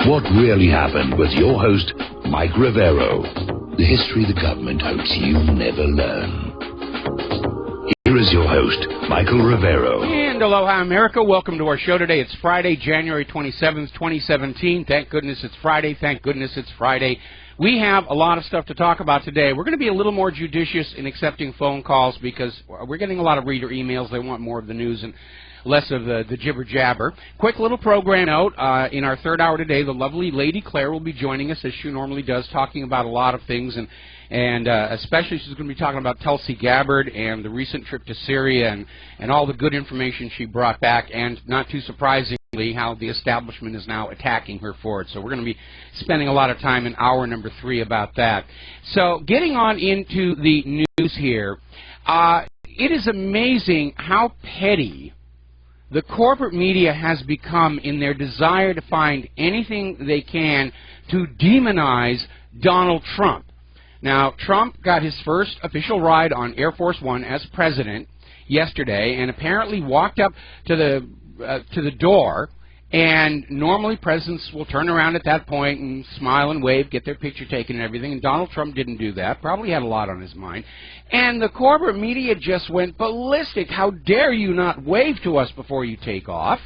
What Really Happened with your host, Mike Rivero. The history the government hopes you never learn. Here is your host, Michael Rivero. And aloha, America. Welcome to our show today. It's Friday, January 27th, 2017. Thank goodness it's Friday. Thank goodness it's Friday. We have a lot of stuff to talk about today. We're going to be a little more judicious in accepting phone calls because we're getting a lot of reader emails. They want more of the news and less of the jibber-jabber. Quick little program note. In our third hour today, the lovely Lady Claire will be joining us, as she normally does, talking about a lot of things, and especially she's going to be talking about Tulsi Gabbard and the recent trip to Syria and all the good information she brought back, and not too surprisingly, how the establishment is now attacking her for it. So we're going to be spending a lot of time in hour number 3 about that. So getting on into the news here, it is amazing how petty the corporate media has become in their desire to find anything they can to demonize Donald Trump. Now, Trump got his first official ride on Air Force One as president yesterday, and apparently walked up to the door. And normally presidents will turn around at that point and smile and wave, get their picture taken and everything, and Donald Trump didn't do that. Probably had a lot on his mind. And the corporate media just went ballistic. How dare you not wave to us before you take off?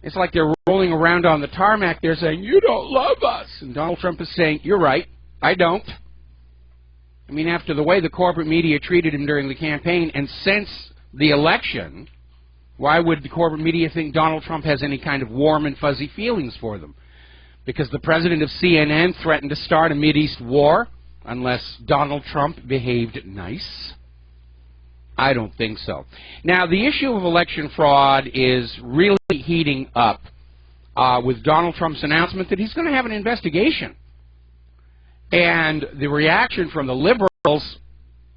It's like they're rolling around on the tarmac there saying, you don't love us. And Donald Trump is saying, you're right, I don't. I mean, after the way the corporate media treated him during the campaign and since the election, why would the corporate media think Donald Trump has any kind of warm and fuzzy feelings for them? Because the president of CNN threatened to start a Mideast war unless Donald Trump behaved nice? I don't think so. Now, the issue of election fraud is really heating up with Donald Trump's announcement that he's going to have an investigation. And the reaction from the liberals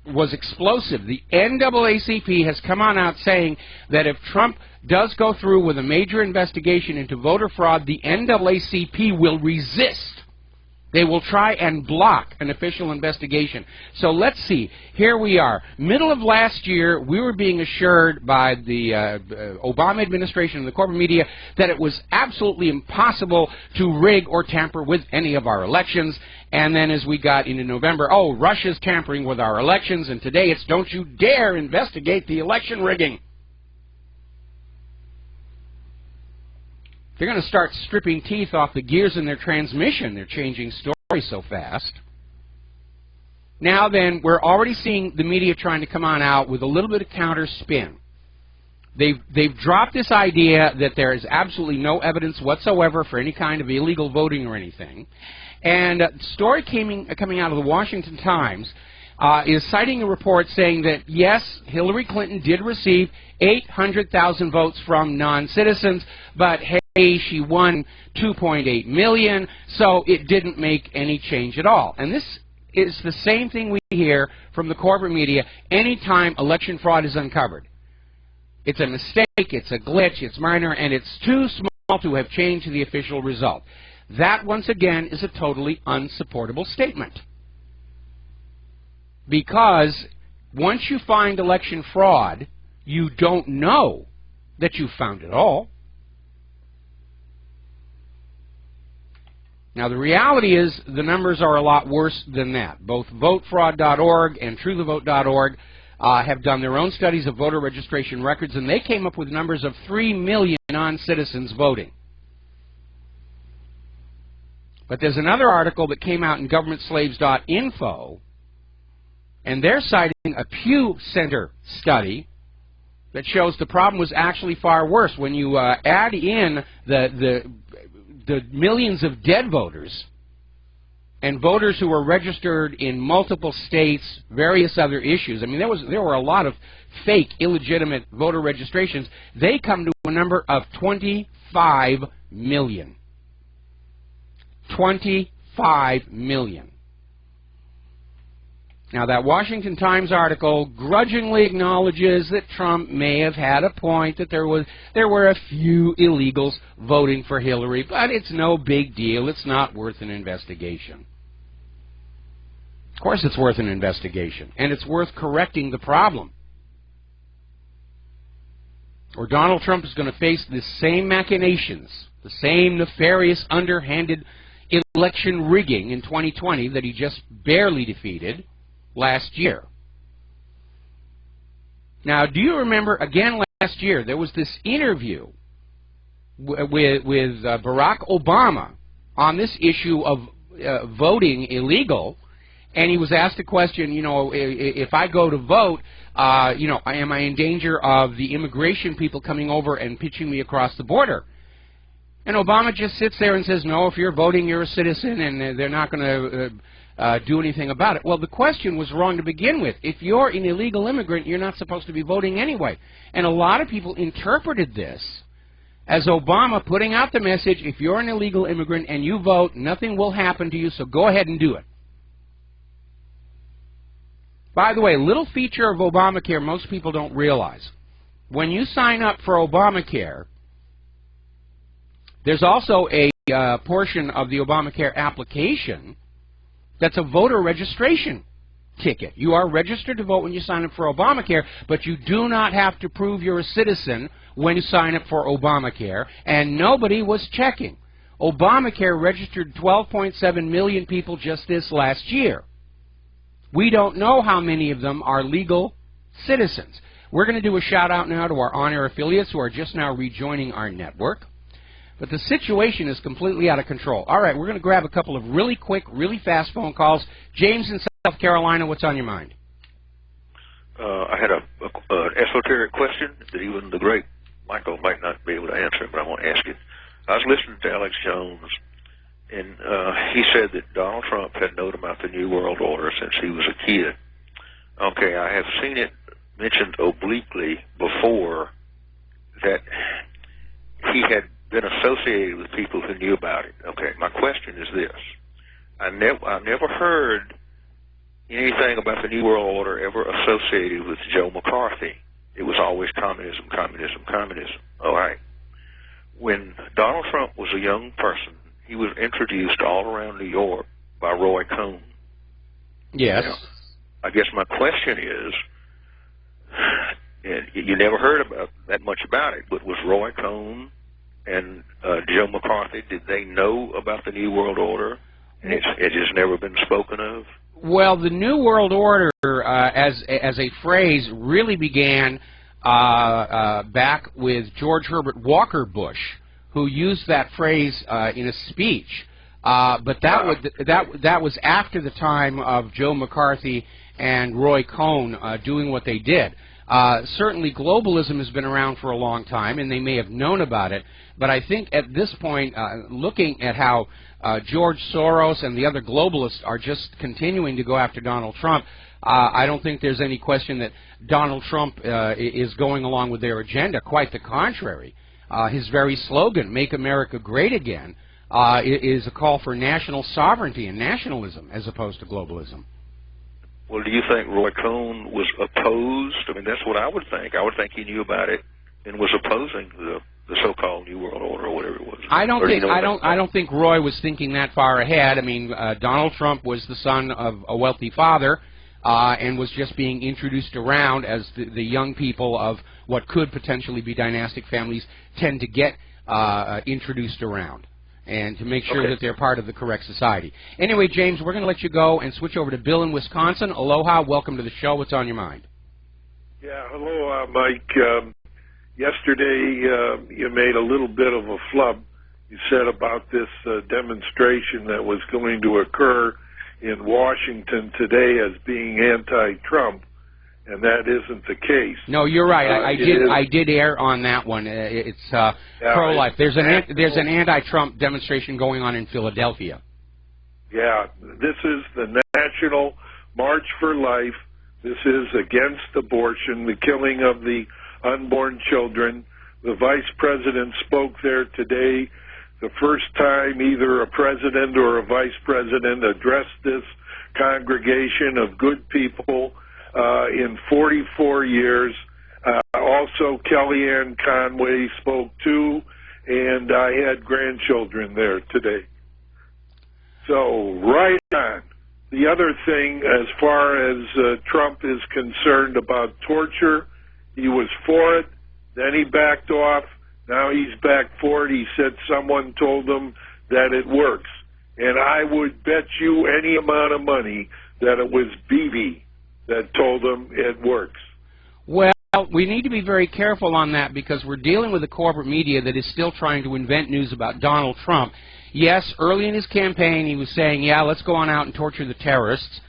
was explosive. The NAACP has come on out saying that if Trump does go through with a major investigation into voter fraud, the NAACP will resist. They will try and block an official investigation. So let's see. Here we are. Middle of last year, we were being assured by the Obama administration and the corporate media that it was absolutely impossible to rig or tamper with any of our elections. And then as we got into November, oh, Russia's tampering with our elections, and today it's don't you dare investigate the election rigging. They're going to start stripping teeth off the gears in their transmission. They're changing stories so fast. Now then, we're already seeing the media trying to come on out with a little bit of counter spin. They've dropped this idea that there is absolutely no evidence whatsoever for any kind of illegal voting or anything. And a story coming out of the Washington Times is citing a report saying that, yes, Hillary Clinton did receive 800,000 votes from non-citizens, but hey, she won 2.8 million, so it didn't make any change at all. And this is the same thing we hear from the corporate media anytime election fraud is uncovered. It's a mistake, it's a glitch, it's minor, and it's too small to have changed the official result. That, once again, is a totally unsupportable statement. Because once you find election fraud, you don't know that you found it all. Now, the reality is the numbers are a lot worse than that. Both votefraud.org and truethevote.org have done their own studies of voter registration records, and they came up with numbers of 3 million non-citizens voting. But there's another article that came out in governmentslaves.info, and they're citing a Pew Center study that shows the problem was actually far worse. When you add in the millions of dead voters and voters who were registered in multiple states, various other issues. I mean, there were a lot of fake, illegitimate voter registrations. They come to a number of 25 million. 25 million. Now, that Washington Times article grudgingly acknowledges that Trump may have had a point, that there were a few illegals voting for Hillary, but it's no big deal. It's not worth an investigation. Of course it's worth an investigation, and it's worth correcting the problem. Or Donald Trump is going to face the same machinations The same nefarious, underhanded election rigging in 2020 that he just barely defeated last year. Now, do you remember, again last year, there was this interview with Barack Obama on this issue of voting illegal, and he was asked a question, you know, if I go to vote, you know, am I in danger of the immigration people coming over and pitching me across the border? And Obama just sits there and says, no, if you're voting, you're a citizen, and they're not going to do anything about it. Well, the question was wrong to begin with. If you're an illegal immigrant, you're not supposed to be voting anyway. And a lot of people interpreted this as Obama putting out the message, if you're an illegal immigrant and you vote, nothing will happen to you, so go ahead and do it. By the way, a little feature of Obamacare most people don't realize. When you sign up for Obamacare, there's also a portion of the Obamacare application that's a voter registration ticket. You are registered to vote when you sign up for Obamacare, but you do not have to prove you're a citizen when you sign up for Obamacare, and nobody was checking. Obamacare registered 12.7 million people just this last year. We don't know how many of them are legal citizens. We're going to do a shout-out now to our on-air affiliates who are just now rejoining our network. But the situation is completely out of control. All right, we're going to grab a couple of really quick, really fast phone calls. James in South Carolina, what's on your mind? I had an esoteric question that even the great Michael might not be able to answer, but I want to ask it. I was listening to Alex Jones, and he said that Donald Trump had known about the New World Order since he was a kid. Okay, I have seen it mentioned obliquely before that he had been associated with people who knew about it. Okay, my question is this. I never heard anything about the New World Order ever associated with Joe McCarthy. It was always communism, communism, communism. All right. When Donald Trump was a young person, he was introduced all around New York by Roy Cohn. Yes. Now, I guess my question is, and you never heard about that much about it, but was Roy Cohn and Joe McCarthy, did they know about the New World Order? And it has never been spoken of? Well, the New World Order, as a phrase, really began back with George Herbert Walker Bush, who used that phrase in a speech. But that was after the time of Joe McCarthy and Roy Cohn doing what they did. Certainly, globalism has been around for a long time, and they may have known about it. But I think at this point, looking at how George Soros and the other globalists are just continuing to go after Donald Trump, I don't think there's any question that Donald Trump is going along with their agenda. Quite the contrary. His very slogan, "Make America Great Again," is a call for national sovereignty and nationalism as opposed to globalism. Well, do you think Roy Cohn was opposed? I mean, that's what I would think. I would think he knew about it and was opposing the so-called New World Order or whatever it was. I don't think Roy was thinking that far ahead. I mean, Donald Trump was the son of a wealthy father and was just being introduced around as the young people of what could potentially be dynastic families tend to get introduced around, and to make sure that they're part of the correct society. Anyway, James, we're going to let you go and switch over to Bill in Wisconsin. Aloha, welcome to the show. What's on your mind? Yeah, hello, Mike. Yesterday, you made a little bit of a flub. You said about this demonstration that was going to occur in Washington today as being anti-Trump, and that isn't the case. No, you're right. I did err on that one. It's pro-life. There's an anti-Trump demonstration going on in Philadelphia. Yeah, this is the National March for Life. This is against abortion, the killing of the unborn children. The Vice President spoke there today. The first time either a president or a vice president addressed this congregation of good people in 44 years. Also, Kellyanne Conway spoke too, and I had grandchildren there today. So, right on. The other thing, as far as Trump is concerned about torture, he was for it, then he backed off. Now he's back for it. He said someone told him that it works. And I would bet you any amount of money that it was Bibi that told him it works. Well, we need to be very careful on that because we're dealing with a corporate media that is still trying to invent news about Donald Trump. Yes, early in his campaign he was saying, yeah, let's go on out and torture the terrorists.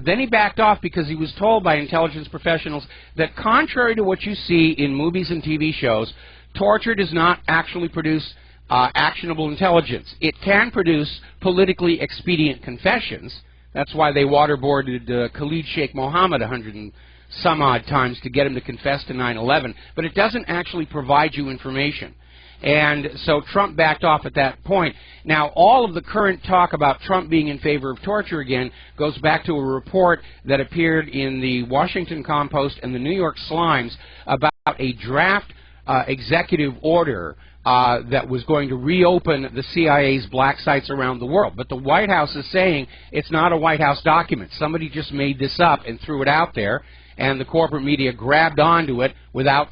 Then he backed off because he was told by intelligence professionals that contrary to what you see in movies and TV shows, torture does not actually produce actionable intelligence. It can produce politically expedient confessions. That's why they waterboarded Khalid Sheikh Mohammed 100 and some odd times to get him to confess to 9/11. But it doesn't actually provide you information. And so Trump backed off at that point. Now, all of the current talk about Trump being in favor of torture again goes back to a report that appeared in the Washington Compost and the New York Slimes about a draft executive order that was going to reopen the CIA's black sites around the world. But the White House is saying it's not a White House document. Somebody just made this up and threw it out there, and the corporate media grabbed onto it without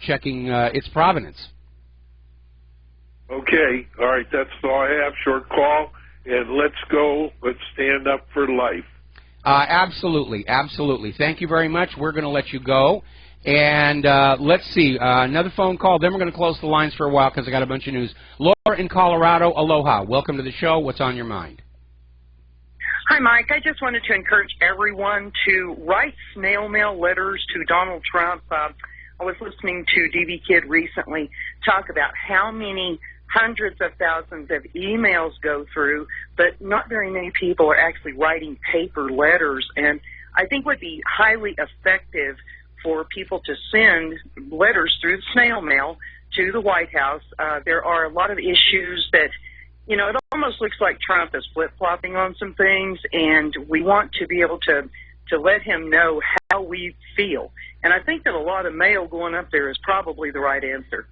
checking its provenance. Okay, all right, that's all I have. Short call, and let's go. Let's stand up for life. Absolutely, absolutely. Thank you very much. We're going to let you go. And let's see, another phone call. Then we're going to close the lines for a while because I got a bunch of news. Laura in Colorado, aloha. Welcome to the show. What's on your mind? Hi, Mike. I just wanted to encourage everyone to write snail mail letters to Donald Trump. I was listening to DV Kid recently talk about how many hundreds of thousands of emails go through, but not very many people are actually writing paper letters. And I think would be highly effective for people to send letters through the snail mail to the White House. There are a lot of issues that, you know, it almost looks like Trump is flip-flopping on some things, and we want to be able to let him know how we feel. And I think that a lot of mail going up there is probably the right answer.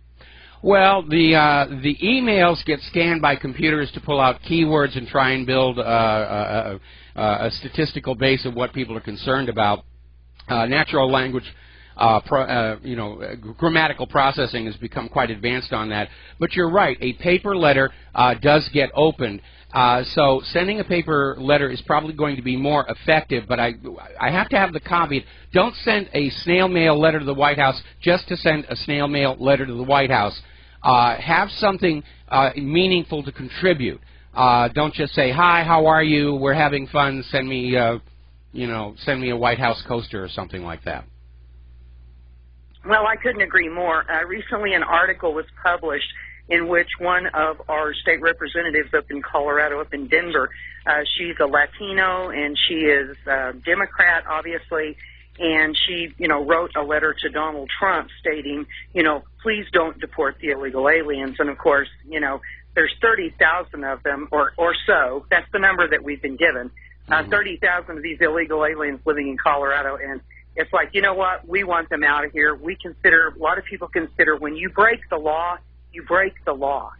Well, the emails get scanned by computers to pull out keywords and try and build a statistical base of what people are concerned about. Natural language, grammatical processing has become quite advanced on that. But you're right, a paper letter does get opened. So sending a paper letter is probably going to be more effective, but I have to have the caveat. Don't send a snail mail letter to the White House just to send a snail mail letter to the White House. Have something meaningful to contribute. Don't just say, hi, how are you? We're having fun. Send me, send me a White House coaster or something like that. Well, I couldn't agree more. Recently an article was published in which one of our state representatives up in Colorado, up in Denver, she's a Latino and she is a Democrat, obviously, and she, wrote a letter to Donald Trump stating, please don't deport the illegal aliens. And of course, there's 30,000 of them or so. That's the number that we've been given. 30,000 of these illegal aliens living in Colorado, and it's like, you know what, we want them out of here. A lot of people consider when you break the law, you break the law.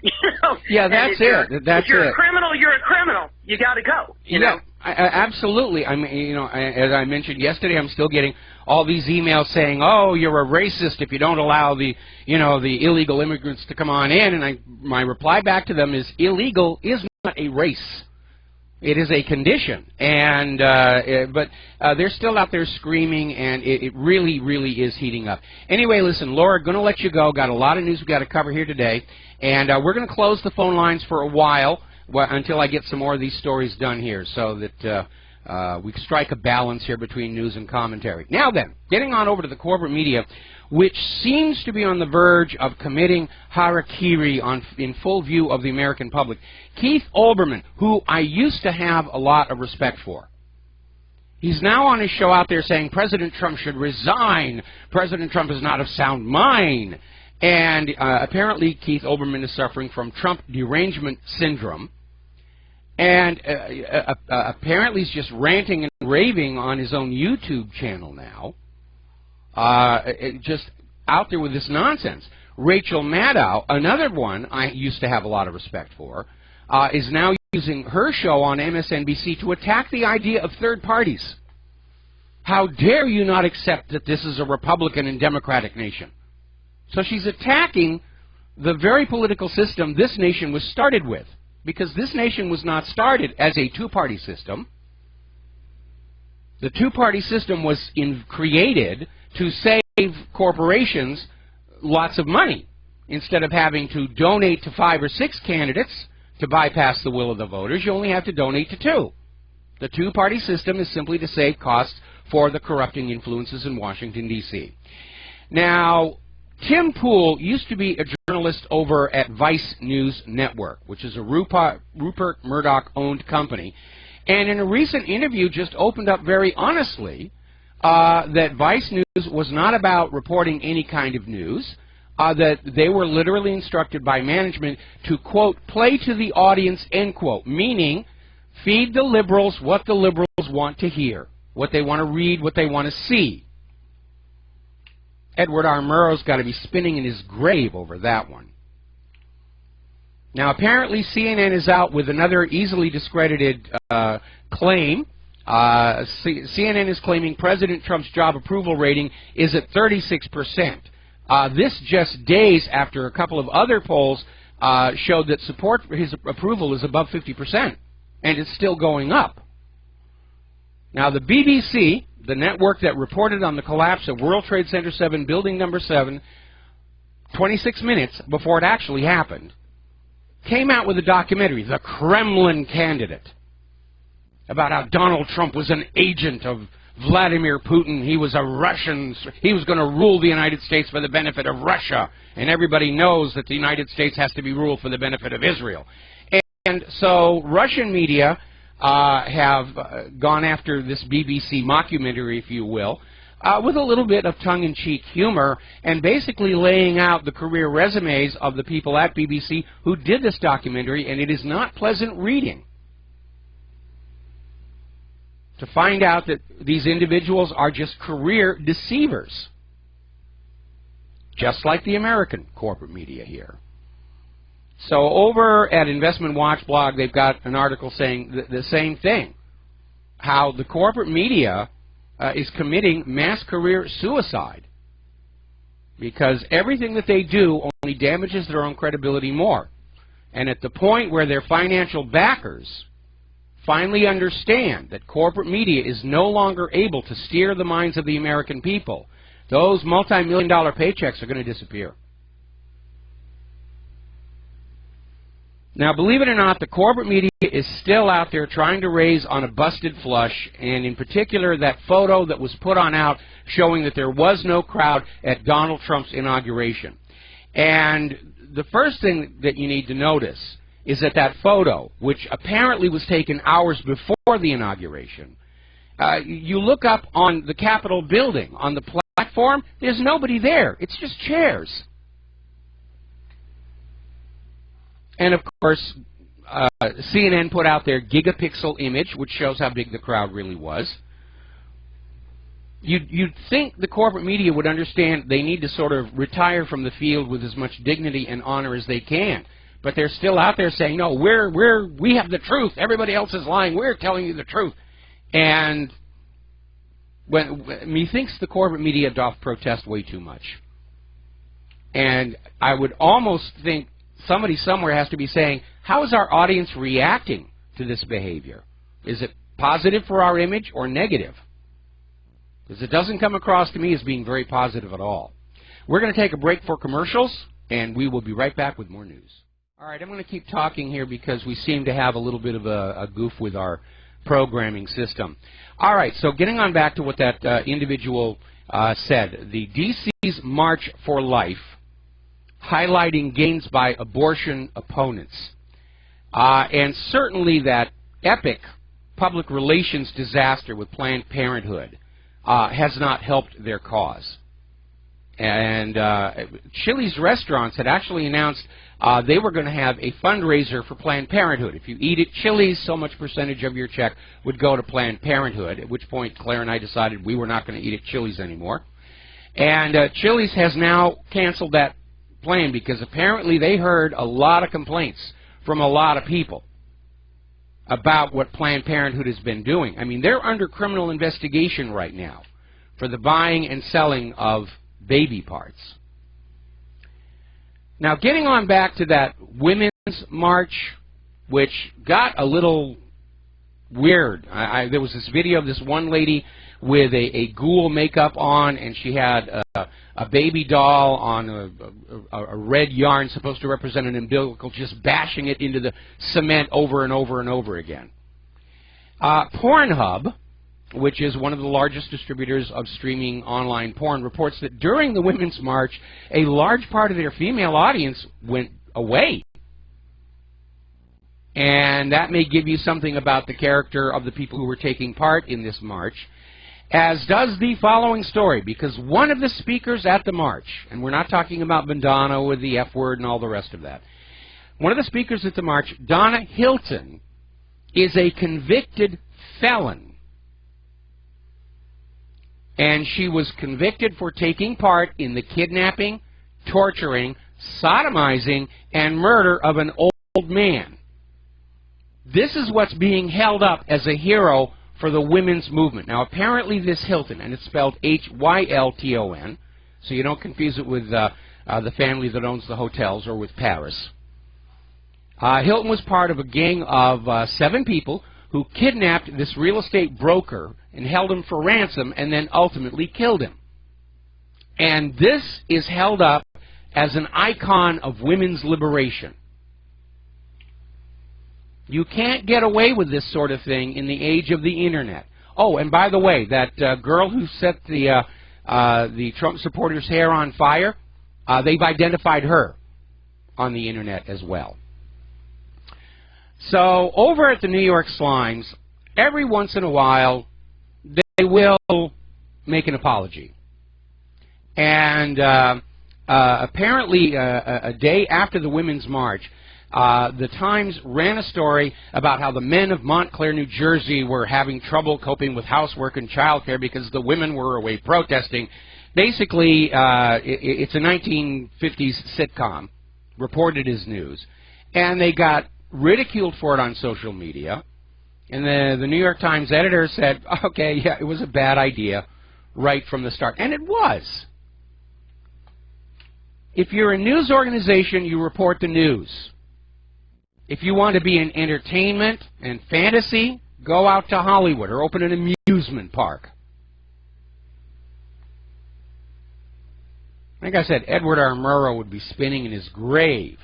Yeah, that's it. If you're a criminal, you're a criminal. You got to go. You know? Absolutely. I mean, as I mentioned yesterday, I'm still getting all these emails saying, "Oh, you're a racist if you don't allow the illegal immigrants to come on in." And my reply back to them is, illegal is not a race. It is a condition, and but they're still out there screaming, and it really, really is heating up. Anyway, listen, Laura, going to let you go. Got a lot of news we've got to cover here today, and we're going to close the phone lines for a while until I get some more of these stories done here, so that we strike a balance here between news and commentary. Now then, getting on over to the corporate media, which seems to be on the verge of committing harakiri in full view of the American public. Keith Olbermann, who I used to have a lot of respect for, he's now on his show out there saying President Trump should resign. President Trump is not of sound mind. And apparently Keith Olbermann is suffering from Trump derangement syndrome. And apparently he's just ranting and raving on his own YouTube channel now. Just out there with this nonsense. Rachel Maddow, another one I used to have a lot of respect for, is now using her show on MSNBC to attack the idea of third parties. How dare you not accept that this is a Republican and Democratic nation? So she's attacking the very political system this nation was started with, because this nation was not started as a two-party system. The two-party system was created to save corporations lots of money. Instead of having to donate to 5 or 6 candidates to bypass the will of the voters, you only have to donate to 2. The two-party system is simply to save costs for the corrupting influences in Washington, D.C. Now, Tim Pool used to be a journalist over at Vice News Network, which is a Rupert Murdoch-owned company. And in a recent interview just opened up very honestly that Vice News was not about reporting any kind of news, that they were literally instructed by management to, quote, play to the audience, end quote, meaning feed the liberals what the liberals want to hear, what they want to read, what they want to see. Edward R. Murrow's got to be spinning in his grave over that one. Now, apparently CNN is out with another easily discredited claim. CNN is claiming President Trump's job approval rating is at 36%. This just days after a couple of other polls showed that support for his approval is above 50%, and it's still going up. Now, the BBC, the network that reported on the collapse of World Trade Center 7, Building Number 7, 26 minutes before it actually happened, came out with a documentary, The Kremlin Candidate, about how Donald Trump was an agent of Vladimir Putin. He was a Russian. He was going to rule the United States for the benefit of Russia. And everybody knows that the United States has to be ruled for the benefit of Israel. And so Russian media have gone after this BBC mockumentary, if you will, with a little bit of tongue-in-cheek humor, and basically laying out the career resumes of the people at BBC who did this documentary, and it is not pleasant reading to find out that these individuals are just career deceivers, just like the American corporate media here. So over at Investment Watch blog, they've got an article saying the same thing, how the corporate media is committing mass career suicide because everything that they do only damages their own credibility more. And at the point where their financial backers finally understand that corporate media is no longer able to steer the minds of the American people, those multi-million-dollar paychecks are going to disappear. Now, believe it or not, the corporate media is still out there trying to raise on a busted flush, and in particular that photo that was put on out showing that there was no crowd at Donald Trump's inauguration. And the first thing that you need to notice is that that photo, which apparently was taken hours before the inauguration, you look up on the Capitol building, on the platform, there's nobody there. It's just chairs. And, of course, CNN put out their gigapixel image, which shows how big the crowd really was. You'd think the corporate media would understand they need to sort of retire from the field with as much dignity and honor as they can. But they're still out there saying, no, we have the truth. Everybody else is lying. We're telling you the truth. And methinks the corporate media doth protest way too much. And I would almost think somebody somewhere has to be saying, how is our audience reacting to this behavior? Is it positive for our image or negative? Because it doesn't come across to me as being very positive at all. We're going to take a break for commercials, and we will be right back with more news. All right, I'm going to keep talking here because we seem to have a little bit of a goof with our programming system. All right, so getting on back to what that individual said, the DC's March for Life, highlighting gains by abortion opponents. And certainly that epic public relations disaster with Planned Parenthood has not helped their cause. And Chili's restaurants had actually announced they were going to have a fundraiser for Planned Parenthood. If you eat at Chili's, so much percentage of your check would go to Planned Parenthood, at which point Claire and I decided we were not going to eat at Chili's anymore. And Chili's has now canceled that plan because apparently they heard a lot of complaints from a lot of people about what Planned Parenthood has been doing. I mean, they're under criminal investigation right now for the buying and selling of baby parts. Now, getting on back to that women's march, which got a little weird. There was this video of this one lady with a ghoul makeup on, and she had a baby doll on a red yarn supposed to represent an umbilical, just bashing it into the cement over and over and over again. Pornhub, which is one of the largest distributors of streaming online porn, reports that during the Women's March, a large part of their female audience went away. And that may give you something about the character of the people who were taking part in this march, as does the following story, because one of the speakers at the march, and we're not talking about Bandana with the F word and all the rest of that, one of the speakers at the march, Donna Hilton, is a convicted felon. And she was convicted for taking part in the kidnapping, torturing, sodomizing, and murder of an old man. This is what's being held up as a hero for the women's movement. Now, apparently this Hilton, and it's spelled H-Y-L-T-O-N, so you don't confuse it with the family that owns the hotels or with Paris. Hilton was part of a gang of 7 people who kidnapped this real estate broker and held him for ransom and then ultimately killed him. And this is held up as an icon of women's liberation. You can't get away with this sort of thing in the age of the Internet. Oh, and by the way, that girl who set the Trump supporters' hair on fire, they've identified her on the Internet as well. So over at the New York Slimes, every once in a while, they will make an apology. And apparently, a day after the Women's March, the Times ran a story about how the men of Montclair, New Jersey were having trouble coping with housework and childcare because the women were away protesting. Basically, it's a 1950s sitcom, reported as news. And they got ridiculed for it on social media. And the New York Times editor said, okay, yeah, it was a bad idea right from the start. And it was. If you're a news organization, you report the news. If you want to be in entertainment and fantasy, go out to Hollywood or open an amusement park. Like I said, Edward R. Murrow would be spinning in his grave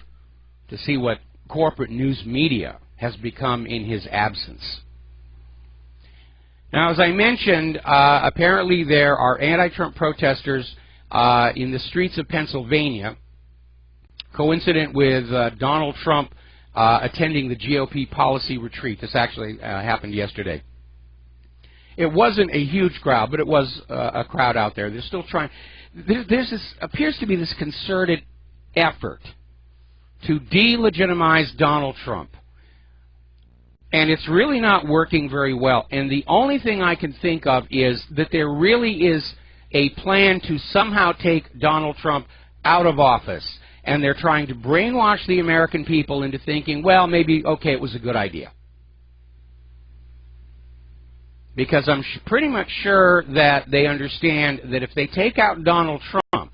to see what corporate news media has become in his absence. Now, as I mentioned, apparently there are anti-Trump protesters in the streets of Pennsylvania, coincident with Donald Trump attending the GOP policy retreat. This actually happened yesterday. It wasn't a huge crowd, but it was a crowd out there. They're still trying. There's this appears to be this concerted effort to delegitimize Donald Trump. And it's really not working very well. And the only thing I can think of is that there really is a plan to somehow take Donald Trump out of office. And they're trying to brainwash the American people into thinking, well, maybe, okay, it was a good idea. Because I'm pretty much sure that they understand that if they take out Donald Trump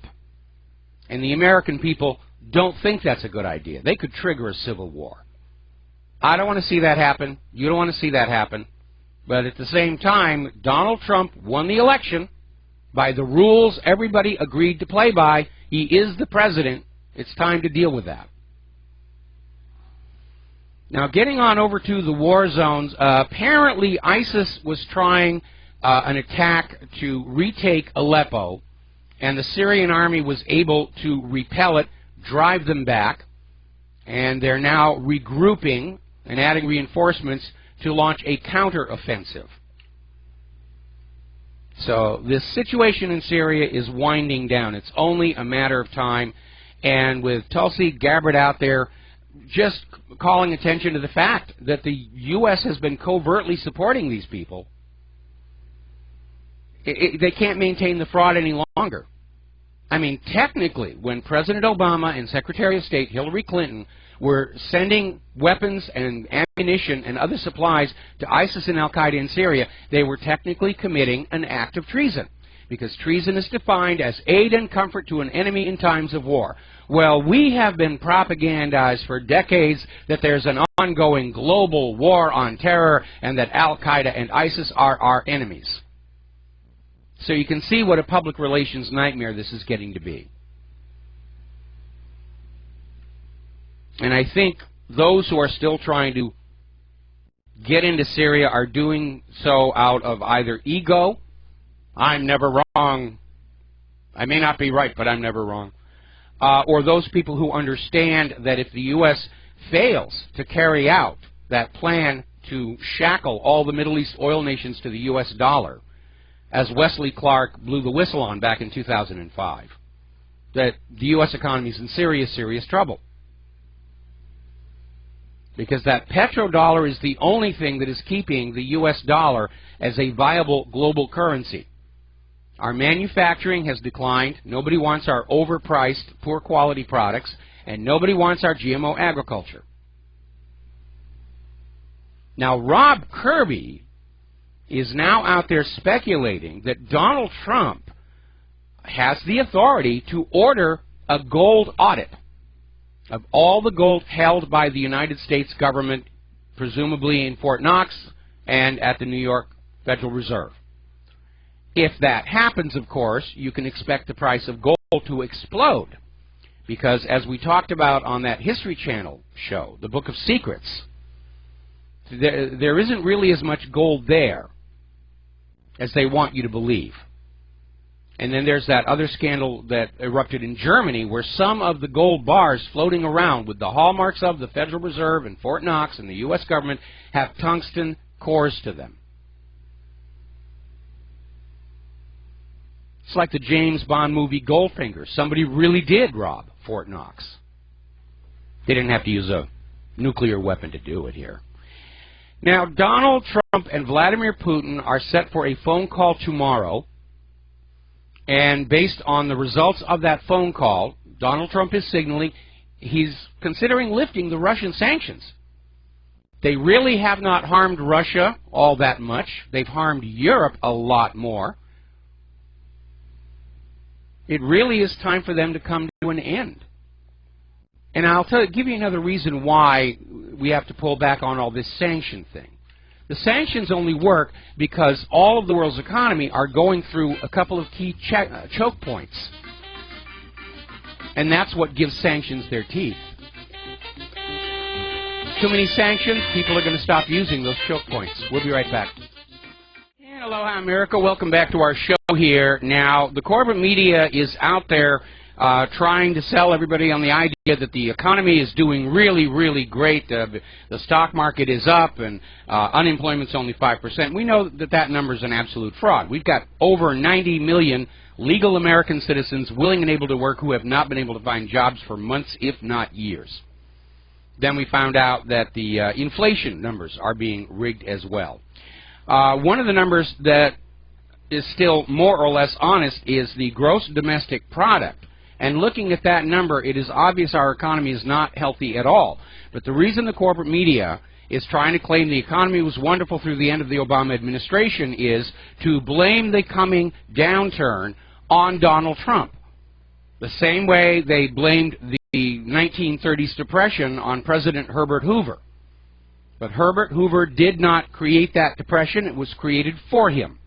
and the American people don't think that's a good idea, they could trigger a civil war. I don't want to see that happen. You don't want to see that happen. But at the same time, Donald Trump won the election by the rules everybody agreed to play by. He is the president. It's time to deal with that. Now, getting on over to the war zones, apparently ISIS was trying an attack to retake Aleppo, and the Syrian army was able to repel it, drive them back, and they're now regrouping and adding reinforcements to launch a counteroffensive. So this situation in Syria is winding down. It's only a matter of time. And with Tulsi Gabbard out there just calling attention to the fact that the U.S. has been covertly supporting these people, they can't maintain the fraud any longer. I mean, technically, when President Obama and Secretary of State Hillary Clinton were sending weapons and ammunition and other supplies to ISIS and Al-Qaeda in Syria, they were technically committing an act of treason, because treason is defined as aid and comfort to an enemy in times of war. Well, we have been propagandized for decades that there's an ongoing global war on terror and that Al-Qaeda and ISIS are our enemies. So you can see what a public relations nightmare this is getting to be. And I think those who are still trying to get into Syria are doing so out of either ego, I'm never wrong, I may not be right, but I'm never wrong, or those people who understand that if the U.S. fails to carry out that plan to shackle all the Middle East oil nations to the U.S. dollar, as Wesley Clark blew the whistle on back in 2005, that the U.S. economy is in serious, serious trouble. Because that petrodollar is the only thing that is keeping the U.S. dollar as a viable global currency. Our manufacturing has declined. Nobody wants our overpriced, poor quality products, and nobody wants our GMO agriculture. Now, Rob Kirby is now out there speculating that Donald Trump has the authority to order a gold audit of all the gold held by the United States government, presumably in Fort Knox and at the New York Federal Reserve. If that happens, of course, you can expect the price of gold to explode. Because as we talked about on that History Channel show, The Book of Secrets, there isn't really as much gold there as they want you to believe. And then there's that other scandal that erupted in Germany where some of the gold bars floating around with the hallmarks of the Federal Reserve and Fort Knox and the U.S. government have tungsten cores to them. It's like the James Bond movie Goldfinger. Somebody really did rob Fort Knox. They didn't have to use a nuclear weapon to do it here. Now, Donald Trump and Vladimir Putin are set for a phone call tomorrow. And based on the results of that phone call, Donald Trump is signaling he's considering lifting the Russian sanctions. They really have not harmed Russia all that much. They've harmed Europe a lot more. It really is time for them to come to an end. And I'll give you another reason why we have to pull back on all this sanction thing. The sanctions only work because all of the world's economy are going through a couple of key choke points. And that's what gives sanctions their teeth. Too many sanctions, people are going to stop using those choke points. We'll be right back. And aloha, America. Welcome back to our show here. Now, the corporate media is out there trying to sell everybody on the idea that the economy is doing really, really great. The stock market is up and unemployment's only 5%. We know that that number is an absolute fraud. We've got over 90 million legal American citizens willing and able to work who have not been able to find jobs for months, if not years. Then we found out that the inflation numbers are being rigged as well. One of the numbers that is still more or less honest is the gross domestic product. And looking at that number, it is obvious our economy is not healthy at all. But the reason the corporate media is trying to claim the economy was wonderful through the end of the Obama administration is to blame the coming downturn on Donald Trump. The same way they blamed the 1930s depression on President Herbert Hoover. But Herbert Hoover did not create that depression. It was created for him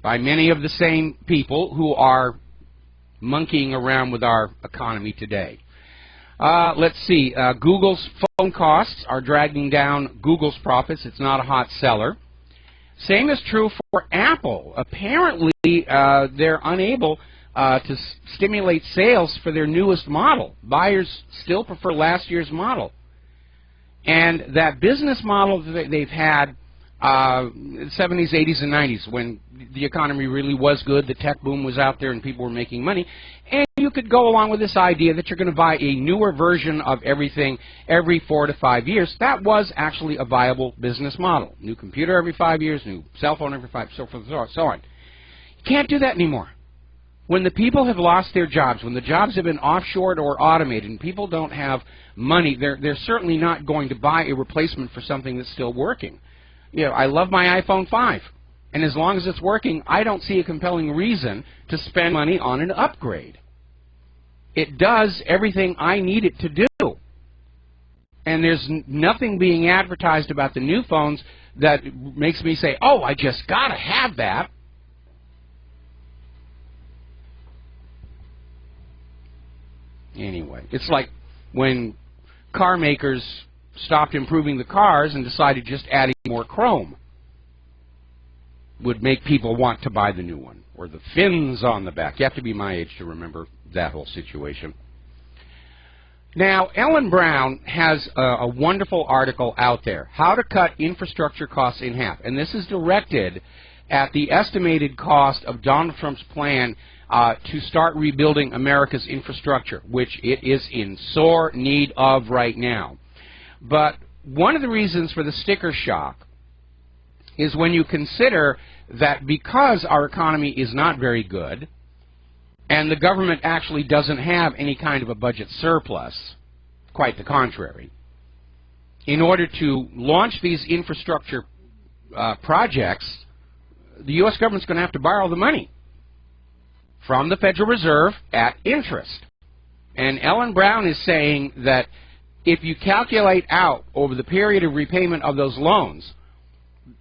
by many of the same people who are monkeying around with our economy today. Let's see. Google's phone costs are dragging down Google's profits. It's not a hot seller. Same is true for Apple. Apparently, they're unable to stimulate sales for their newest model. Buyers still prefer last year's model. And that business model that they've had in the 70s, 80s, and 90s, when the economy really was good, the tech boom was out there and people were making money, and you could go along with this idea that you're going to buy a newer version of everything every 4 to 5 years. That was actually a viable business model. New computer every 5 years, new cell phone every 5, so forth, so on. You can't do that anymore. When the people have lost their jobs, when the jobs have been offshored or automated, and people don't have money, they're certainly not going to buy a replacement for something that's still working. You know, I love my iPhone 5, and as long as it's working, I don't see a compelling reason to spend money on an upgrade. it does everything I need it to do. And there's nothing being advertised about the new phones that makes me say, oh, I just got to have that. Anyway, it's like when car makers stopped improving the cars and decided just adding more chrome would make people want to buy the new one, or the fins on the back. You have to be my age to remember that whole situation. Now, Ellen Brown has a wonderful article out there, How to Cut Infrastructure Costs in Half. And this is directed at the estimated cost of Donald Trump's plan to start rebuilding America's infrastructure, which it is in sore need of right now. But one of the reasons for the sticker shock is when you consider that because our economy is not very good, and the government actually doesn't have any kind of a budget surplus, quite the contrary, in order to launch these infrastructure projects, the U.S. government's going to have to borrow the money from the Federal Reserve at interest. And Ellen Brown is saying that if you calculate out over the period of repayment of those loans,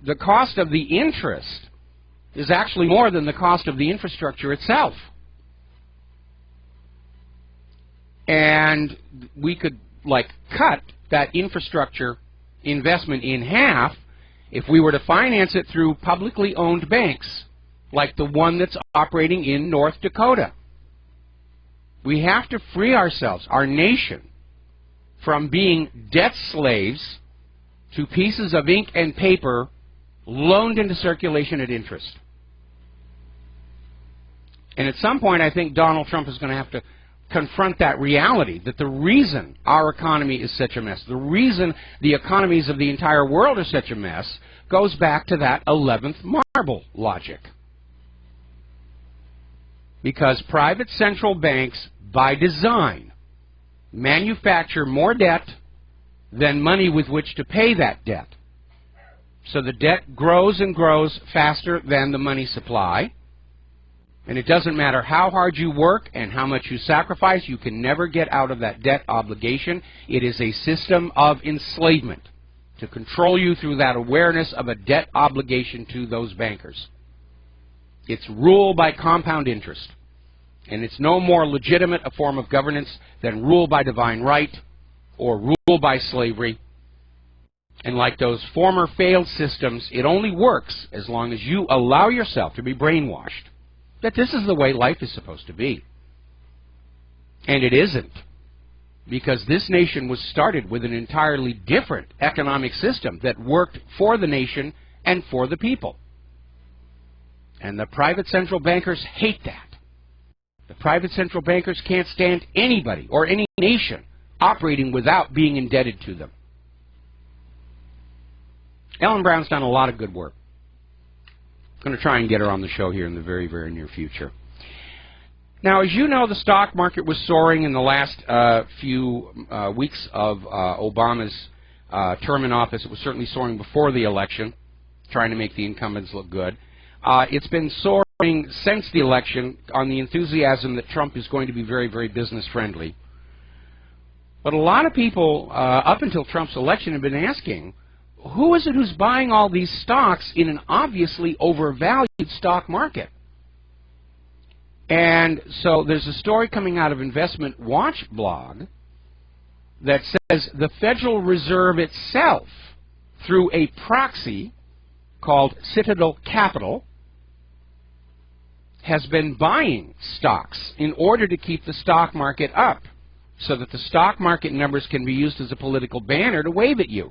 the cost of the interest is actually more than the cost of the infrastructure itself. And we could, like, cut that infrastructure investment in half if we were to finance it through publicly owned banks, like the one that's operating in North Dakota. We have to free ourselves, our nation, from being debt slaves to pieces of ink and paper loaned into circulation at interest. And at some point, I think Donald Trump is going to have to confront that reality, that the reason our economy is such a mess, the reason the economies of the entire world are such a mess, goes back to that 11th marble logic. Because private central banks, by design, manufacture more debt than money with which to pay that debt. So the debt grows and grows faster than the money supply. And it doesn't matter how hard you work and how much you sacrifice, you can never get out of that debt obligation. It is a system of enslavement to control you through that awareness of a debt obligation to those bankers. It's rule by compound interest. And it's no more legitimate a form of governance than rule by divine right or rule by slavery. And like those former failed systems, it only works as long as you allow yourself to be brainwashed that this is the way life is supposed to be. And it isn't, because this nation was started with an entirely different economic system that worked for the nation and for the people. And the private central bankers hate that. The private central bankers can't stand anybody or any nation operating without being indebted to them. Ellen Brown's done a lot of good work. I'm going to try and get her on the show here in the very, very near future. Now, as you know, the stock market was soaring in the last few weeks of Obama's term in office. It was certainly soaring before the election, trying to make the incumbents look good. It's been soaring since the election on the enthusiasm that Trump is going to be very, very business-friendly. But a lot of people, up until Trump's election, have been asking, who is it who's buying all these stocks in an obviously overvalued stock market? And so there's a story coming out of Investment Watch blog that says the Federal Reserve itself, through a proxy called Citadel Capital, has been buying stocks in order to keep the stock market up, so that the stock market numbers can be used as a political banner to wave at you.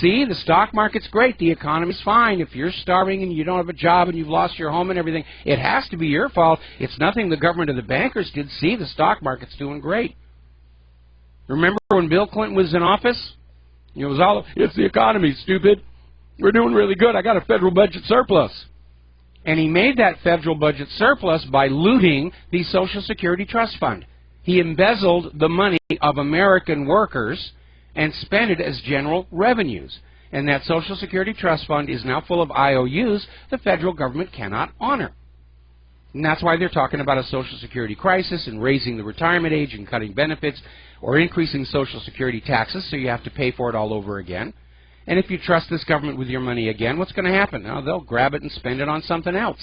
See, the stock market's great, the economy's fine. If you're starving and you don't have a job and you've lost your home and everything, it has to be your fault. It's nothing the government or the bankers did. See, the stock market's doing great. Remember when Bill Clinton was in office? It was all, it's the economy, stupid. We're doing really good. I got a federal budget surplus. And he made that federal budget surplus by looting the Social Security Trust Fund. He embezzled the money of American workers and spent it as general revenues. And that Social Security Trust Fund is now full of IOUs the federal government cannot honor. And that's why they're talking about a Social Security crisis and raising the retirement age and cutting benefits or increasing Social Security taxes so you have to pay for it all over again. And if you trust this government with your money again, what's going to happen? Now, they'll grab it and spend it on something else.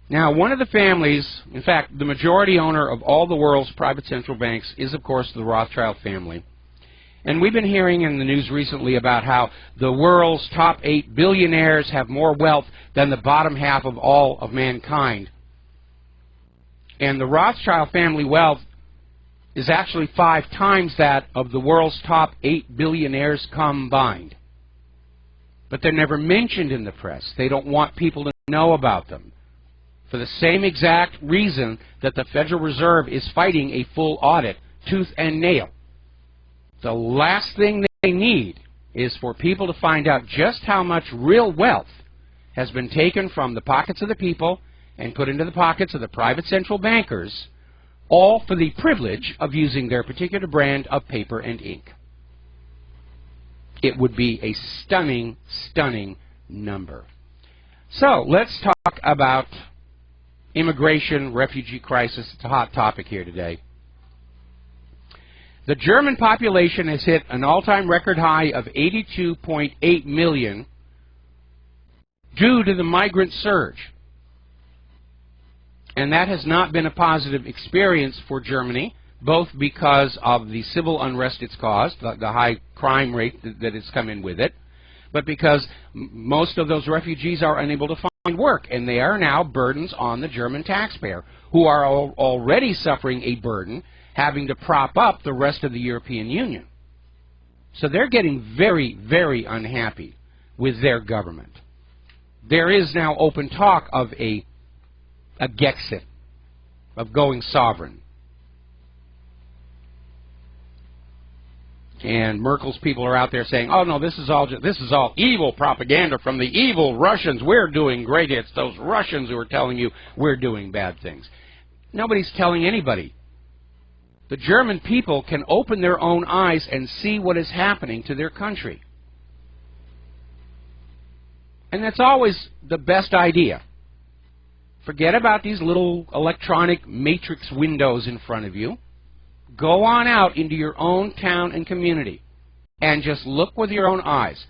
Now, one of the families, in fact, the majority owner of all the world's private central banks is, of course, the Rothschild family. And we've been hearing in the news recently about how the world's top 8 billionaires have more wealth than the bottom half of all of mankind. And the Rothschild family wealth is actually 5 times that of the world's top 8 billionaires combined. But they're never mentioned in the press. They don't want people to know about them. For the same exact reason that the Federal Reserve is fighting a full audit, tooth and nail. The last thing they need is for people to find out just how much real wealth has been taken from the pockets of the people and put into the pockets of the private central bankers, all for the privilege of using their particular brand of paper and ink. It would be a stunning, stunning number. So let's talk about immigration, refugee crisis. It's a hot topic here today. The German population has hit an all-time record high of 82.8 million due to the migrant surge. And that has not been a positive experience for Germany, both because of the civil unrest it's caused, the high crime rate that has come in with it, but because most of those refugees are unable to find work, and they are now burdens on the German taxpayer, who are already suffering a burden having to prop up the rest of the European Union. So they're getting very, very unhappy with their government. There is now open talk of a Gexit, of going sovereign. And Merkel's people are out there saying, oh no, this is all evil propaganda from the evil Russians. We're doing great. It's those Russians who are telling you we're doing bad things. Nobody's telling anybody. The German people can open their own eyes and see what is happening to their country. And that's always the best idea. Forget about these little electronic matrix windows in front of you. Go on out into your own town and community and just look with your own eyes.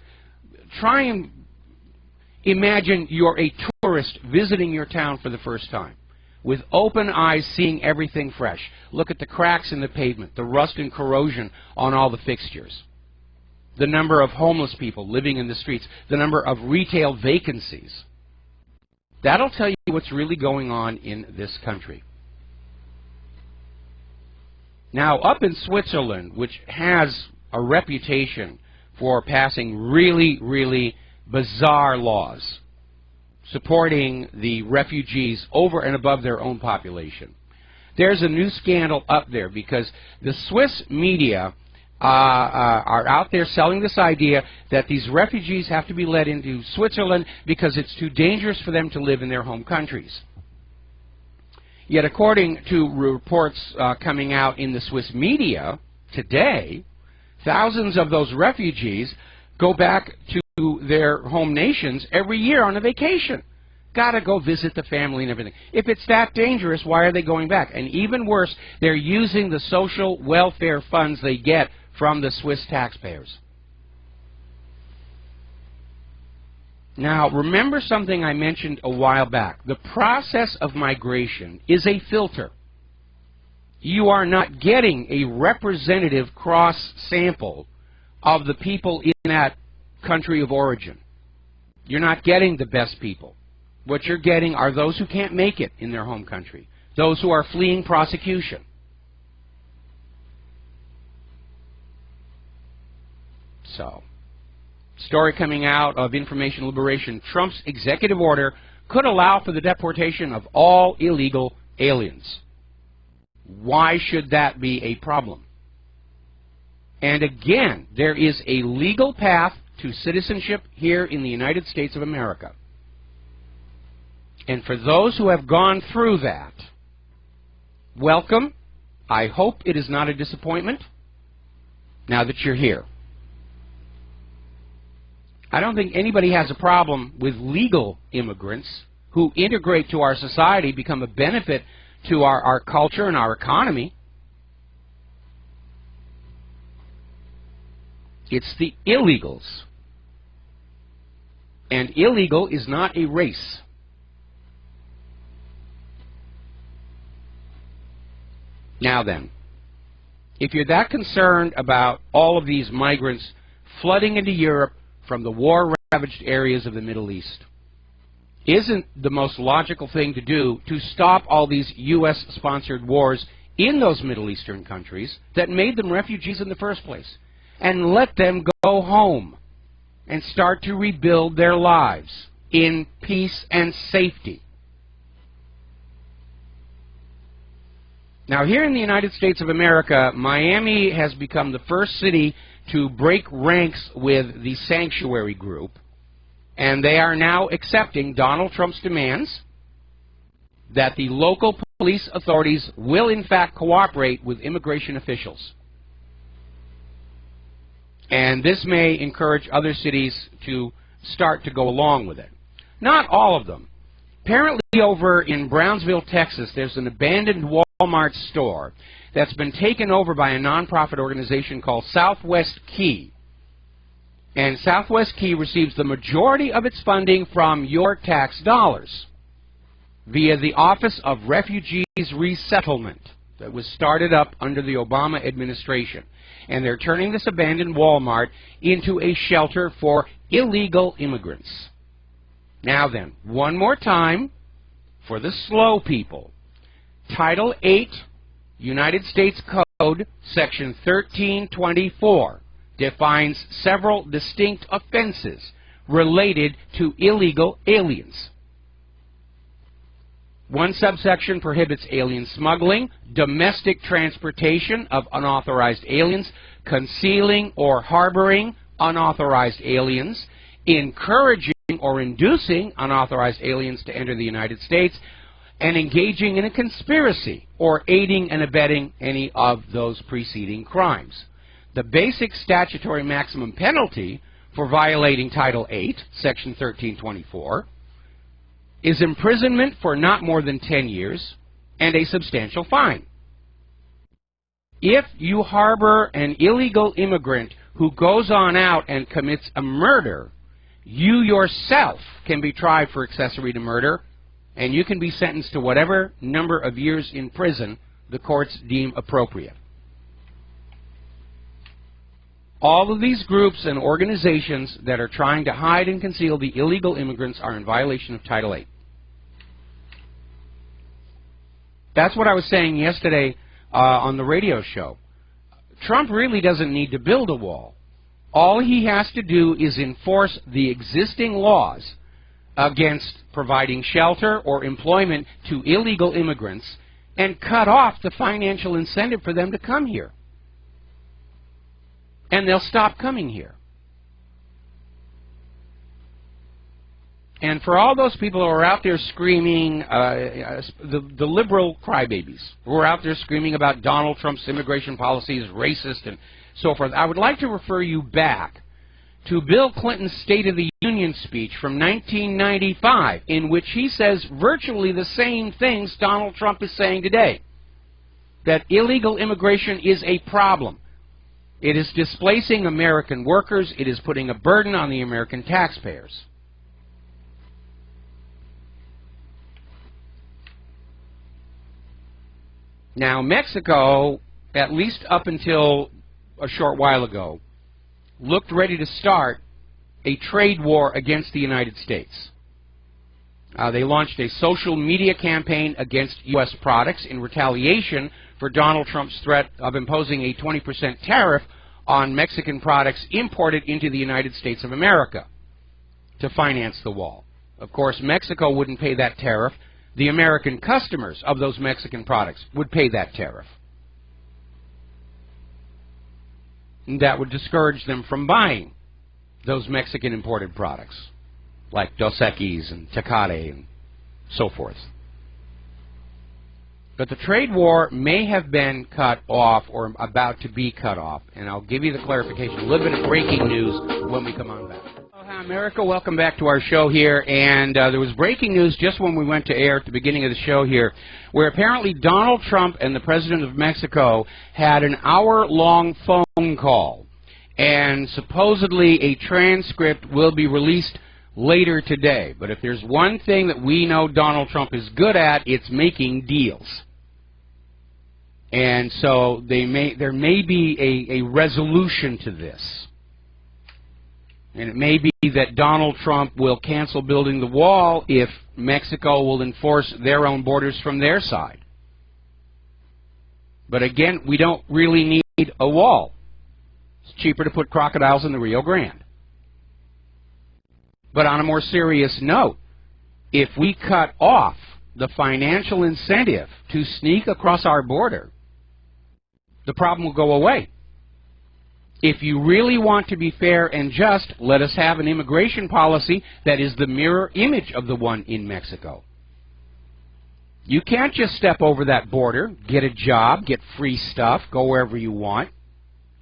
Try and imagine you're a tourist visiting your town for the first time, with open eyes seeing everything fresh. Look at the cracks in the pavement, the rust and corrosion on all the fixtures, the number of homeless people living in the streets, the number of retail vacancies. That'll tell you what's really going on in this country. Now, up in Switzerland, which has a reputation for passing really, really bizarre laws, supporting the refugees over and above their own population, there's a new scandal up there because the Swiss media are out there selling this idea that these refugees have to be led into Switzerland because it's too dangerous for them to live in their home countries. Yet according to reports coming out in the Swiss media today, thousands of those refugees go back to their home nations every year on a vacation. Got to go visit the family and everything. If it's that dangerous, why are they going back? And even worse, they're using the social welfare funds they get from the Swiss taxpayers. Now, remember something I mentioned a while back. The process of migration is a filter. You are not getting a representative cross-sample of the people in that country of origin. You're not getting the best people. What you're getting are those who can't make it in their home country, those who are fleeing prosecution. So, story coming out of Information Liberation, Trump's executive order could allow for the deportation of all illegal aliens. Why should that be a problem? And again, there is a legal path to citizenship here in the United States of America. And for those who have gone through that, welcome. I hope it is not a disappointment now that you're here. I don't think anybody has a problem with legal immigrants who integrate to our society, become a benefit to our culture and our economy. It's the illegals. And illegal is not a race. Now then, if you're that concerned about all of these migrants flooding into Europe from the war-ravaged areas of the Middle East, isn't the most logical thing to do to stop all these U.S.-sponsored wars in those Middle Eastern countries that made them refugees in the first place, and let them go home and start to rebuild their lives in peace and safety? Now, here in the United States of America, Miami has become the first city to break ranks with the sanctuary group, and they are now accepting Donald Trump's demands that the local police authorities will in fact cooperate with immigration officials. And this may encourage other cities to start to go along with it. Not all of them. Apparently over in Brownsville, Texas, there's an abandoned Walmart store that's been taken over by a nonprofit organization called Southwest Key. And Southwest Key receives the majority of its funding from your tax dollars via the Office of Refugees Resettlement that was started up under the Obama administration. And they're turning this abandoned Walmart into a shelter for illegal immigrants. Now then, one more time for the slow people. Title 8, United States Code, Section 1324, defines several distinct offenses related to illegal aliens. One subsection prohibits alien smuggling, domestic transportation of unauthorized aliens, concealing or harboring unauthorized aliens, encouraging or inducing unauthorized aliens to enter the United States, and engaging in a conspiracy or aiding and abetting any of those preceding crimes. The basic statutory maximum penalty for violating Title 8, Section 1324, is imprisonment for not more than 10 years and a substantial fine. If you harbor an illegal immigrant who goes on out and commits a murder, you yourself can be tried for accessory to murder, and you can be sentenced to whatever number of years in prison the courts deem appropriate. All of these groups and organizations that are trying to hide and conceal the illegal immigrants are in violation of Title 8. That's what I was saying yesterday on the radio show. Trump really doesn't need to build a wall. All he has to do is enforce the existing laws against providing shelter or employment to illegal immigrants and cut off the financial incentive for them to come here. And they'll stop coming here. And for all those people who are out there screaming, the liberal crybabies who are out there screaming about Donald Trump's immigration policy is racist and so forth, I would like to refer you back to Bill Clinton's State of the Union speech from 1995, in which he says virtually the same things Donald Trump is saying today, that illegal immigration is a problem. It is displacing American workers. It is putting a burden on the American taxpayers. Now, Mexico, at least up until a short while ago, looked ready to start a trade war against the United States. They launched a social media campaign against U.S. products in retaliation for Donald Trump's threat of imposing a 20% tariff on Mexican products imported into the United States of America to finance the wall. Of course, Mexico wouldn't pay that tariff. The American customers of those Mexican products would pay that tariff. And that would discourage them from buying those Mexican imported products, like Dos Equis and Tecate and so forth. But the trade war may have been cut off or about to be cut off, and I'll give you the clarification. A little bit of breaking news when we come on back. America, welcome back to our show here. And there was breaking news just when we went to air at the beginning of the show here, where apparently Donald Trump and the President of Mexico had an hour-long phone call. And supposedly a transcript will be released later today. But if there's one thing that we know Donald Trump is good at, it's making deals. And so there may be a resolution to this. And it may be that Donald Trump will cancel building the wall if Mexico will enforce their own borders from their side. But again, we don't really need a wall. It's cheaper to put crocodiles in the Rio Grande. But on a more serious note, if we cut off the financial incentive to sneak across our border, the problem will go away. If you really want to be fair and just, let us have an immigration policy that is the mirror image of the one in Mexico. You can't just step over that border, get a job, get free stuff, go wherever you want.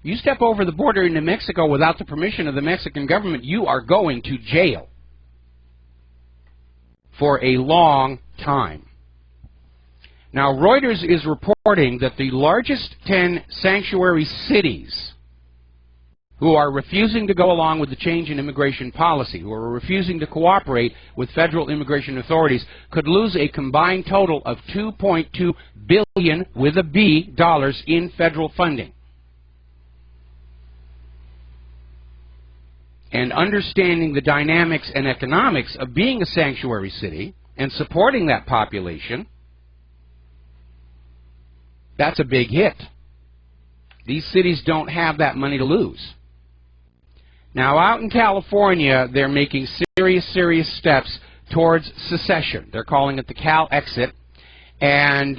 You step over the border into Mexico without the permission of the Mexican government, you are going to jail for a long time. Now, Reuters is reporting that the largest 10 sanctuary cities who are refusing to go along with the change in immigration policy, who are refusing to cooperate with federal immigration authorities, could lose a combined total of $2.2 billion with a B dollars in federal funding. And understanding the dynamics and economics of being a sanctuary city and supporting that population, that's a big hit. These cities don't have that money to lose. Now, out in California, they're making serious steps towards secession. They're calling it the Cal Exit, and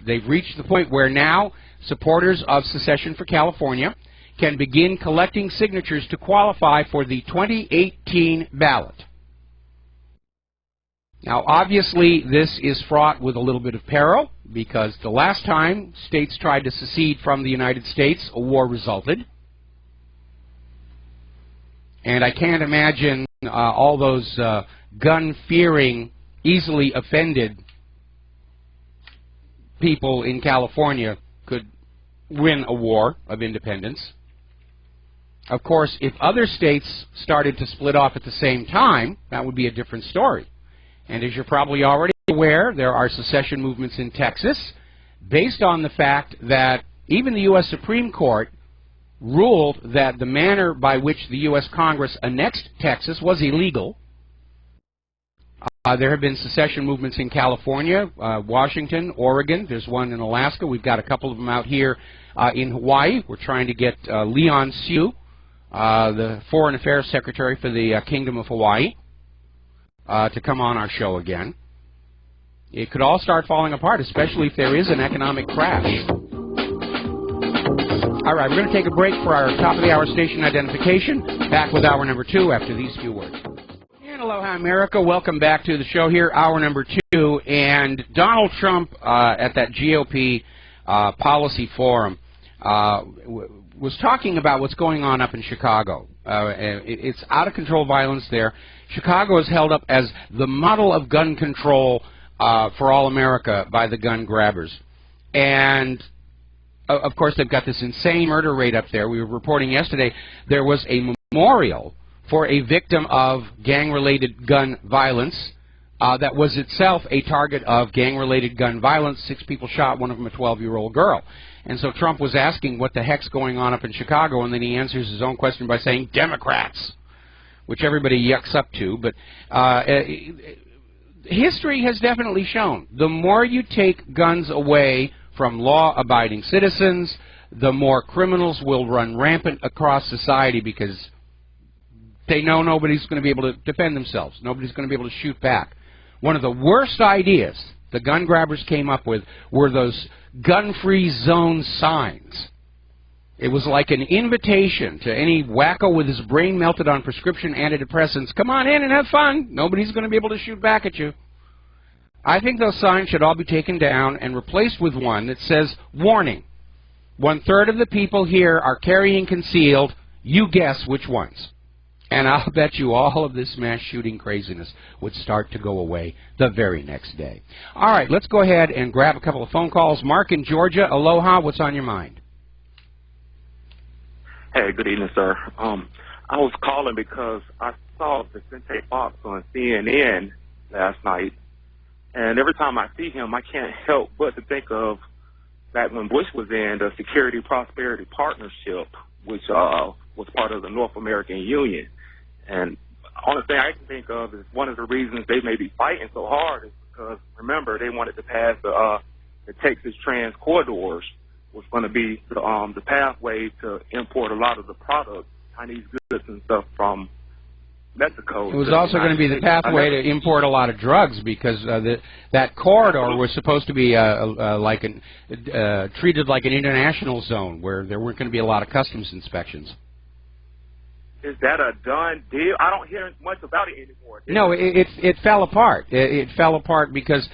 they've reached the point where now supporters of secession for California can begin collecting signatures to qualify for the 2018 ballot. Now, obviously, this is fraught with a little bit of peril, because the last time states tried to secede from the United States, a war resulted. And I can't imagine all those gun-fearing, easily offended people in California could win a war of independence. Of course, if other states started to split off at the same time, that would be a different story. And as you're probably already aware, there are secession movements in Texas based on the fact that even the U.S. Supreme Court ruled that the manner by which the U.S. Congress annexed Texas was illegal. There have been secession movements in California, Washington, Oregon. There's one in Alaska. We've got a couple of them out here in Hawaii. We're trying to get Leon Siu, the Foreign Affairs Secretary for the Kingdom of Hawaii, to come on our show again. It could all start falling apart, especially if there is an economic crash. All right, we're going to take a break for our top-of-the-hour station identification. Back with hour number 2 after these few words. And aloha, America. Welcome back to the show here, hour number 2. And Donald Trump at that GOP policy forum was talking about what's going on up in Chicago. It's out-of-control violence there. Chicago is held up as the model of gun control for all America by the gun grabbers. And of course, they've got this insane murder rate up there. We were reporting yesterday there was a memorial for a victim of gang-related gun violence that was itself a target of gang-related gun violence. 6 people shot, one of them a 12-year-old girl. And so Trump was asking what the heck's going on up in Chicago, and then he answers his own question by saying Democrats, which everybody yucks up to. But history has definitely shown the more you take guns away from law-abiding citizens, the more criminals will run rampant across society because they know nobody's going to be able to defend themselves. Nobody's going to be able to shoot back. One of the worst ideas the gun grabbers came up with were those gun-free zone signs. It was like an invitation to any wacko with his brain melted on prescription antidepressants. Come on in and have fun. Nobody's going to be able to shoot back at you. I think those signs should all be taken down and replaced with one that says, warning, 1/3 of the people here are carrying concealed. You guess which ones. And I'll bet you all of this mass shooting craziness would start to go away the very next day. All right, let's go ahead and grab a couple of phone calls. Mark in Georgia, aloha, what's on your mind? Hey, good evening, sir. I was calling because I saw Vicente Fox on CNN last night, and every time I see him, I can't help but to think of back when Bush was in the Security Prosperity Partnership, which was part of the North American Union. And the only thing I can think of is one of the reasons they may be fighting so hard is because, remember, they wanted to pass the Texas Trans Corridors, was going to be the pathway to import a lot of the products, Chinese goods and stuff from Mexico. It was also going to be the pathway to import a lot of drugs because that corridor was supposed to be treated like an international zone where there weren't going to be a lot of customs inspections. Is that a done deal? I don't hear much about it anymore. No, it fell apart. It fell apart because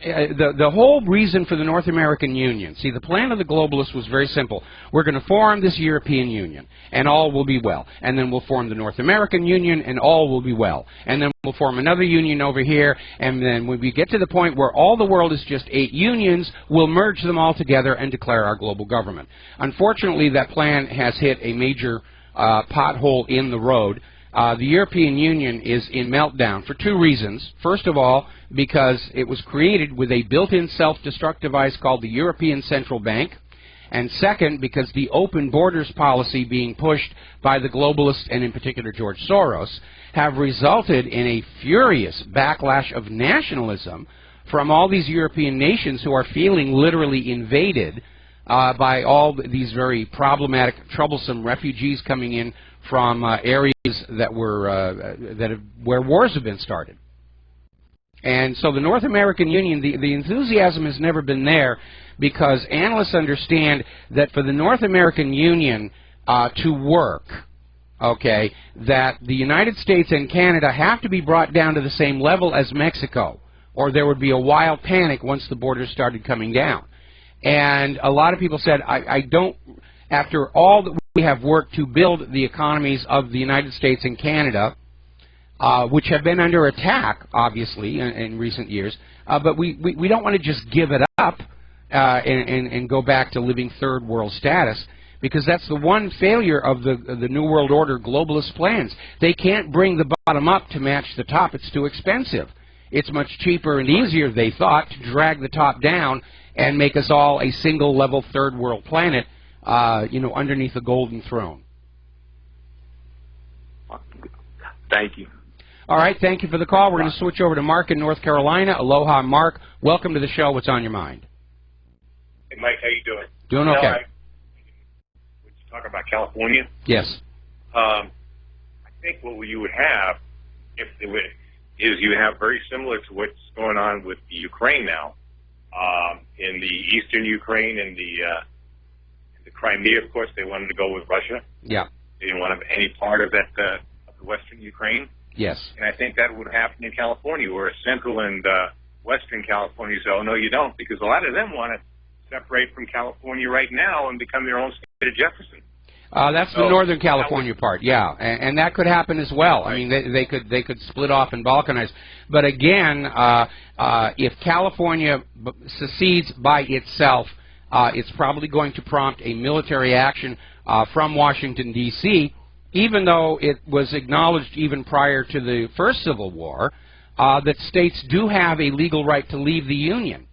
the whole reason for the North American Union, see, the plan of the globalists was very simple. We're going to form this European Union, and all will be well. And then we'll form the North American Union, and all will be well. And then we'll form another union over here, and then when we get to the point where all the world is just 8 unions, we'll merge them all together and declare our global government. Unfortunately, that plan has hit a major pothole in the road. The European Union is in meltdown for 2 reasons. First of all, because it was created with a built-in self-destruct device called the European Central Bank. And second, because the open borders policy being pushed by the globalists, and in particular George Soros, have resulted in a furious backlash of nationalism from all these European nations who are feeling literally invaded by all these very problematic, troublesome refugees coming in from areas that were where wars have been started. And so the North American Union, the enthusiasm has never been there because analysts understand that for the North American Union to work, okay, that the United States and Canada have to be brought down to the same level as Mexico, or there would be a wild panic once the borders started coming down. And a lot of people said, I don't, after all that we have worked to build the economies of the United States and Canada, which have been under attack, obviously, in recent years, but we don't want to just give it up and go back to living third world status, because that's the one failure of the New World Order globalist plans. They can't bring the bottom up to match the top. It's too expensive. It's much cheaper and easier, they thought, to drag the top down and make us all a single-level third-world planet, underneath the golden throne. Thank you. All right, thank you for the call. We're going to switch over to Mark in North Carolina. Aloha, Mark. Welcome to the show. What's on your mind? Hey, Mike, how you doing? Doing okay. Would you talk about California? Yes. I think what you would have, if they would, is you have very similar to what's going on with the Ukraine now. In the eastern Ukraine and the Crimea, of course, they wanted to go with Russia. Yeah. They didn't want to have any part of that of the western Ukraine. Yes. And I think that would happen in California, where central and western California say, oh, no, you don't, because a lot of them want to separate from California right now and become their own state of Jefferson. That's the Northern California part, yeah, and that could happen as well. I mean, they could split off and balkanize. But again, if California secedes by itself, it's probably going to prompt a military action from Washington, D.C., even though it was acknowledged even prior to the first Civil War that states do have a legal right to leave the Union.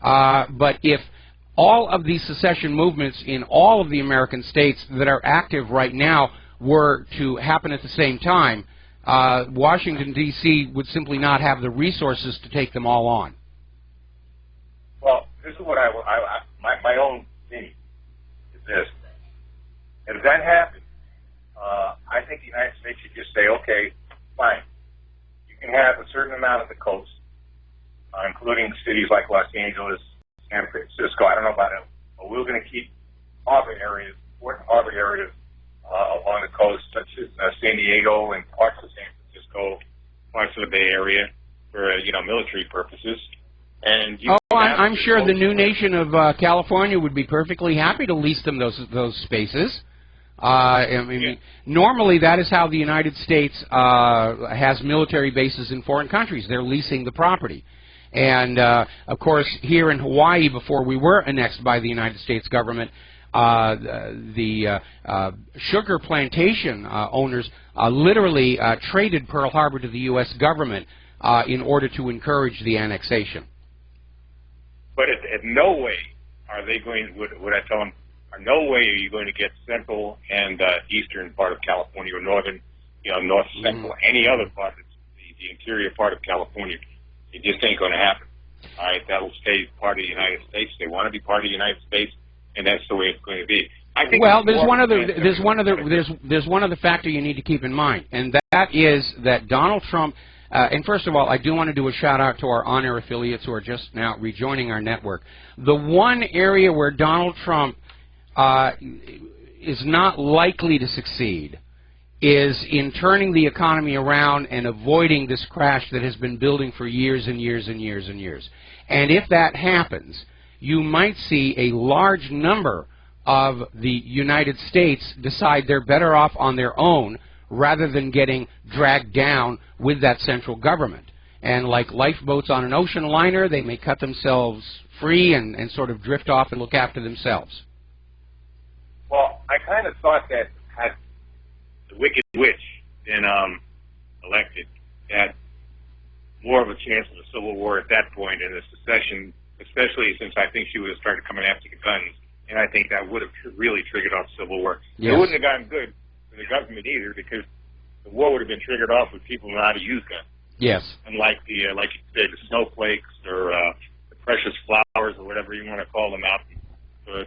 But if all of these secession movements in all of the American states that are active right now were to happen at the same time, Washington, D.C. would simply not have the resources to take them all on. Well, this is what my own opinion is this. If that happened, I think the United States should just say, okay, fine. You can have a certain amount of the coast, including cities like Los Angeles, San Francisco. I don't know about it, but we're going to keep harbor areas, important harbor areas along the coast, such as San Diego and parts of San Francisco, parts of the Bay Area, for military purposes. And I'm sure the new nation of California would be perfectly happy to lease them those spaces. I mean, normally that is how the United States has military bases in foreign countries. They're leasing the property. And, of course, here in Hawaii, before we were annexed by the United States government, the sugar plantation owners literally traded Pearl Harbor to the U.S. government in order to encourage the annexation. But at no way are they going, would I tell them, no way are you going to get central and eastern part of California or northern, north central, any other part, the interior part of California. It just ain't going to happen. All right, that'll stay part of the United States. They want to be part of the United States, and that's the way it's going to be. I think well, there's one other factor you need to keep in mind, and that is that Donald Trump. And first of all, I do want to do a shout-out to our on-air affiliates who are just now rejoining our network. The one area where Donald Trump is not likely to succeed is in turning the economy around and avoiding this crash that has been building for years and years and years and years. And if that happens, you might see a large number of the United States decide they're better off on their own rather than getting dragged down with that central government. And like lifeboats on an ocean liner, they may cut themselves free and sort of drift off and look after themselves. Well, I kind of thought that had the Wicked Witch been elected, had more of a chance of a civil war at that point, and the secession, especially since I think she would have started coming after the guns, and I think that would have really triggered off civil war. Yes. It wouldn't have gotten good for the government either, because the war would have been triggered off with people who know how to use guns. Yes. And like you say, the snowflakes or the precious flowers or whatever you want to call them out, the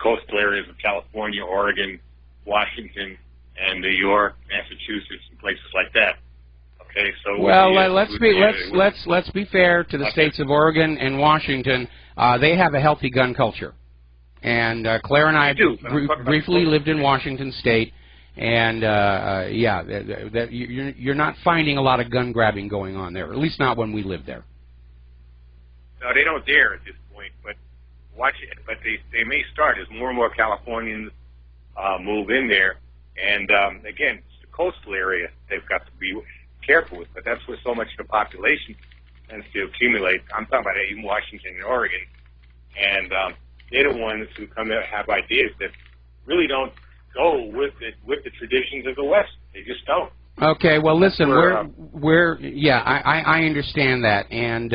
coastal areas of California, Oregon, Washington, and New York, Massachusetts, and places like that. Okay, so well, let's be fair to the states of Oregon and Washington. They have a healthy gun culture, and Claire and I briefly lived in Washington State, and yeah, you're not finding a lot of gun grabbing going on there, at least not when we lived there. No, they don't dare at this point, but watch it. But they may start as more and more Californians move in there, and again, it's the coastal area they've got to be careful with, but that's where so much of the population tends to accumulate. I'm talking about even Washington and Oregon, and they're the ones who come to have ideas that really don't go with the traditions of the West. They just don't. Okay, well, listen, yeah, I understand that, and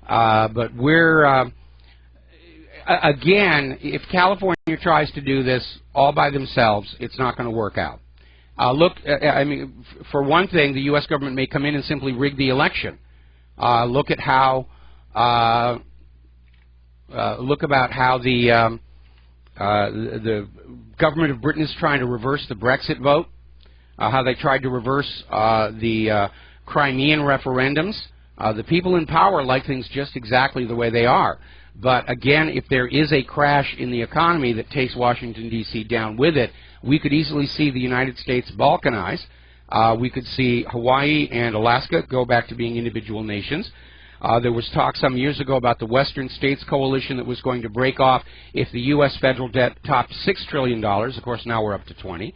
but we're again, if California tries to do this all by themselves, it's not going to work out. Look, I mean, for one thing, the U.S. government may come in and simply rig the election. Look at how the government of Britain is trying to reverse the Brexit vote. How they tried to reverse the Crimean referendums. The people in power like things just exactly the way they are. But again, if there is a crash in the economy that takes Washington, D.C. down with it, we could easily see the United States balkanize. We could see Hawaii and Alaska go back to being individual nations. There was talk some years ago about the Western States Coalition that was going to break off if the U.S. federal debt topped $6 trillion. Of course, now we're up to 20.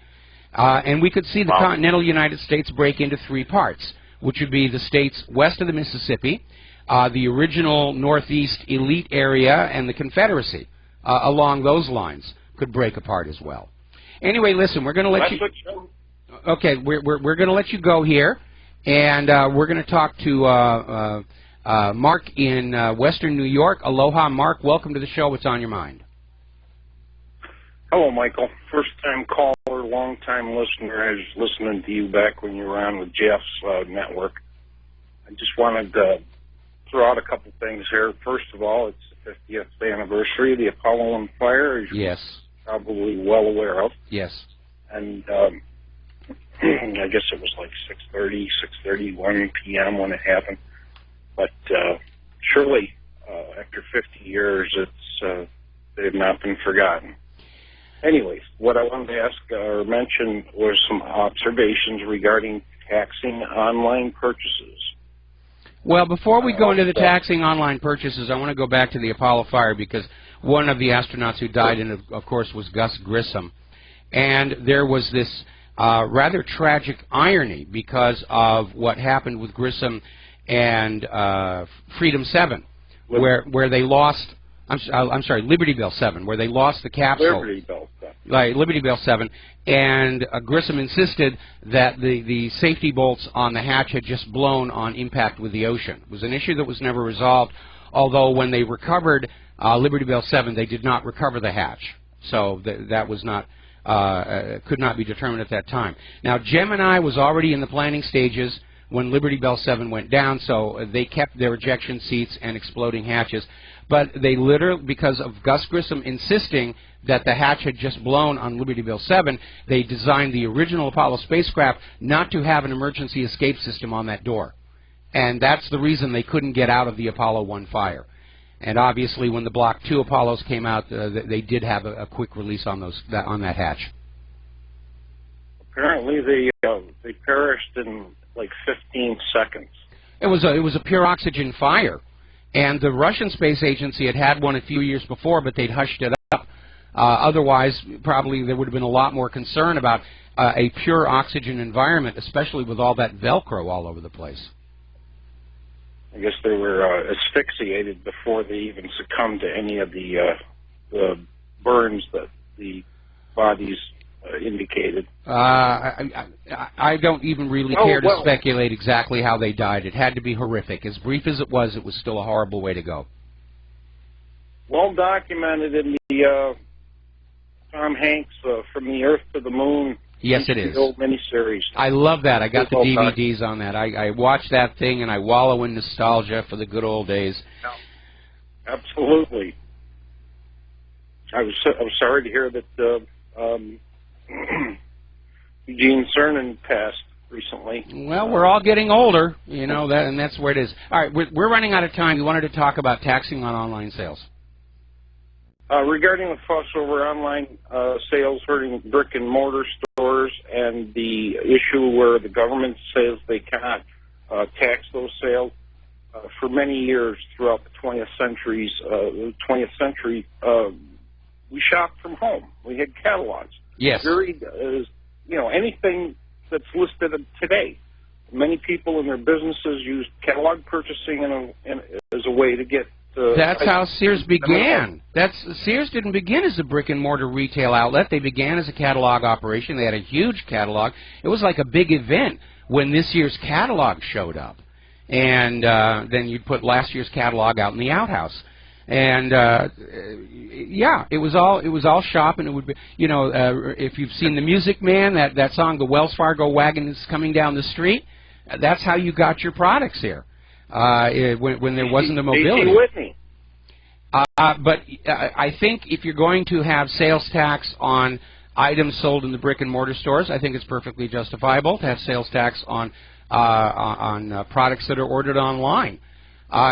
And we could see the continental United States break into three parts, which would be the states west of the Mississippi, the original Northeast elite area, and the Confederacy along those lines could break apart as well. Anyway, listen, we're going to let you. Okay, we're going to let you go here, and we're going to talk to Mark in Western New York. Aloha, Mark. Welcome to the show. What's on your mind? Hello, Michael. First-time caller, long-time listener. I was listening to you back when you were on with Jeff's network. I just wanted to throw out a couple things here. First of all, it's the 50th anniversary of the Apollo 1 fire, as you're probably well aware of. Yes. And I guess it was like 6:31 p.m. when it happened. But surely, after 50 years, they have not been forgotten. Anyways, what I wanted to ask or mention was some observations regarding taxing online purchases. Well, before we go into the taxing online purchases, I want to go back to the Apollo fire because one of the astronauts who died in it, of course, was Gus Grissom. And there was this rather tragic irony because of what happened with Grissom and Freedom 7, where they lost. I'm sorry, Liberty Bell 7, where they lost the capsule. Liberty Bell 7. Right, Liberty Bell 7, and Grissom insisted that the safety bolts on the hatch had just blown on impact with the ocean. It was an issue that was never resolved, although when they recovered Liberty Bell 7, they did not recover the hatch. So that was not, could not be determined at that time. Now, Gemini was already in the planning stages when Liberty Bell 7 went down, so they kept their ejection seats and exploding hatches. But they literally, because of Gus Grissom insisting that the hatch had just blown on Liberty Bell 7, they designed the original Apollo spacecraft not to have an emergency escape system on that door. And that's the reason they couldn't get out of the Apollo 1 fire. And obviously, when the Block 2 Apollos came out, they did have a quick release on that hatch. Apparently, they perished in like 15 seconds. It was a pure oxygen fire. And the Russian Space Agency had one a few years before, but they'd hushed it up. Otherwise, probably there would have been a lot more concern about a pure oxygen environment, especially with all that Velcro all over the place. I guess they were asphyxiated before they even succumbed to any of the burns that the bodies indicated. I don't even really care to speculate exactly how they died. It had to be horrific. As brief as it was still a horrible way to go. Well documented in the Tom Hanks From the Earth to the Moon. Yes, it is. Old miniseries. I love that. I got the DVDs on that. I watch that thing and I wallow in nostalgia for the good old days. Absolutely. I was sorry to hear that Eugene Cernan passed recently. Well, we're all getting older, you know, and that's where it is. All right, we're running out of time. You wanted to talk about taxing on online sales. Regarding the fuss over online sales hurting brick-and-mortar stores and the issue where the government says they cannot tax those sales, for many years throughout the 20th century, we shopped from home. We had catalogs. Yes. Anything that's listed today. Many people in their businesses use catalog purchasing as a way to get. That's how Sears began. Sears didn't begin as a brick-and-mortar retail outlet. They began as a catalog operation. They had a huge catalog. It was like a big event when this year's catalog showed up. And then you'd put last year's catalog out in the outhouse. And yeah, it was all shop, and it would be, if you've seen The Music Man, that song, the Wells Fargo wagon is coming down the street, that's how you got your products here. When there wasn't a mobility. But I think if you're going to have sales tax on items sold in the brick and mortar stores, I think it's perfectly justifiable to have sales tax on products that are ordered online.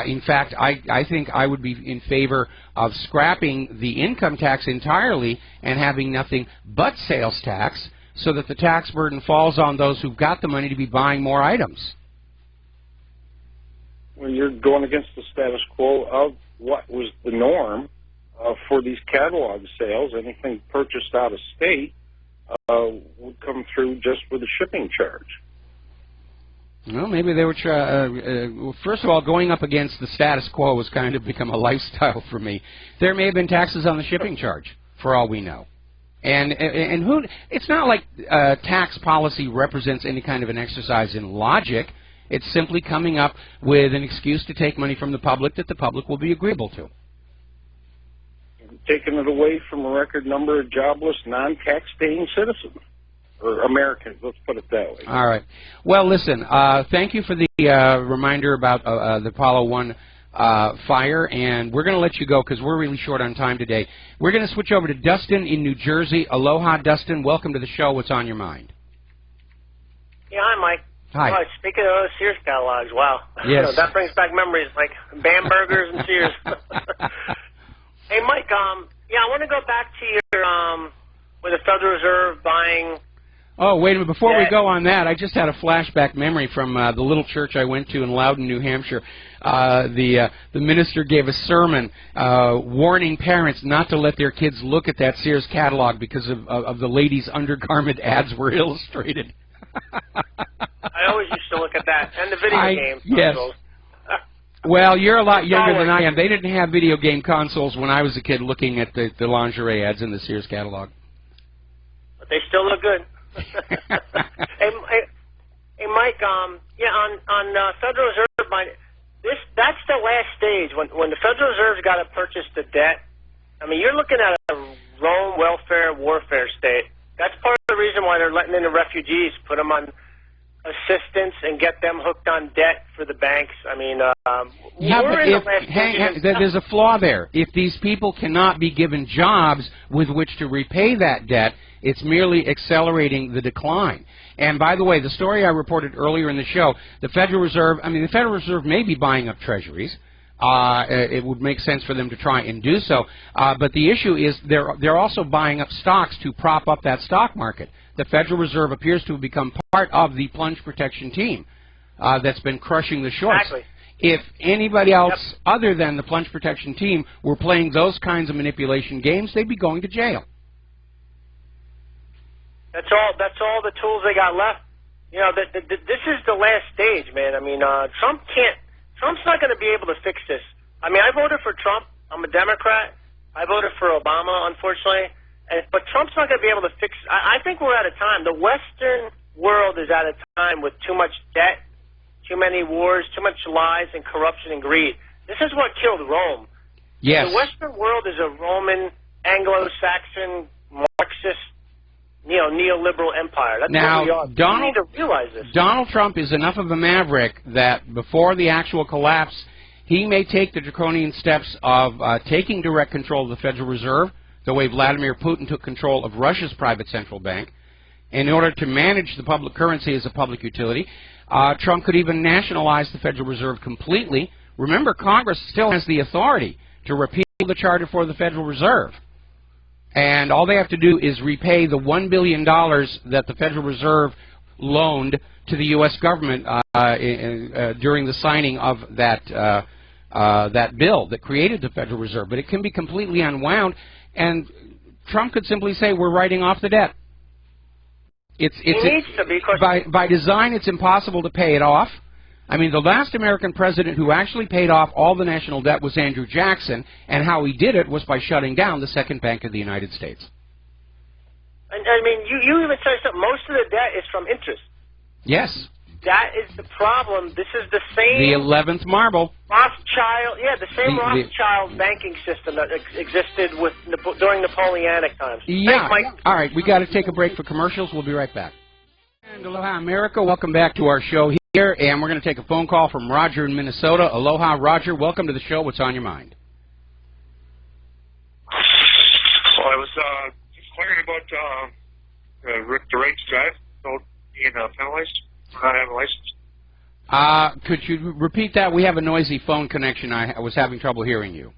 In fact, I think I would be in favor of scrapping the income tax entirely and having nothing but sales tax, so that the tax burden falls on those who've got the money to be buying more items. Well, you're going against the status quo of what was the norm for these catalog sales. Anything purchased out of state would come through just with a shipping charge. Well, maybe they were well, first of all, going up against the status quo has kind of become a lifestyle for me. There may have been taxes on the shipping charge, for all we know. And it's not like tax policy represents any kind of an exercise in logic. It's simply coming up with an excuse to take money from the public that the public will be agreeable to. Taking it away from a record number of jobless, non-tax-paying citizens, or Americans, let's put it that way. All right. Well, listen, thank you for the reminder about the Apollo 1 fire, and we're going to let you go because we're really short on time today. We're going to switch over to Dustin in New Jersey. Aloha, Dustin. Welcome to the show. What's on your mind? Yeah, hi, Mike. Hi. Oh, speaking of those Sears catalogs, wow. Yes. That brings back memories like Bambergers and Sears. Hey, Mike, yeah, I want to go back to your, with the Federal Reserve buying Oh, wait a minute. Before Yeah. we go on that, I just had a flashback memory from the little church I went to in Loudon, New Hampshire. The minister gave a sermon warning parents not to let their kids look at that Sears catalog because of the ladies' undergarment ads were illustrated. I always used to look at that, and the video games. Yes. Well, you're a lot younger than I am. They didn't have video game consoles when I was a kid looking at the lingerie ads in the Sears catalog. But they still look good. Hey, Mike. Yeah, on Federal Reserve, that's the last stage when the Federal Reserve's got to purchase the debt. I mean, you're looking at a Rome welfare warfare state. That's part of the reason why they're letting in the refugees, put them on assistance and get them hooked on debt for the banks. I mean, yeah, but there's a flaw there. If these people cannot be given jobs with which to repay that debt, it's merely accelerating the decline. And by the way, the story I reported earlier in the show, the Federal Reserve may be buying up treasuries. It would make sense for them to try and do so. But the issue is they're also buying up stocks to prop up that stock market. The Federal Reserve appears to have become part of the plunge protection team that's been crushing the shorts. Exactly. If anybody else other than the plunge protection team were playing those kinds of manipulation games, they'd be going to jail. That's all the tools they got left. You know, this is the last stage, man. I mean, Trump's not going to be able to fix this. I mean, I voted for Trump. I'm a Democrat. I voted for Obama, unfortunately. But Trump's not going to be able to fix. I think we're at a time. The Western world is at a time with too much debt, too many wars, too much lies and corruption and greed. This is what killed Rome. Yes. The Western world is a Roman, Anglo-Saxon, Marxist, neoliberal empire. That's now, what we are. We need to realize this. Donald Trump is enough of a maverick that before the actual collapse, he may take the draconian steps of taking direct control of the Federal Reserve, the way Vladimir Putin took control of Russia's private central bank. In order to manage the public currency as a public utility, Trump could even nationalize the Federal Reserve completely. Remember, Congress still has the authority to repeal the charter for the Federal Reserve. And all they have to do is repay the $1 billion that the Federal Reserve loaned to the U.S. government during the signing of that bill that created the Federal Reserve. But it can be completely unwound, and Trump could simply say, we're writing off the debt. He needs to, because by design, it's impossible to pay it off. I mean, the last American president who actually paid off all the national debt was Andrew Jackson, and how he did it was by shutting down the second bank of the United States. And I mean, you even said something. Most of the debt is from interest. Yes. That is the problem. This is the same... The 11th marble. Rothschild, yeah, the same Rothschild banking system that existed during Napoleonic times. Yeah. Thanks, Mike. All right, we got to take a break for commercials. We'll be right back. And aloha, America. Welcome back to our show here, and we're going to take a phone call from Roger in Minnesota. Aloha, Roger. Welcome to the show. What's on your mind? Well, I was inquiring about the right to drive without being penalized for not having a license. Could you repeat that? We have a noisy phone connection. I was having trouble hearing you.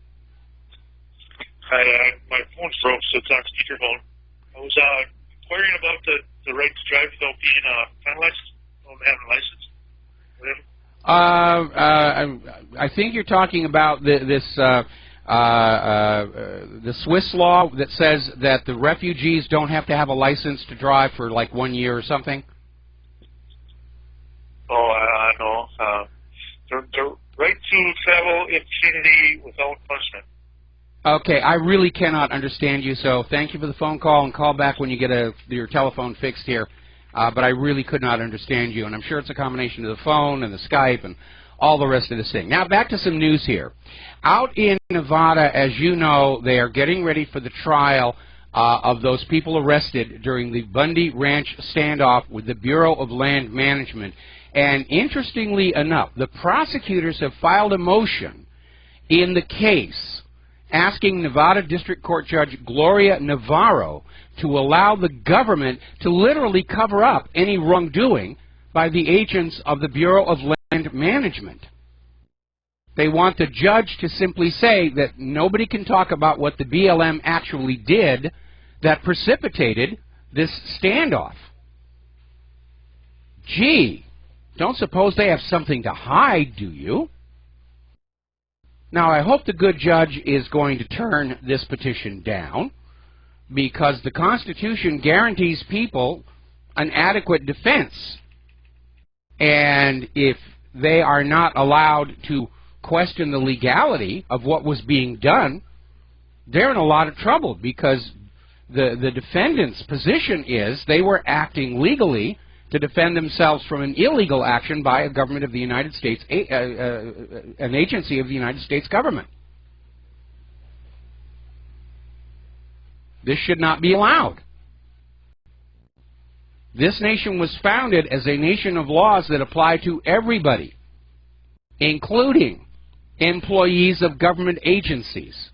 My phone's broke, so it's on speakerphone. I was inquiring about the right to drive without being penalized, without having a license. I think you're talking about the Swiss law that says that the refugees don't have to have a license to drive for like 1 year or something. Oh, no. The right to travel impunity without punishment. Okay, I really cannot understand you, so thank you for the phone call, and call back when you get your telephone fixed here. But I really could not understand you, and I'm sure it's a combination of the phone and the Skype and all the rest of this thing. Now, back to some news here. Out in Nevada, as you know, they are getting ready for the trial of those people arrested during the Bundy Ranch standoff with the Bureau of Land Management. And interestingly enough, the prosecutors have filed a motion in the case asking Nevada District Court Judge Gloria Navarro to allow the government to literally cover up any wrongdoing by the agents of the Bureau of Land Management. They want the judge to simply say that nobody can talk about what the BLM actually did that precipitated this standoff. Gee, don't suppose they have something to hide, do you? Now, I hope the good judge is going to turn this petition down, because the Constitution guarantees people an adequate defense. And if they are not allowed to question the legality of what was being done, they're in a lot of trouble, because the defendant's position is they were acting legally to defend themselves from an illegal action by a government of the United States, an agency of the United States government. This should not be allowed. This nation was founded as a nation of laws that apply to everybody, including employees of government agencies.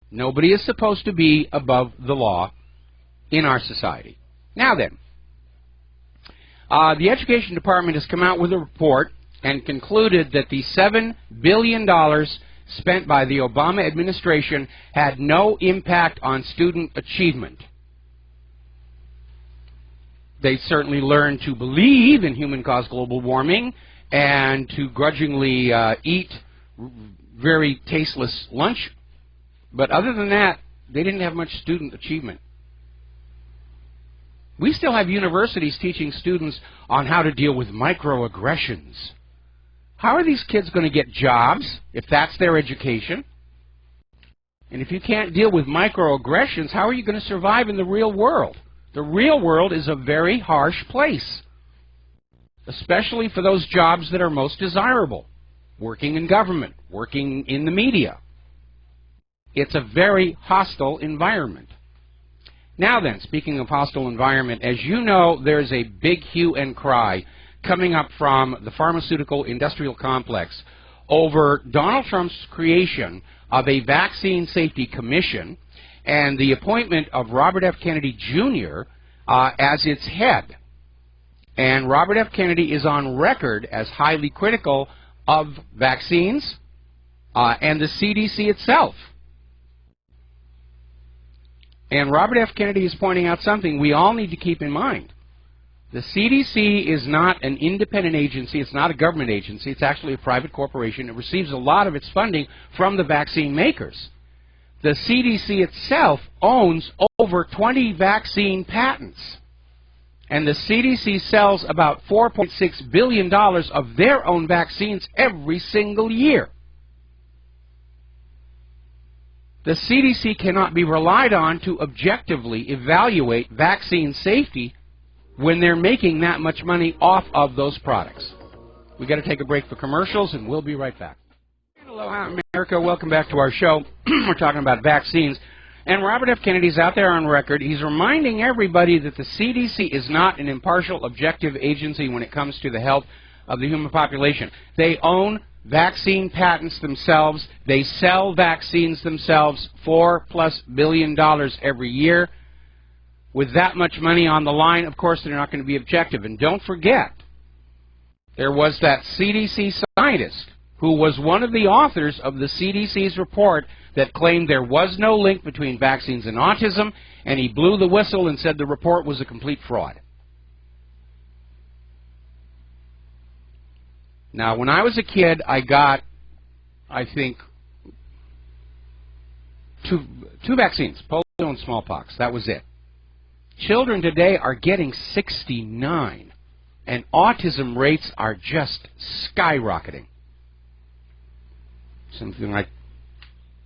Nobody is supposed to be above the law in our society. Now then, the Education Department has come out with a report and concluded that the $7 billion spent by the Obama administration had no impact on student achievement. They certainly learned to believe in human-caused global warming and to grudgingly eat very tasteless lunch. But other than that, they didn't have much student achievement. We still have universities teaching students on how to deal with microaggressions. How are these kids going to get jobs if that's their education? And if you can't deal with microaggressions, how are you going to survive in the real world? The real world is a very harsh place, especially for those jobs that are most desirable. Working in government, working in the media. It's a very hostile environment. Now then, speaking of hostile environment, as you know, there's a big hue and cry coming up from the pharmaceutical industrial complex over Donald Trump's creation of a vaccine safety commission and the appointment of Robert F. Kennedy Jr. As its head. And Robert F. Kennedy is on record as highly critical of vaccines and the CDC itself. And Robert F. Kennedy is pointing out something we all need to keep in mind. The CDC is not an independent agency. It's not a government agency. It's actually a private corporation. It receives a lot of its funding from the vaccine makers. The CDC itself owns over 20 vaccine patents. And the CDC sells about $4.6 billion of their own vaccines every single year. The CDC cannot be relied on to objectively evaluate vaccine safety when they're making that much money off of those products. We've got to take a break for commercials, and we'll be right back. Hello, America. Welcome back to our show. We're talking about vaccines. And Robert F. Kennedy's out there on record. He's reminding everybody that the CDC is not an impartial, objective agency when it comes to the health of the human population. They own vaccine patents themselves. They sell vaccines themselves, $4+ billion every year. With that much money on the line, of course, they're not going to be objective. And don't forget, there was that CDC scientist who was one of the authors of the CDC's report that claimed there was no link between vaccines and autism, and he blew the whistle and said the report was a complete fraud. Now, when I was a kid, I got, I think, two vaccines, polio and smallpox. That was it. Children today are getting 69, and autism rates are just skyrocketing. Something like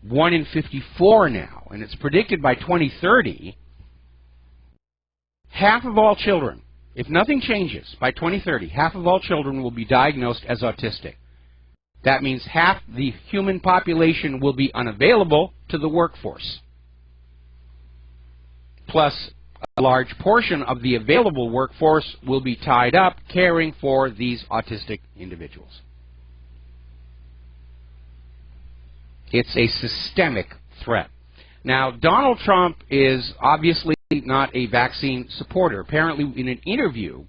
1 in 54 now, and it's predicted by 2030, half of all children, if nothing changes, by 2030, half of all children will be diagnosed as autistic. That means half the human population will be unavailable to the workforce. Plus, a large portion of the available workforce will be tied up caring for these autistic individuals. It's a systemic threat. Now, Donald Trump is obviously not a vaccine supporter. Apparently, in an interview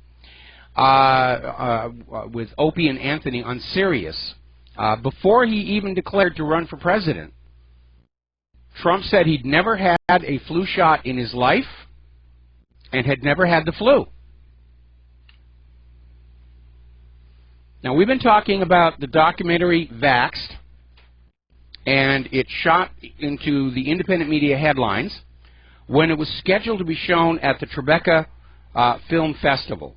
with Opie and Anthony on Sirius, before he even declared to run for president, Trump said he'd never had a flu shot in his life and had never had the flu. Now, we've been talking about the documentary Vaxxed, and it shot into the independent media headlines when it was scheduled to be shown at the Tribeca Film Festival.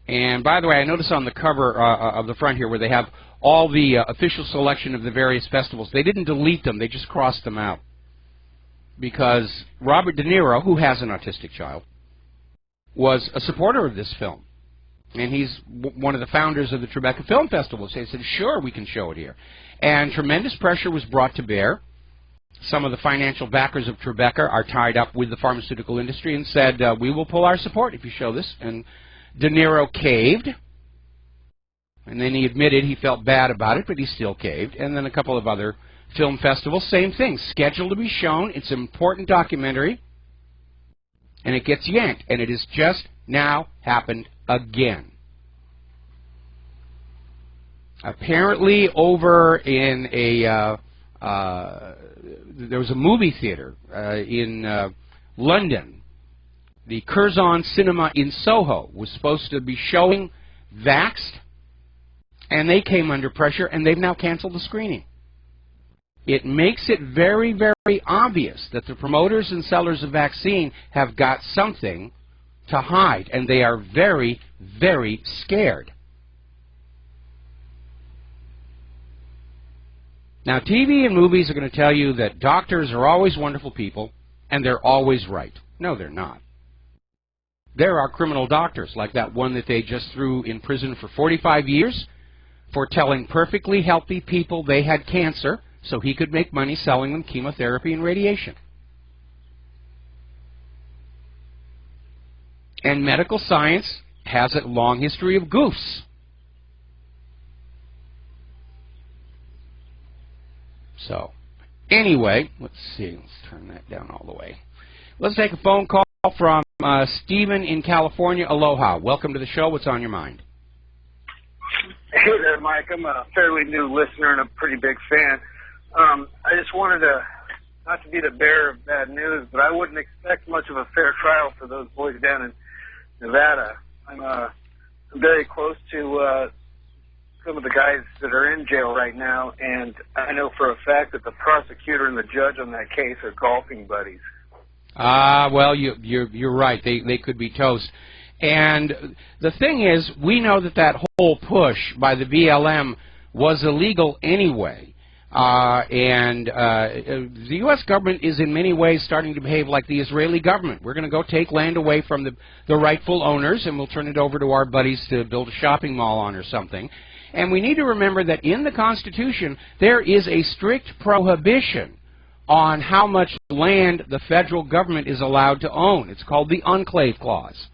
And by the way, I notice on the cover of the front here where they have all the official selection of the various festivals. They didn't delete them, they just crossed them out. Because Robert De Niro, who has an autistic child, was a supporter of this film. And he's one of the founders of the Tribeca Film Festival. So he said, sure, we can show it here. And tremendous pressure was brought to bear. Some of the financial backers of Tribeca are tied up with the pharmaceutical industry and said, we will pull our support if you show this. And De Niro caved. And then he admitted he felt bad about it, but he still caved. And then a couple of other film festivals, same thing. Scheduled to be shown. It's an important documentary. And it gets yanked. And it has just now happened again. Apparently over in a, there was a movie theater in London. The Curzon Cinema in Soho was supposed to be showing Vaxxed, and they came under pressure, and they've now canceled the screening. It makes it very, very obvious that the promoters and sellers of vaccine have got something to hide, and they are very, very scared. Now, TV and movies are going to tell you that doctors are always wonderful people, and they're always right. No, they're not. There are criminal doctors, like that one that they just threw in prison for 45 years for telling perfectly healthy people they had cancer so he could make money selling them chemotherapy and radiation. And medical science has a long history of goofs. So, anyway, let's see. Let's turn that down all the way. Let's take a phone call from Stephen in California. Aloha. Welcome to the show. What's on your mind? Hey there, Mike. I'm a fairly new listener and a pretty big fan. I just wanted to, not to be the bearer of bad news, but I wouldn't expect much of a fair trial for those boys down in Nevada. I'm very close to some of the guys that are in jail right now, and I know for a fact that the prosecutor and the judge on that case are golfing buddies. Well, you're right. They could be toast. And the thing is, we know that that whole push by the BLM was illegal anyway. The U.S. government is in many ways starting to behave like the Israeli government. We're going to go take land away from the rightful owners, and we'll turn it over to our buddies to build a shopping mall on or something. And we need to remember that in the Constitution, there is a strict prohibition on how much land the federal government is allowed to own. It's called the Enclave Clause.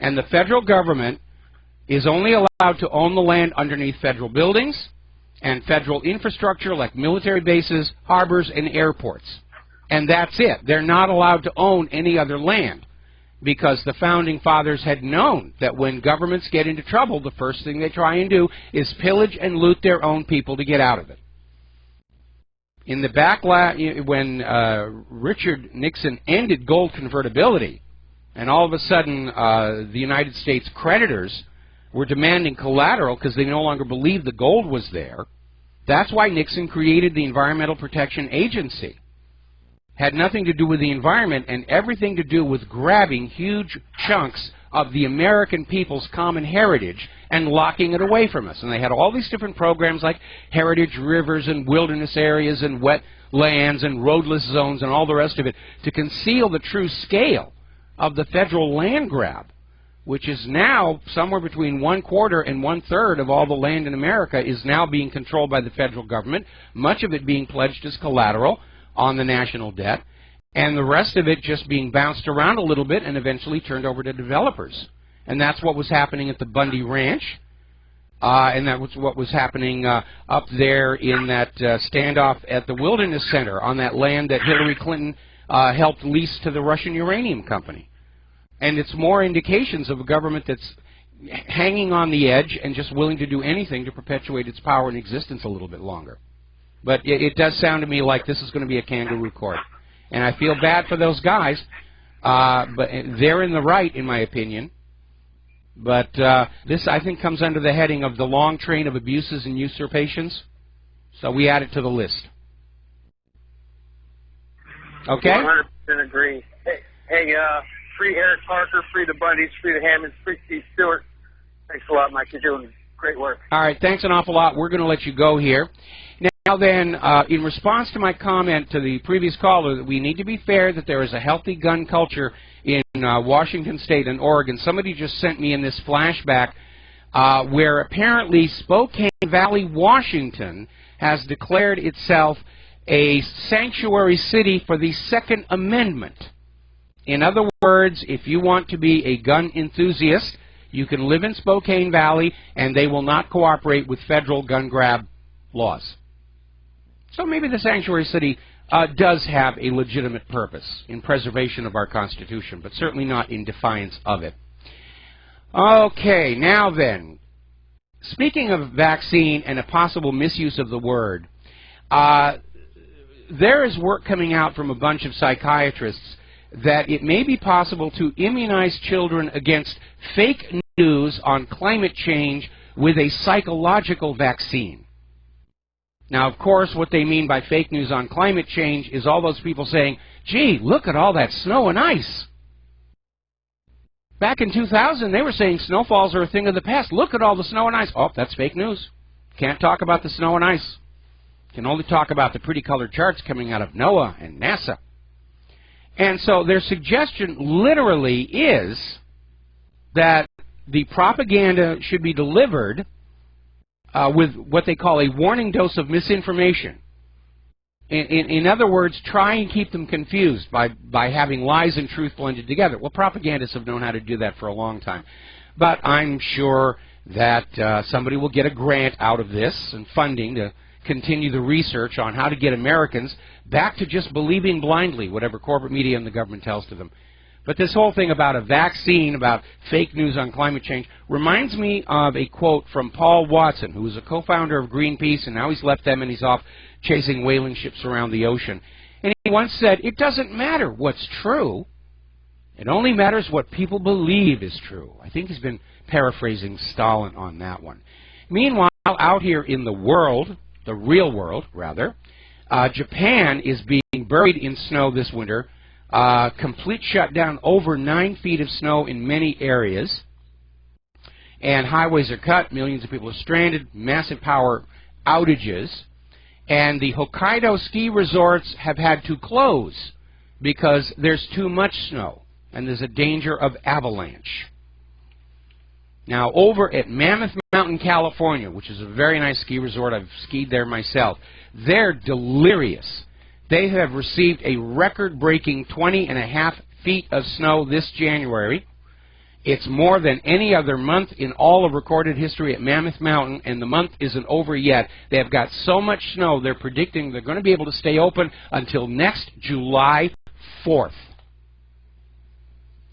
And the federal government is only allowed to own the land underneath federal buildings and federal infrastructure like military bases, harbors, and airports. And that's it. They're not allowed to own any other land because the Founding Fathers had known that when governments get into trouble, the first thing they try and do is pillage and loot their own people to get out of it. In the when Richard Nixon ended gold convertibility, and all of a sudden the United States creditors were demanding collateral because they no longer believed the gold was there, that's why Nixon created the Environmental Protection Agency. Had nothing to do with the environment and everything to do with grabbing huge chunks of the American people's common heritage and locking it away from us. And they had all these different programs like heritage rivers and wilderness areas and wetlands and roadless zones and all the rest of it to conceal the true scale of the federal land grab, which is now somewhere between 1/4 and 1/3 of all the land in America is now being controlled by the federal government, much of it being pledged as collateral on the national debt, and the rest of it just being bounced around a little bit and eventually turned over to developers. And that's what was happening at the Bundy Ranch, and that was what was happening up there in that standoff at the Wilderness Center on that land that Hillary Clinton helped lease to the Russian uranium company. And it's more indications of a government that's hanging on the edge and just willing to do anything to perpetuate its power and existence a little bit longer. But it does sound to me like this is going to be a kangaroo court. And I feel bad for those guys, but they're in the right, in my opinion. But this, I think, comes under the heading of the long train of abuses and usurpations. So we add it to the list. Okay? 100% agree. Hey, free Eric Parker, free the Bundys, free the Hammonds, free Steve Stewart. Thanks a lot, Mike. You're doing great work. All right, thanks an awful lot. We're going to let you go here. Now then, in response to my comment to the previous caller that we need to be fair, that there is a healthy gun culture in Washington State and Oregon, somebody just sent me in this flashback where apparently Spokane Valley, Washington has declared itself a sanctuary city for the Second Amendment. In other words, if you want to be a gun enthusiast, you can live in Spokane Valley and they will not cooperate with federal gun grab laws. So maybe the sanctuary city does have a legitimate purpose in preservation of our Constitution, but certainly not in defiance of it. Okay, now then, speaking of vaccine and a possible misuse of the word, there is work coming out from a bunch of psychiatrists that it may be possible to immunize children against fake news on climate change with a psychological vaccine. Now, of course, what they mean by fake news on climate change is all those people saying, gee, look at all that snow and ice. Back in 2000, they were saying snowfalls are a thing of the past. Look at all the snow and ice. Oh, that's fake news. Can't talk about the snow and ice. Can only talk about the pretty colored charts coming out of NOAA and NASA. And so their suggestion literally is that the propaganda should be delivered with what they call a warning dose of misinformation. In other words, try and keep them confused by having lies and truth blended together. Well, propagandists have known how to do that for a long time. But I'm sure that somebody will get a grant out of this and funding to continue the research on how to get Americans back to just believing blindly whatever corporate media and the government tells to them. But this whole thing about a vaccine, about fake news on climate change, reminds me of a quote from Paul Watson, who was a co-founder of Greenpeace, and now he's left them and he's off chasing whaling ships around the ocean. And he once said, it doesn't matter what's true. It only matters what people believe is true. I think he's been paraphrasing Stalin on that one. Meanwhile, out here in the world, the real world, rather, Japan is being buried in snow this winter. Complete shutdown, over 9 feet of snow in many areas. And highways are cut, millions of people are stranded, massive power outages. And the Hokkaido ski resorts have had to close because there's too much snow and there's a danger of avalanche. Now, over at Mammoth Mountain, California, which is a very nice ski resort, I've skied there myself, they're delirious. They have received a record-breaking 20.5 feet of snow this January. It's more than any other month in all of recorded history at Mammoth Mountain, and the month isn't over yet. They have got so much snow, they're predicting they're going to be able to stay open until next July 4th.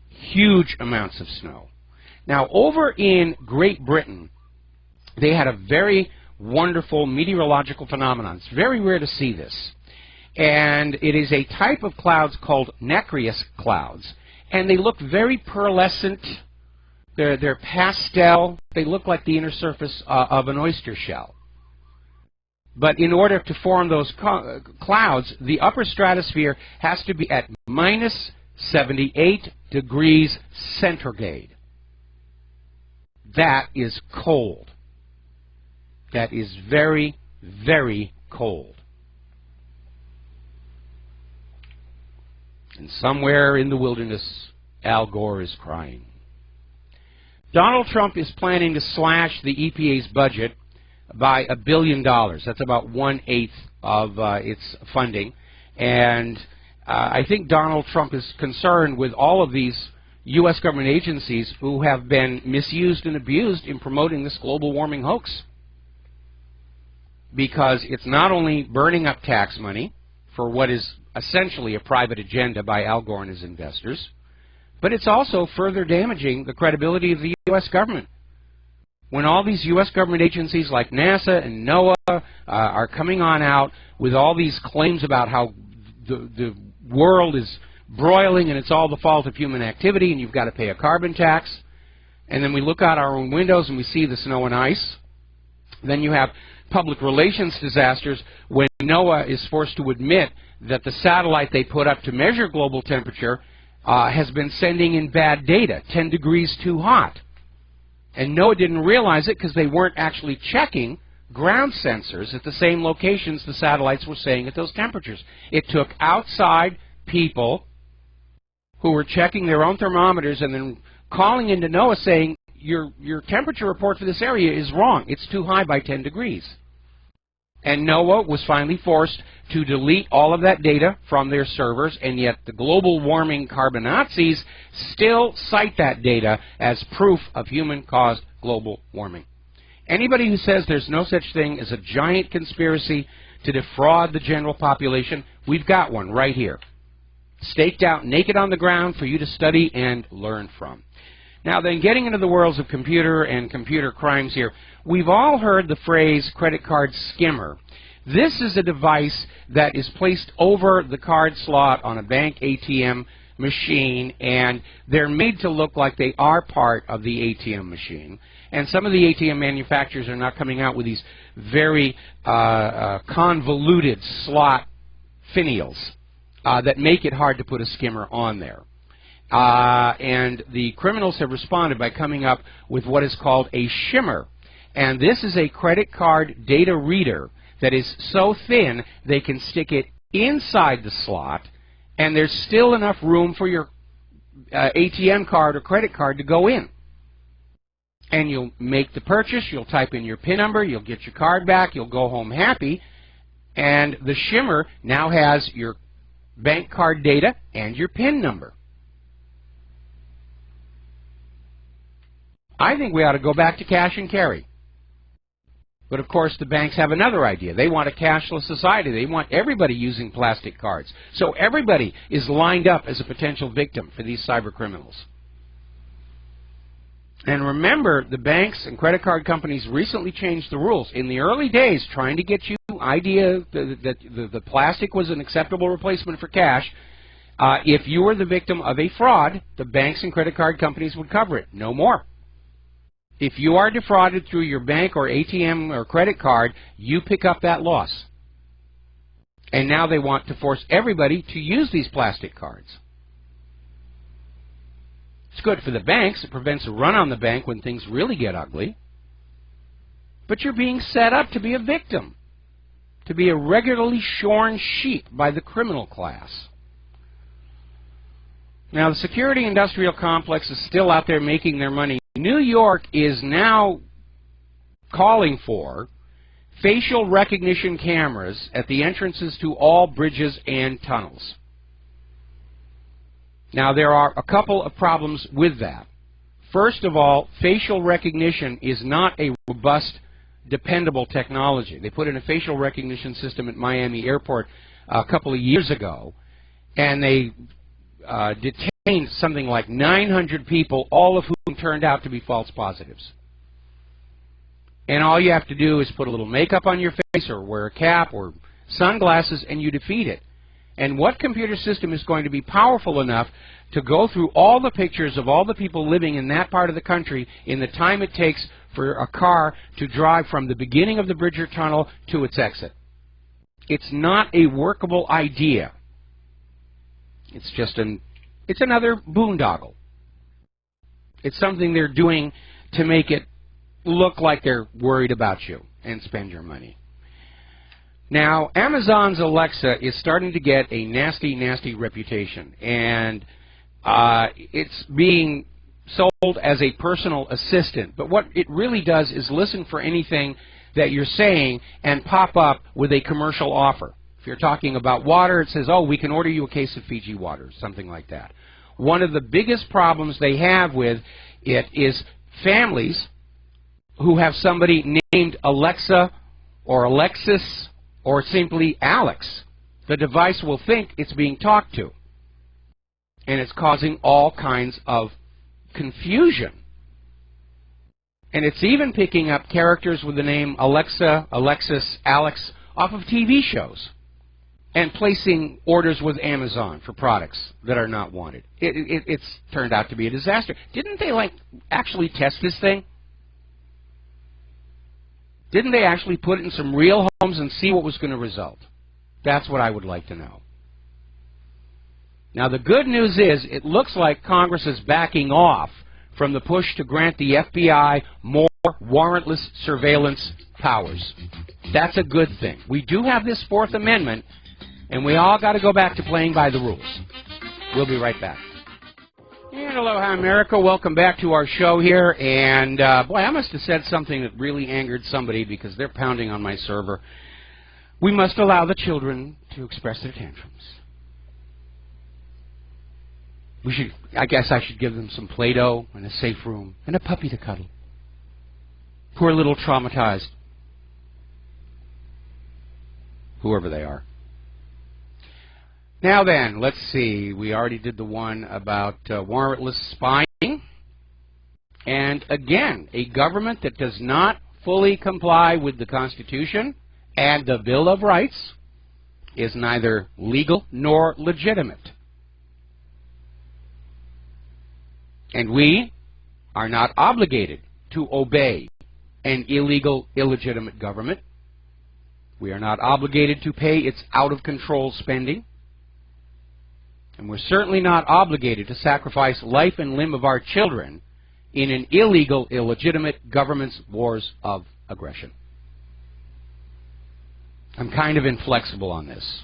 Huge amounts of snow. Now, over in Great Britain, they had a very wonderful meteorological phenomenon. It's very rare to see this. And it is a type of clouds called nacreous clouds. And they look very pearlescent. They're pastel. They look like the inner surface of an oyster shell. But in order to form those clouds, the upper stratosphere has to be at minus 78 degrees centigrade. That is cold. That is very, very cold. And somewhere in the wilderness, Al Gore is crying. Donald Trump is planning to slash the EPA's budget by $1 billion. That's about 1/8 of its funding. And I think Donald Trump is concerned with all of these U.S. government agencies who have been misused and abused in promoting this global warming hoax. Because it's not only burning up tax money for what is essentially a private agenda by Al Gore and his investors, but it's also further damaging the credibility of the U.S. government. When all these U.S. government agencies like NASA and NOAA are coming on out with all these claims about how the world is broiling and it's all the fault of human activity and you've got to pay a carbon tax, and then we look out our own windows and we see the snow and ice. Then you have public relations disasters when NOAA is forced to admit that the satellite they put up to measure global temperature has been sending in bad data, 10 degrees too hot. And NOAA didn't realize it because they weren't actually checking ground sensors at the same locations the satellites were saying at those temperatures. It took outside people who were checking their own thermometers and then calling into NOAA saying, your temperature report for this area is wrong. It's too high by 10 degrees. And NOAA was finally forced to delete all of that data from their servers, and yet the global warming carbon Nazis still cite that data as proof of human-caused global warming. Anybody who says there's no such thing as a giant conspiracy to defraud the general population, we've got one right here, staked out naked on the ground for you to study and learn from. Now then, getting into the worlds of computer and computer crimes here, we've all heard the phrase credit card skimmer. This is a device that is placed over the card slot on a bank ATM machine, and they're made to look like they are part of the ATM machine. And some of the ATM manufacturers are now coming out with these very convoluted slot finials that make it hard to put a skimmer on there. And the criminals have responded by coming up with what is called a shimmer. And this is a credit card data reader that is so thin they can stick it inside the slot, and there's still enough room for your ATM card or credit card to go in. And you'll make the purchase, you'll type in your PIN number, you'll get your card back, you'll go home happy, and the shimmer now has your bank card data and your PIN number. I think we ought to go back to cash and carry. But of course the banks have another idea. They want a cashless society. They want everybody using plastic cards. So everybody is lined up as a potential victim for these cyber criminals. And remember, the banks and credit card companies recently changed the rules. In the early days, trying to get you idea that the plastic was an acceptable replacement for cash, if you were the victim of a fraud, the banks and credit card companies would cover it. No more. If you are defrauded through your bank or ATM or credit card, you pick up that loss. And now they want to force everybody to use these plastic cards. It's good for the banks. It prevents a run on the bank when things really get ugly. But you're being set up to be a victim, to be a regularly shorn sheep by the criminal class. Now, the security industrial complex is still out there making their money. New York is now calling for facial recognition cameras at the entrances to all bridges and tunnels. Now, there are a couple of problems with that. First of all, facial recognition is not a robust, dependable technology. They put in a facial recognition system at Miami Airport a couple of years ago, and they detained something like 900 people, all of whom turned out to be false positives. And all you have to do is put a little makeup on your face or wear a cap or sunglasses, and you defeat it. And what computer system is going to be powerful enough to go through all the pictures of all the people living in that part of the country in the time it takes for a car to drive from the beginning of the bridge or tunnel to its exit? It's not a workable idea. It's just it's another boondoggle. It's something they're doing to make it look like they're worried about you and spend your money. Now, Amazon's Alexa is starting to get a nasty, nasty reputation, and it's being sold as a personal assistant. But what it really does is listen for anything that you're saying and pop up with a commercial offer. If you're talking about water, it says, oh, we can order you a case of Fiji water, something like that. One of the biggest problems they have with it is families who have somebody named Alexa or Alexis or simply Alex. The device will think it's being talked to, and it's causing all kinds of confusion. And it's even picking up characters with the name Alexa, Alexis, Alex off of TV shows. and placing orders with Amazon for products that are not wanted. It's turned out to be a disaster. Didn't they, like, actually test this thing? Didn't they actually put it in some real homes and see what was going to result? That's what I would like to know. Now, the good news is it looks like Congress is backing off from the push to grant the FBI more warrantless surveillance powers. That's a good thing. We do have this Fourth Amendment, and we all got to go back to playing by the rules. We'll be right back. And aloha, America. Welcome back to our show here. And, boy, I must have said something that really angered somebody because they're pounding on my server. We must allow the children to express their tantrums. I guess I should give them some Play-Doh and a safe room and a puppy to cuddle. Poor little traumatized, whoever they are. Now then, let's see. We already did the one about warrantless spying. And again, a government that does not fully comply with the Constitution and the Bill of Rights is neither legal nor legitimate. And we are not obligated to obey an illegal, illegitimate government. We are not obligated to pay its out-of-control spending. And we're certainly not obligated to sacrifice life and limb of our children in an illegal, illegitimate government's wars of aggression. I'm kind of inflexible on this.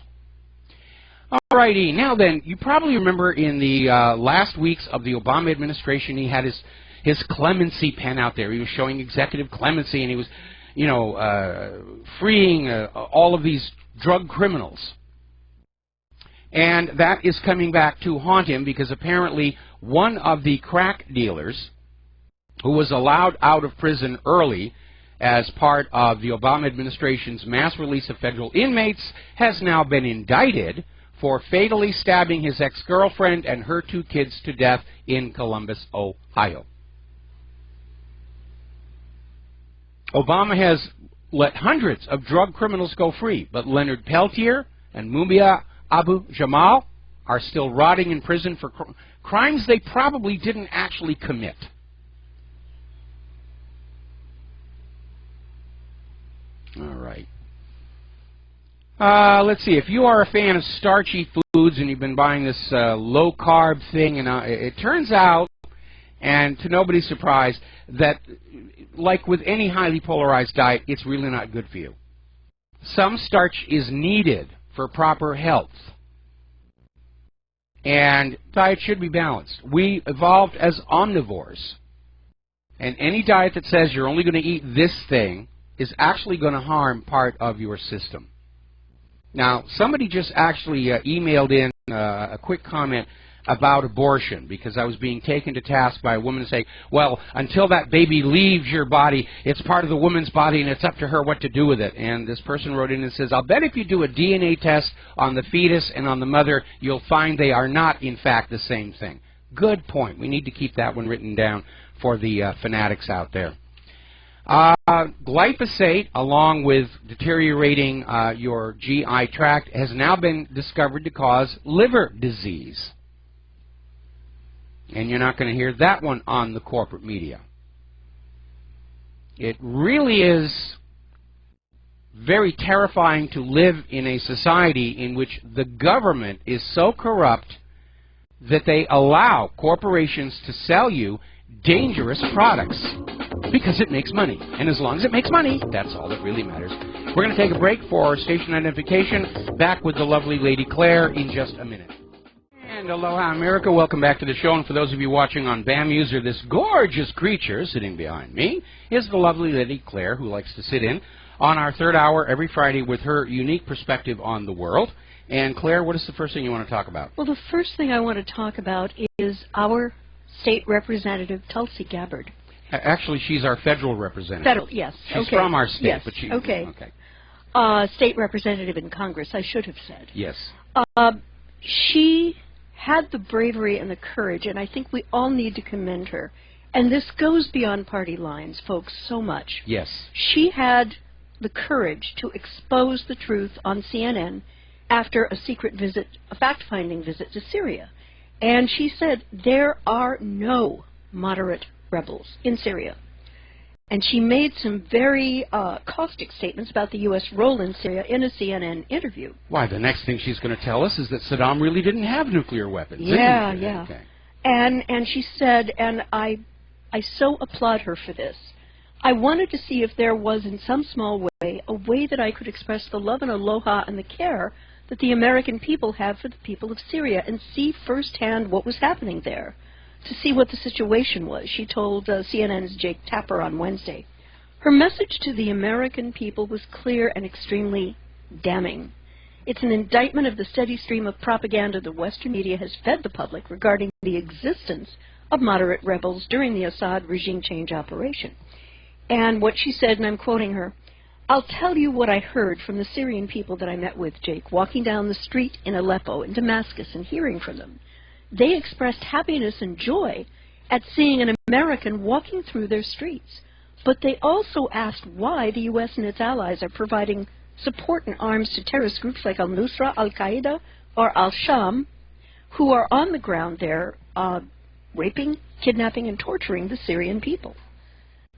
Alrighty, now then, you probably remember in the last weeks of the Obama administration, he had his clemency pen out there. He was showing executive clemency, and he was, you know, freeing all of these drug criminals. And that is coming back to haunt him because apparently one of the crack dealers who was allowed out of prison early as part of the Obama administration's mass release of federal inmates has now been indicted for fatally stabbing his ex-girlfriend and her 2 kids to death in Columbus, Ohio. Obama has let hundreds of drug criminals go free, but Leonard Peltier and Mumia Abu Jamal are still rotting in prison for crimes they probably didn't actually commit. All right. Let's see. If you are a fan of starchy foods and you've been buying this low-carb thing, and it turns out, and to nobody's surprise, that like with any highly polarized diet, it's really not good for you. Some starch is needed for proper health. And diet should be balanced. We evolved as omnivores. And any diet that says you're only going to eat this thing is actually going to harm part of your system. Now, somebody just actually emailed in a quick comment about abortion because I was being taken to task by a woman saying, well, until that baby leaves your body, it's part of the woman's body and it's up to her what to do with it. And this person wrote in and says, I'll bet if you do a DNA test on the fetus and on the mother, you'll find they are not, in fact, the same thing. Good point. We need to keep that one written down for the fanatics out there. Glyphosate, along with deteriorating your GI tract, has now been discovered to cause liver disease. And you're not going to hear that one on the corporate media. It really is very terrifying to live in a society in which the government is so corrupt that they allow corporations to sell you dangerous products because it makes money. And as long as it makes money, that's all that really matters. We're going to take a break for station identification. Back with the lovely Lady Claire in just a minute. And aloha, America. Welcome back to the show. And for those of you watching on BAM User, this gorgeous creature sitting behind me is the lovely Lady Claire, who likes to sit in on our third hour every Friday with her unique perspective on the world. And Claire, what is the first thing you want to talk about? Well, the first thing I want to talk about is our state representative, Tulsi Gabbard. Actually, she's our federal representative. Federal, yes. She's okay. from our state, yes. but she... Okay. State representative in Congress, I should have said. Yes. She had the bravery and the courage, and I think we all need to commend her. And this goes beyond party lines, folks, so much. Yes. She had the courage to expose the truth on CNN after a secret visit, a fact-finding visit to Syria. And she said there are no moderate rebels in Syria. And she made some very caustic statements about the U.S. role in Syria in a CNN interview. Why, the next thing she's going to tell us is that Saddam really didn't have nuclear weapons. Yeah, yeah. Okay. And she said, and I so applaud her for this, I wanted to see if there was in some small way a way that I could express the love and aloha and the care that the American people have for the people of Syria and see firsthand what was happening there, to see what the situation was. She told CNN's Jake Tapper on Wednesday. Her message to the American people was clear and extremely damning. It's an indictment of the steady stream of propaganda the Western media has fed the public regarding the existence of moderate rebels during the Assad regime change operation. And what she said, and I'm quoting her, "I'll tell you what I heard from the Syrian people that I met with, Jake, walking down the street in Aleppo and Damascus and hearing from them. They expressed happiness and joy at seeing an American walking through their streets. But they also asked why the U.S. and its allies are providing support and arms to terrorist groups like al-Nusra, al-Qaeda, or al-Sham, who are on the ground there raping, kidnapping, and torturing the Syrian people.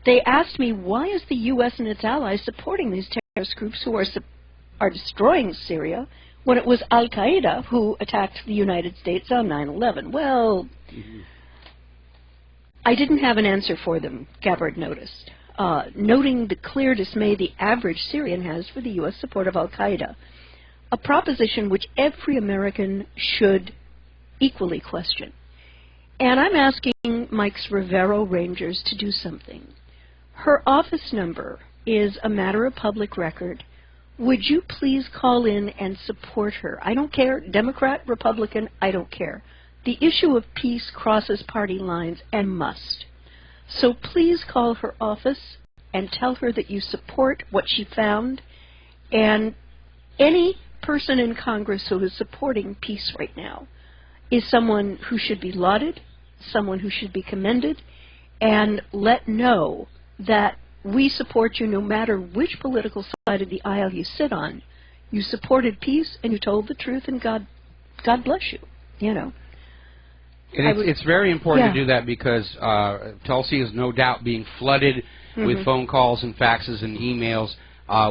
They asked me, why is the U.S. and its allies supporting these terrorist groups who are destroying Syria when it was al-Qaeda who attacked the United States on 9/11? Well, I didn't have an answer for them, Gabbard noticed, noting the clear dismay the average Syrian has for the U.S. support of al-Qaeda, a proposition which every American should equally question. And I'm asking Mike's Rivero Rangers to do something. Her office number is a matter of public record. Would you please call in and support her? I don't care, Democrat, Republican, I don't care. The issue of peace crosses party lines and must. So please call her office and tell her that you support what she found. And any person in Congress who is supporting peace right now is someone who should be lauded, someone who should be commended, and let know that we support you no matter which political side of the aisle you sit on. You supported peace and you told the truth, and God bless you, you know. And it's very important to do that because Tulsi is no doubt being flooded with phone calls and faxes and emails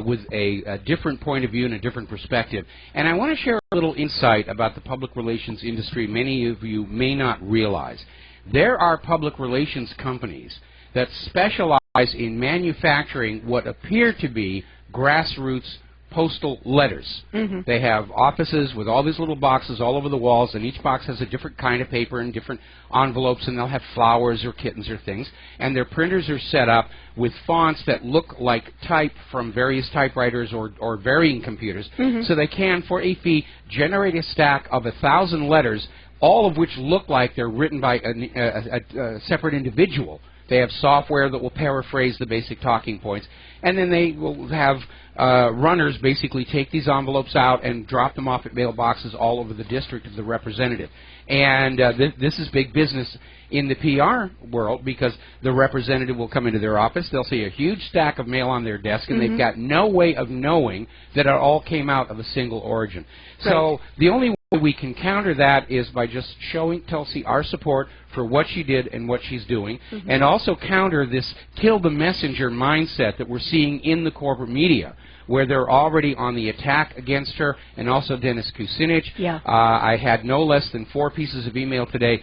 with a different point of view and a different perspective. And I want to share a little insight about the public relations industry many of you may not realize. There are public relations companies that specialize in manufacturing what appear to be grassroots postal letters. They have offices with all these little boxes all over the walls, and each box has a different kind of paper and different envelopes, and they'll have flowers or kittens or things. And their printers are set up with fonts that look like type from various typewriters or varying computers, so they can, for a fee, generate a stack of 1,000 letters, all of which look like they're written by a separate individual. They have software that will paraphrase the basic talking points, and then they will have runners basically take these envelopes out and drop them off at mailboxes all over the district of the representative. And this is big business in the PR world because the representative will come into their office, they'll see a huge stack of mail on their desk, and they've got no way of knowing that it all came out of a single origin. Right. So the only way we can counter that is by just showing Tulsi our support for what she did and what she's doing, and also counter this kill the messenger mindset that we're seeing in the corporate media, where they're already on the attack against her, and also Dennis Kucinich. I had no less than 4 pieces of email today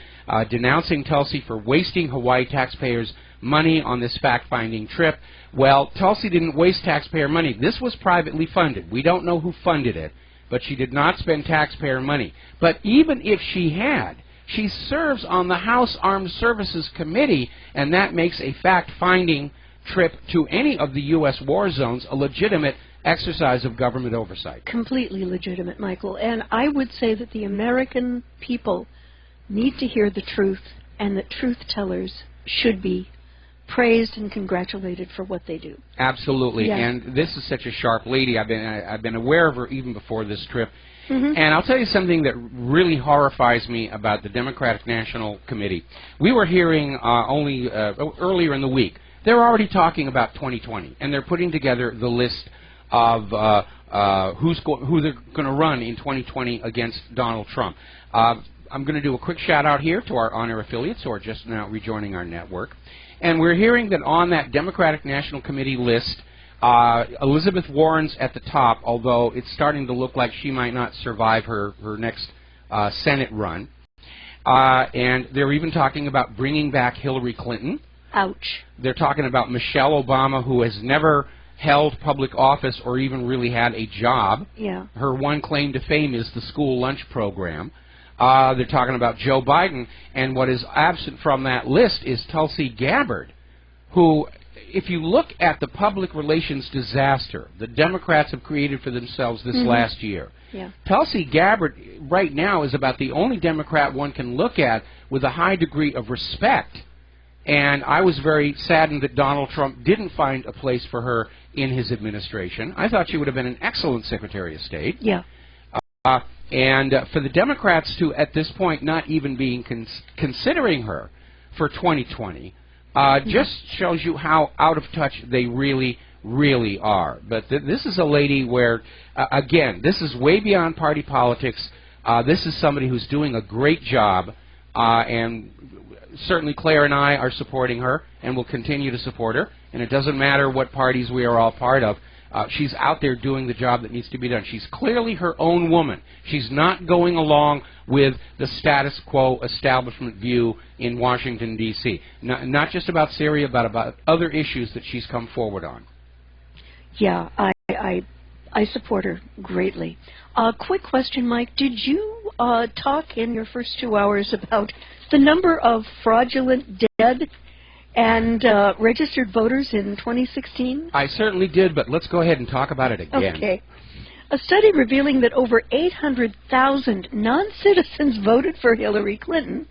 denouncing Tulsi for wasting Hawaii taxpayers' money on this fact-finding trip. Well, Tulsi didn't waste taxpayer money. This was privately funded. We don't know who funded it, but she did not spend taxpayer money. But even if she had, she serves on the House Armed Services Committee, and that makes a fact-finding trip to any of the U.S. war zones a legitimate exercise of government oversight. Completely legitimate, Michael. And I would say that the American people need to hear the truth, and that truth tellers should be praised and congratulated for what they do. Absolutely. And this is such a sharp lady. I've been aware of her even before this trip. And I'll tell you something that really horrifies me about the Democratic National Committee. We were hearing earlier in the week, they're already talking about 2020, and they're putting together the list of who they're going to run in 2020 against Donald Trump. I'm going to do a quick shout-out here to our on-air affiliates who are just now rejoining our network. And we're hearing that on that Democratic National Committee list, Elizabeth Warren's at the top, although it's starting to look like she might not survive her next Senate run. And they're even talking about bringing back Hillary Clinton. Ouch. They're talking about Michelle Obama, who has never held public office or even really had a job. Yeah. Her one claim to fame is the school lunch program. They're talking about Joe Biden, and what is absent from that list is Tulsi Gabbard, who, if you look at the public relations disaster the Democrats have created for themselves this last year, Tulsi Gabbard right now is about the only Democrat one can look at with a high degree of respect. And I was very saddened that Donald Trump didn't find a place for her in his administration. I thought she would have been an excellent Secretary of State. Yeah. And for the Democrats to, at this point, not even being considering her for 2020 just shows you how out of touch they really, really are. But this is a lady where, again, this is way beyond party politics. This is somebody who's doing a great job, and certainly Claire and I are supporting her and will continue to support her. And it doesn't matter what parties we are all part of. She's out there doing the job that needs to be done. She's clearly her own woman. She's not going along with the status quo establishment view in Washington, D.C. Not just about Syria, but about other issues that she's come forward on. Yeah, I support her greatly. Quick question, Mike. Did you talk in your first 2 hours about the number of fraudulent dead and registered voters in 2016? I certainly did, but let's go ahead and talk about it again. Okay. A study revealing that over 800,000 non-citizens voted for Hillary Clinton,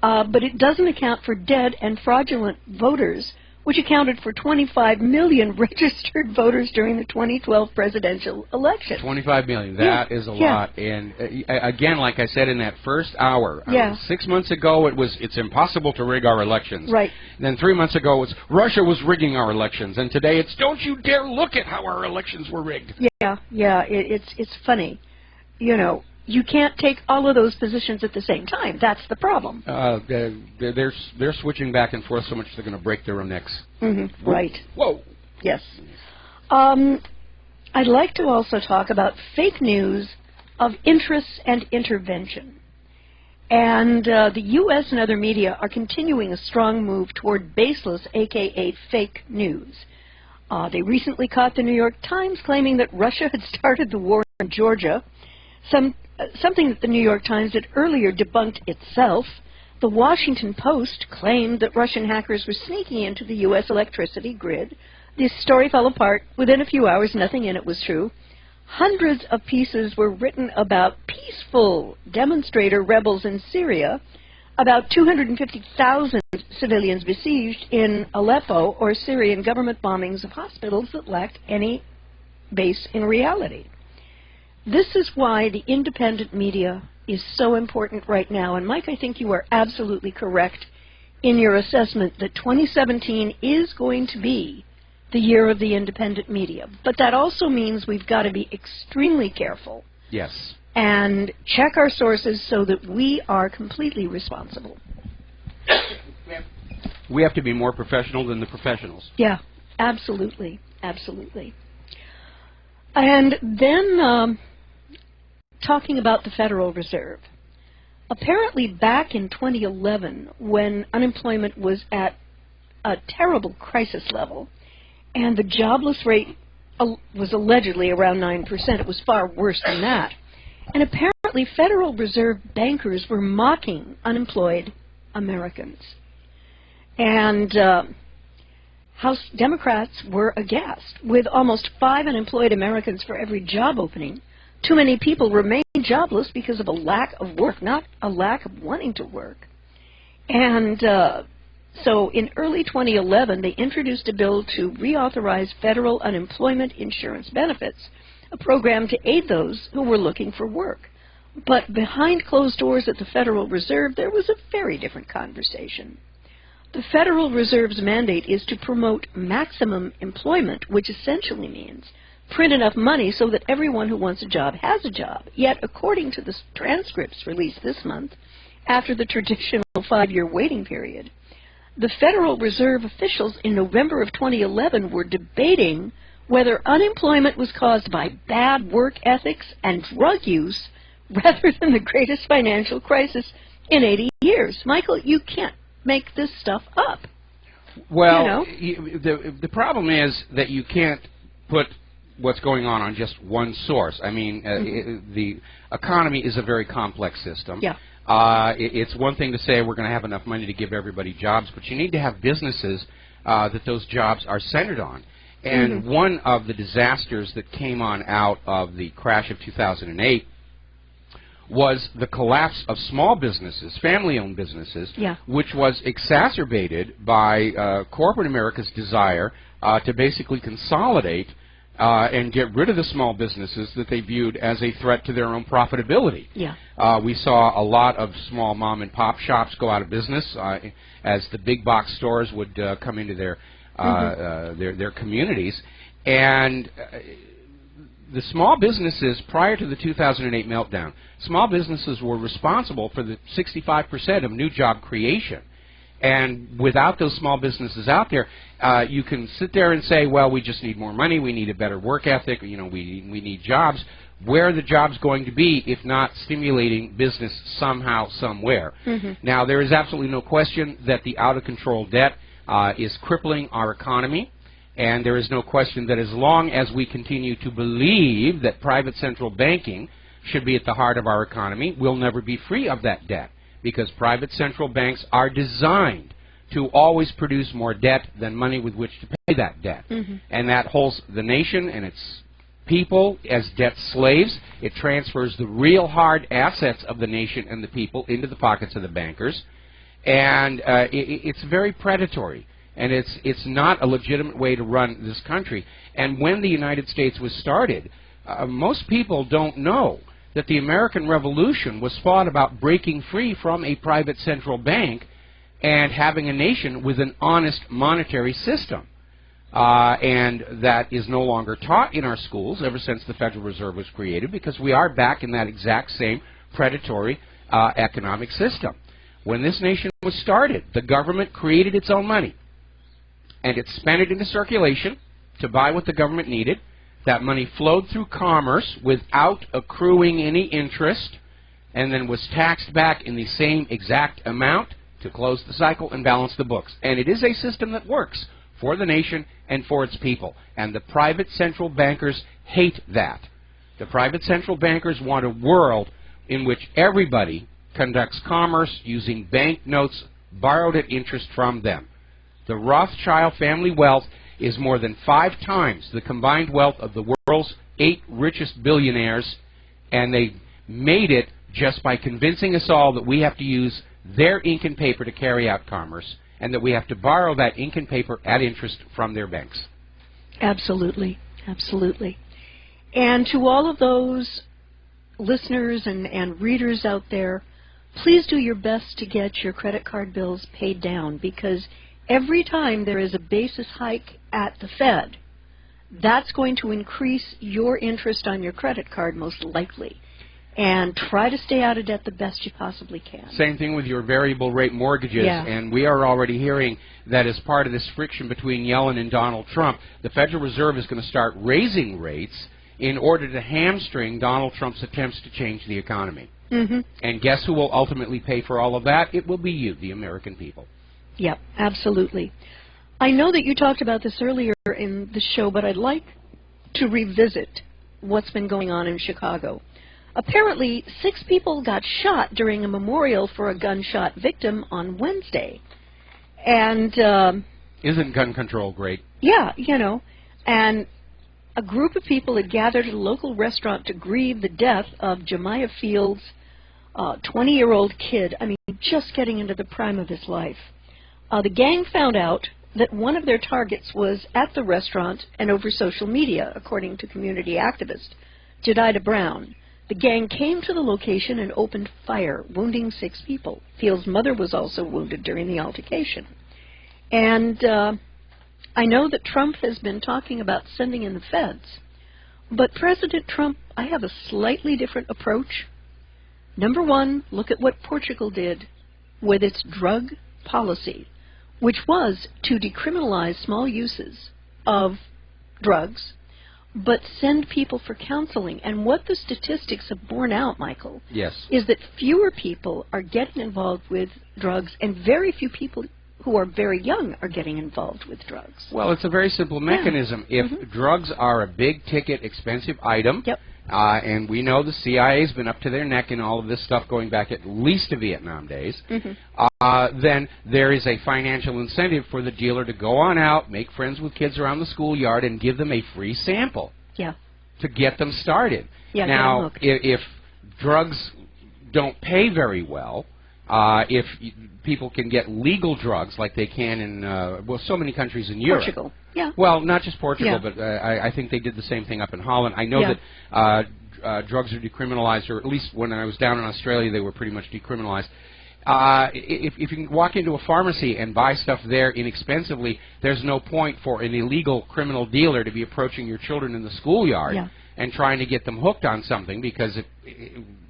but it doesn't account for dead and fraudulent voters, which accounted for 25 million registered voters during the 2012 presidential election. 25 million. That is a lot. And again, like I said in that first hour, 6 months ago it's impossible to rig our elections. Right. And then 3 months ago it's Russia was rigging our elections. And today it's don't you dare look at how our elections were rigged. Yeah, it's funny. You know, you can't take all of those positions at the same time. That's the problem. They're switching back and forth so much they're going to break their own necks. Right. Whoa. Yes. I'd like to also talk about fake news of interests and intervention. And the U.S. and other media are continuing a strong move toward baseless, a.k.a. fake news. They recently caught the New York Times claiming that Russia had started the war in Georgia, something that the New York Times had earlier debunked itself. The Washington Post claimed that Russian hackers were sneaking into the U.S. electricity grid. This story fell apart within a few hours. Nothing in it was true. Hundreds of pieces were written about peaceful demonstrator rebels in Syria, about 250,000 civilians besieged in Aleppo, or Syrian government bombings of hospitals that lacked any base in reality. This is why the independent media is so important right now. And Mike, I think you are absolutely correct in your assessment that 2017 is going to be the year of the independent media. But that also means we've got to be extremely careful. Yes. And check our sources so that we are completely responsible. We have to be more professional than the professionals. Yeah, absolutely. Absolutely. And then talking about the Federal Reserve. Apparently back in 2011, when unemployment was at a terrible crisis level, and the jobless rate was allegedly around 9%, it was far worse than that. And apparently Federal Reserve bankers were mocking unemployed Americans. And House Democrats were aghast. With almost 5 unemployed Americans for every job opening, too many people remain jobless because of a lack of work, not a lack of wanting to work. And so in early 2011, they introduced a bill to reauthorize federal unemployment insurance benefits, a program to aid those who were looking for work. But behind closed doors at the Federal Reserve, there was a very different conversation. The Federal Reserve's mandate is to promote maximum employment, which essentially means print enough money so that everyone who wants a job has a job. Yet, according to the transcripts released this month, after the traditional 5-year waiting period, the Federal Reserve officials in November of 2011 were debating whether unemployment was caused by bad work ethics and drug use rather than the greatest financial crisis in 80 years. Michael, you can't make this stuff up. Well, the problem is that you can't put what's going on just one source. I mean, the economy is a very complex system. Yeah. It's one thing to say we're going to have enough money to give everybody jobs, but you need to have businesses that those jobs are centered on. And one of the disasters that came on out of the crash of 2008 was the collapse of small businesses, family-owned businesses, which was exacerbated by corporate America's desire to basically consolidate and get rid of the small businesses that they viewed as a threat to their own profitability. Yeah. We saw a lot of small mom-and-pop shops go out of business as the big box stores would come into their communities. And the small businesses, prior to the 2008 meltdown, small businesses were responsible for the 65% of new job creation. And without those small businesses out there, you can sit there and say, well, we just need more money, we need a better work ethic, we need jobs. Where are the jobs going to be if not stimulating business somehow, somewhere? Now, there is absolutely no question that the out-of-control debt is crippling our economy. And there is no question that as long as we continue to believe that private central banking should be at the heart of our economy, we'll never be free of that debt, because private central banks are designed to always produce more debt than money with which to pay that debt. And that holds the nation and its people as debt slaves. It transfers the real hard assets of the nation and the people into the pockets of the bankers. And it's very predatory. And it's not a legitimate way to run this country. And when the United States was started, most people don't know that the American Revolution was fought about breaking free from a private central bank and having a nation with an honest monetary system. And that is no longer taught in our schools ever since the Federal Reserve was created, because we are back in that exact same predatory economic system. When this nation was started, the government created its own money, and it spent it into circulation to buy what the government needed. That money flowed through commerce without accruing any interest, and then was taxed back in the same exact amount to close the cycle and balance the books. And it is a system that works for the nation and for its people. And the private central bankers hate that. The private central bankers want a world in which everybody conducts commerce using banknotes borrowed at interest from them. The Rothschild family wealth is more than 5 times the combined wealth of the world's 8 richest billionaires, and they made it just by convincing us all that we have to use their ink and paper to carry out commerce, and that we have to borrow that ink and paper at interest from their banks. Absolutely. Absolutely. And to all of those listeners and readers out there, please do your best to get your credit card bills paid down, because every time there is a basis hike at the Fed, that's going to increase your interest on your credit card most likely. And try to stay out of debt the best you possibly can. Same thing with your variable rate mortgages. Yeah. And we are already hearing that as part of this friction between Yellen and Donald Trump, the Federal Reserve is going to start raising rates in order to hamstring Donald Trump's attempts to change the economy. And guess who will ultimately pay for all of that? It will be you, the American people. Yep, absolutely. I know that you talked about this earlier in the show, but I'd like to revisit what's been going on in Chicago. Apparently, 6 people got shot during a memorial for a gunshot victim on Wednesday. And isn't gun control great? Yeah, and a group of people had gathered at a local restaurant to grieve the death of Jemiah Fields' 20-year-old kid, just getting into the prime of his life. The gang found out that one of their targets was at the restaurant and over social media, according to community activist Jedida Brown. The gang came to the location and opened fire, wounding 6 people. Fields' mother was also wounded during the altercation. And I know that Trump has been talking about sending in the feds. But President Trump, I have a slightly different approach. Number one, look at what Portugal did with its drug policy, which was to decriminalize small uses of drugs, but send people for counseling. And what the statistics have borne out, Michael, yes, is that fewer people are getting involved with drugs, and very few people who are very young are getting involved with drugs. Well, it's a very simple mechanism. Yeah. If drugs are a big-ticket, expensive item, yep. And we know the CIA's been up to their neck in all of this stuff going back at least to Vietnam days, then there is a financial incentive for the dealer to go on out, make friends with kids around the schoolyard, and give them a free sample to get them started. Now, if drugs don't pay very well, if people can get legal drugs like they can in, well, so many countries in Europe. Portugal. Yeah. Well, not just Portugal, but I think they did the same thing up in Holland. I know that drugs are decriminalized, or at least when I was down in Australia, they were pretty much decriminalized. If you can walk into a pharmacy and buy stuff there inexpensively, there's no point for an illegal criminal dealer to be approaching your children in the schoolyard and trying to get them hooked on something because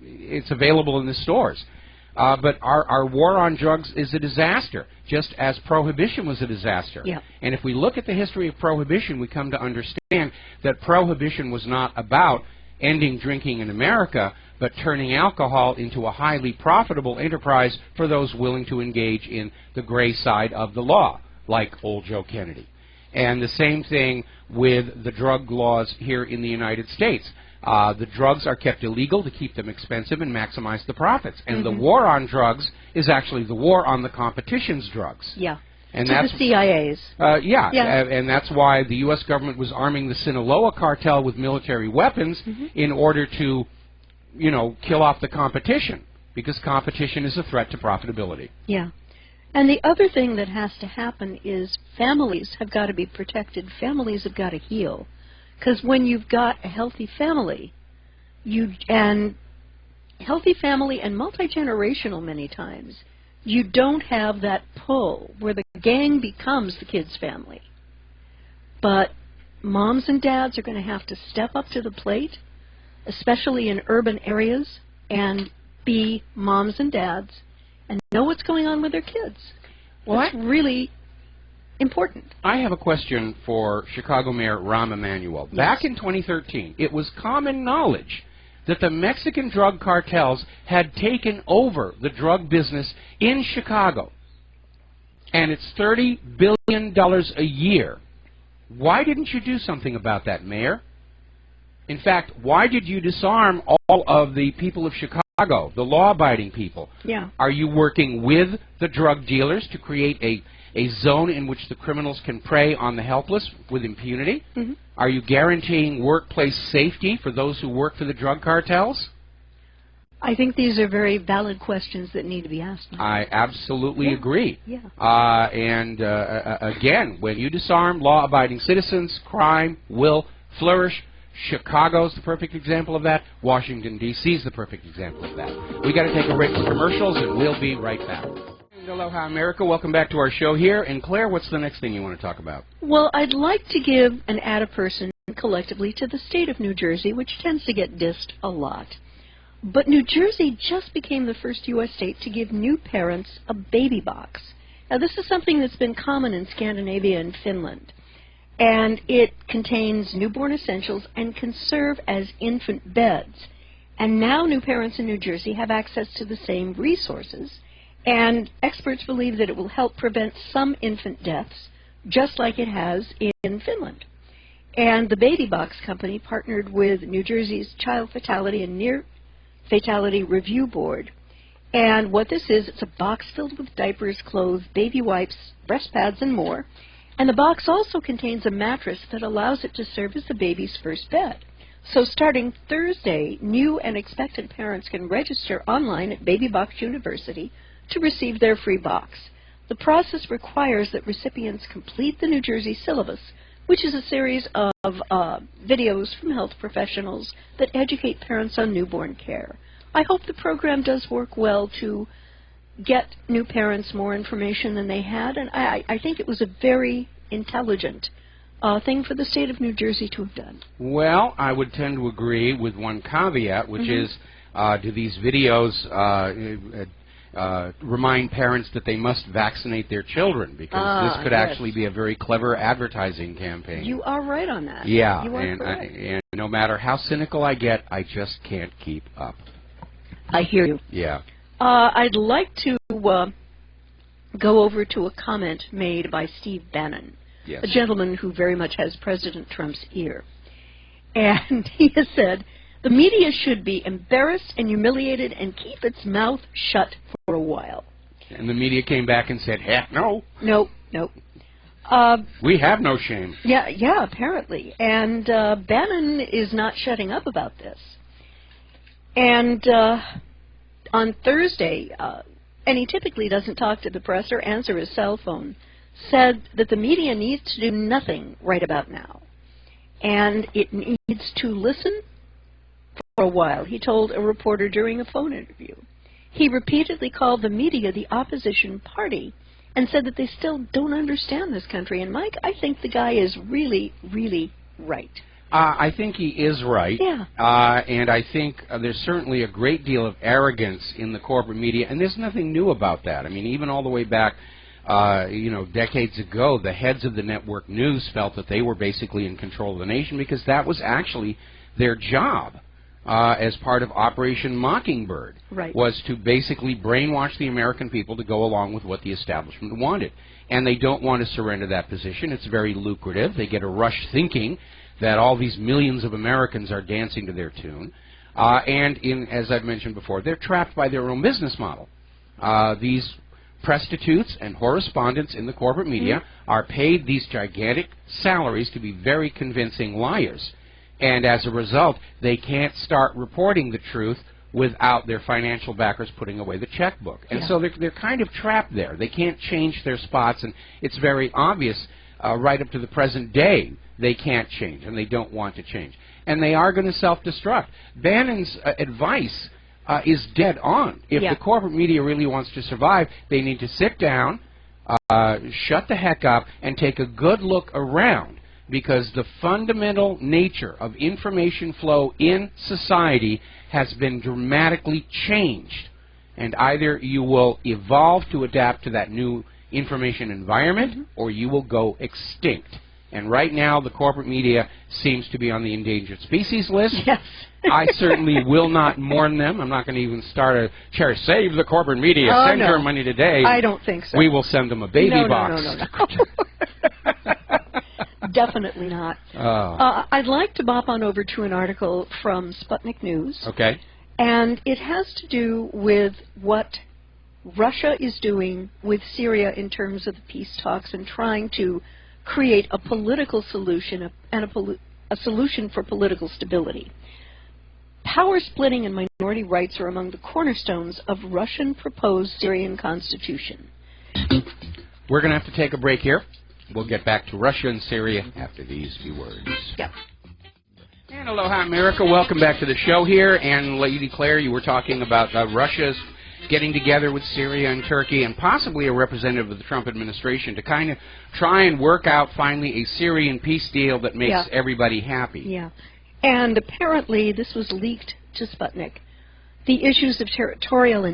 it's available in the stores. But our war on drugs is a disaster, just as prohibition was a disaster. And if we look at the history of prohibition, we come to understand that prohibition was not about ending drinking in America, but turning alcohol into a highly profitable enterprise for those willing to engage in the gray side of the law, like old Joe Kennedy. And the same thing with the drug laws here in the United States. The drugs are kept illegal to keep them expensive and maximize the profits. And the war on drugs is actually the war on the competition's drugs. And that's the CIA's. And that's why the U.S. government was arming the Sinaloa cartel with military weapons in order to, you know, kill off the competition, because competition is a threat to profitability. And the other thing that has to happen is families have got to be protected. Families have got to heal. Because when you've got a healthy family, healthy family and multi-generational many times, you don't have that pull where the gang becomes the kid's family. But moms and dads are going to have to step up to the plate, especially in urban areas, and be moms and dads and know what's going on with their kids. Well, that's really important. I have a question for Chicago Mayor Rahm Emanuel. Back in 2013, it was common knowledge that the Mexican drug cartels had taken over the drug business in Chicago, and it's $30 billion a year. Why didn't you do something about that, Mayor? In fact, why did you disarm all of the people of Chicago, the law-abiding people? Are you working with the drug dealers to create a zone in which the criminals can prey on the helpless with impunity? Are you guaranteeing workplace safety for those who work for the drug cartels? I think these are very valid questions that need to be asked. I absolutely agree. Again, when you disarm law-abiding citizens, crime will flourish. Chicago's the perfect example of that. Washington, D.C. is the perfect example of that. We got to take a break for commercials, and we'll be right back. Aloha, America. Welcome back to our show here. And Claire, what's the next thing you want to talk about? Well, I'd like to give an add a person collectively to the state of New Jersey, which tends to get dissed a lot. But New Jersey just became the first U.S. state to give new parents a baby box. Now, this is something that's been common in Scandinavia and Finland. And it contains newborn essentials and can serve as infant beds. And now new parents in New Jersey have access to the same resources. And experts believe that it will help prevent some infant deaths, just like it has in Finland. And the Baby Box Company partnered with New Jersey's Child Fatality and Near Fatality Review Board. And what this is, it's a box filled with diapers, clothes, baby wipes, breast pads, and more. And the box also contains a mattress that allows it to serve as the baby's first bed. So starting Thursday, new and expectant parents can register online at Baby Box University to receive their free box. The process requires that recipients complete the New Jersey syllabus, which is a series of videos from health professionals that educate parents on newborn care. I hope the program does work well to get new parents more information than they had, and I think it was a very intelligent thing for the state of New Jersey to have done. Well, I would tend to agree with one caveat, which is, do these videos remind parents that they must vaccinate their children? Because this could actually be a very clever advertising campaign. You are right on that. Yeah, you are and no matter how cynical I get, I just can't keep up. I hear you. Yeah. I'd like to go over to a comment made by Steve Bannon, yes, a gentleman who very much has President Trump's ear. And he has said, the media should be embarrassed and humiliated and keep its mouth shut for a while. And the media came back and said, heck no. No, no. We have no shame. Yeah, apparently. And Bannon is not shutting up about this. And on Thursday, and he typically doesn't talk to the press or answer his cell phone, said that the media needs to do nothing right about now. And it needs to listen for a while, he told a reporter during a phone interview. He repeatedly called the media the opposition party and said that they still don't understand this country. And, Mike, I think the guy is really, really right. I think he is right. Yeah. And I think there's certainly a great deal of arrogance in the corporate media, and there's nothing new about that. I mean, even all the way back, decades ago, the heads of the network news felt that they were basically in control of the nation because that was actually their job as part of Operation Mockingbird, was to basically brainwash the American people to go along with what the establishment wanted. And they don't want to surrender that position. It's very lucrative. They get a rush thinking that all these millions of Americans are dancing to their tune. And as I've mentioned before, they're trapped by their own business model. These prostitutes and correspondents in the corporate media are paid these gigantic salaries to be very convincing liars. And as a result, they can't start reporting the truth without their financial backers putting away the checkbook. And so they're kind of trapped there. They can't change their spots, and it's very obvious right up to the present day they can't change, and they don't want to change. And they are going to self-destruct. Bannon's advice is dead on. If the corporate media really wants to survive, they need to sit down, shut the heck up, and take a good look around, because the fundamental nature of information flow in society has been dramatically changed. And either you will evolve to adapt to that new information environment, or you will go extinct. And right now, the corporate media seems to be on the endangered species list. Yes. I certainly will not mourn them. I'm not going to even start a charity. Save the corporate media. Send your money today. I don't think so. We will send them a baby box. No. Definitely not. I'd like to bop on over to an article from Sputnik News. Okay. And it has to do with what Russia is doing with Syria in terms of the peace talks and trying to create a political solution and a solution for political stability. Power splitting and minority rights are among the cornerstones of Russian proposed Syrian constitution. We're going to have to take a break here. We'll get back to Russia and Syria after these few words. Yep. And aloha, America. Welcome back to the show here. And Lady Claire, you were talking about Russia's getting together with Syria and Turkey and possibly a representative of the Trump administration to kind of try and work out finally a Syrian peace deal that makes everybody happy. Yeah. And apparently this was leaked to Sputnik. The issues of territorial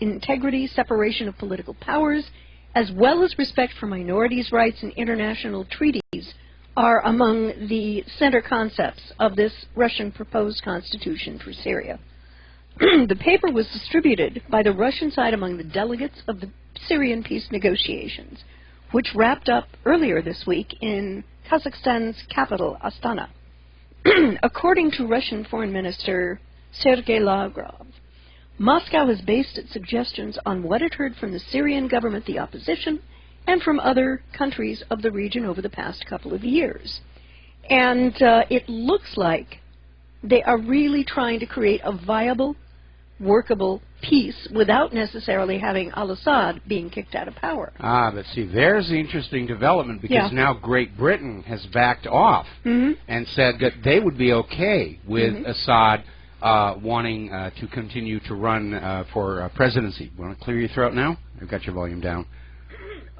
integrity, separation of political powers, as well as respect for minorities' rights and international treaties are among the center concepts of this Russian proposed constitution for Syria. The paper was distributed by the Russian side among the delegates of the Syrian peace negotiations, which wrapped up earlier this week in Kazakhstan's capital, Astana. According to Russian Foreign Minister Sergei Lavrov, Moscow has based its suggestions on what it heard from the Syrian government, the opposition, and from other countries of the region over the past couple of years. And it looks like they are really trying to create a viable, workable peace without necessarily having al-Assad being kicked out of power. But see, there's the interesting development, because now Great Britain has backed off and said that they would be okay with Assad wanting to continue to run for presidency. Want to clear your throat now? I've got your volume down.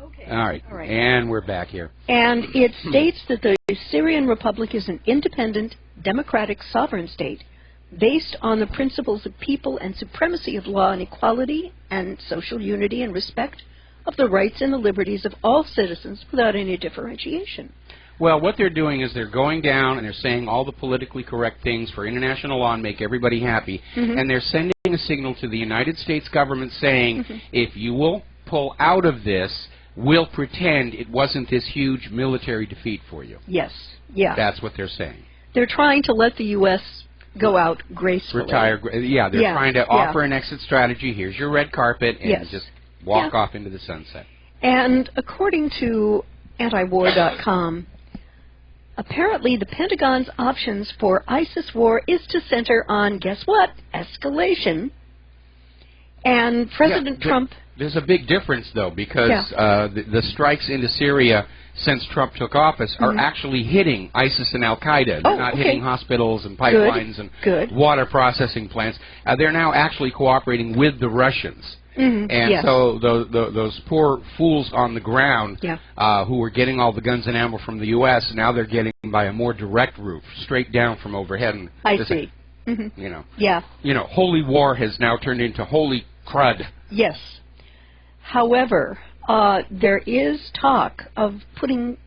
Okay. All right. And we're back here. And it states that the Syrian Republic is an independent, democratic, sovereign state based on the principles of people and supremacy of law and equality and social unity and respect of the rights and the liberties of all citizens without any differentiation. Well, what they're doing is they're going down and they're saying all the politically correct things for international law and make everybody happy, and they're sending a signal to the United States government saying, if you will pull out of this, we'll pretend it wasn't this huge military defeat for you. Yes, yeah. That's what they're saying. They're trying to let the U.S. go out gracefully. Retire, yeah, they're trying to offer an exit strategy. Here's your red carpet, and just walk off into the sunset. And according to antiwar.com, apparently the Pentagon's options for ISIS war is to center on, guess what, escalation. And President Trump... There's a big difference, though, because the strikes into Syria since Trump took office are actually hitting ISIS and Al-Qaeda. They're not hitting hospitals and pipelines and water processing plants. They're now actually cooperating with the Russians. And so those poor fools on the ground who were getting all the guns and ammo from the U.S., now they're getting by a more direct route, straight down from overhead. And I see. You know, holy war has now turned into holy crud. Yes. However, there is talk of putting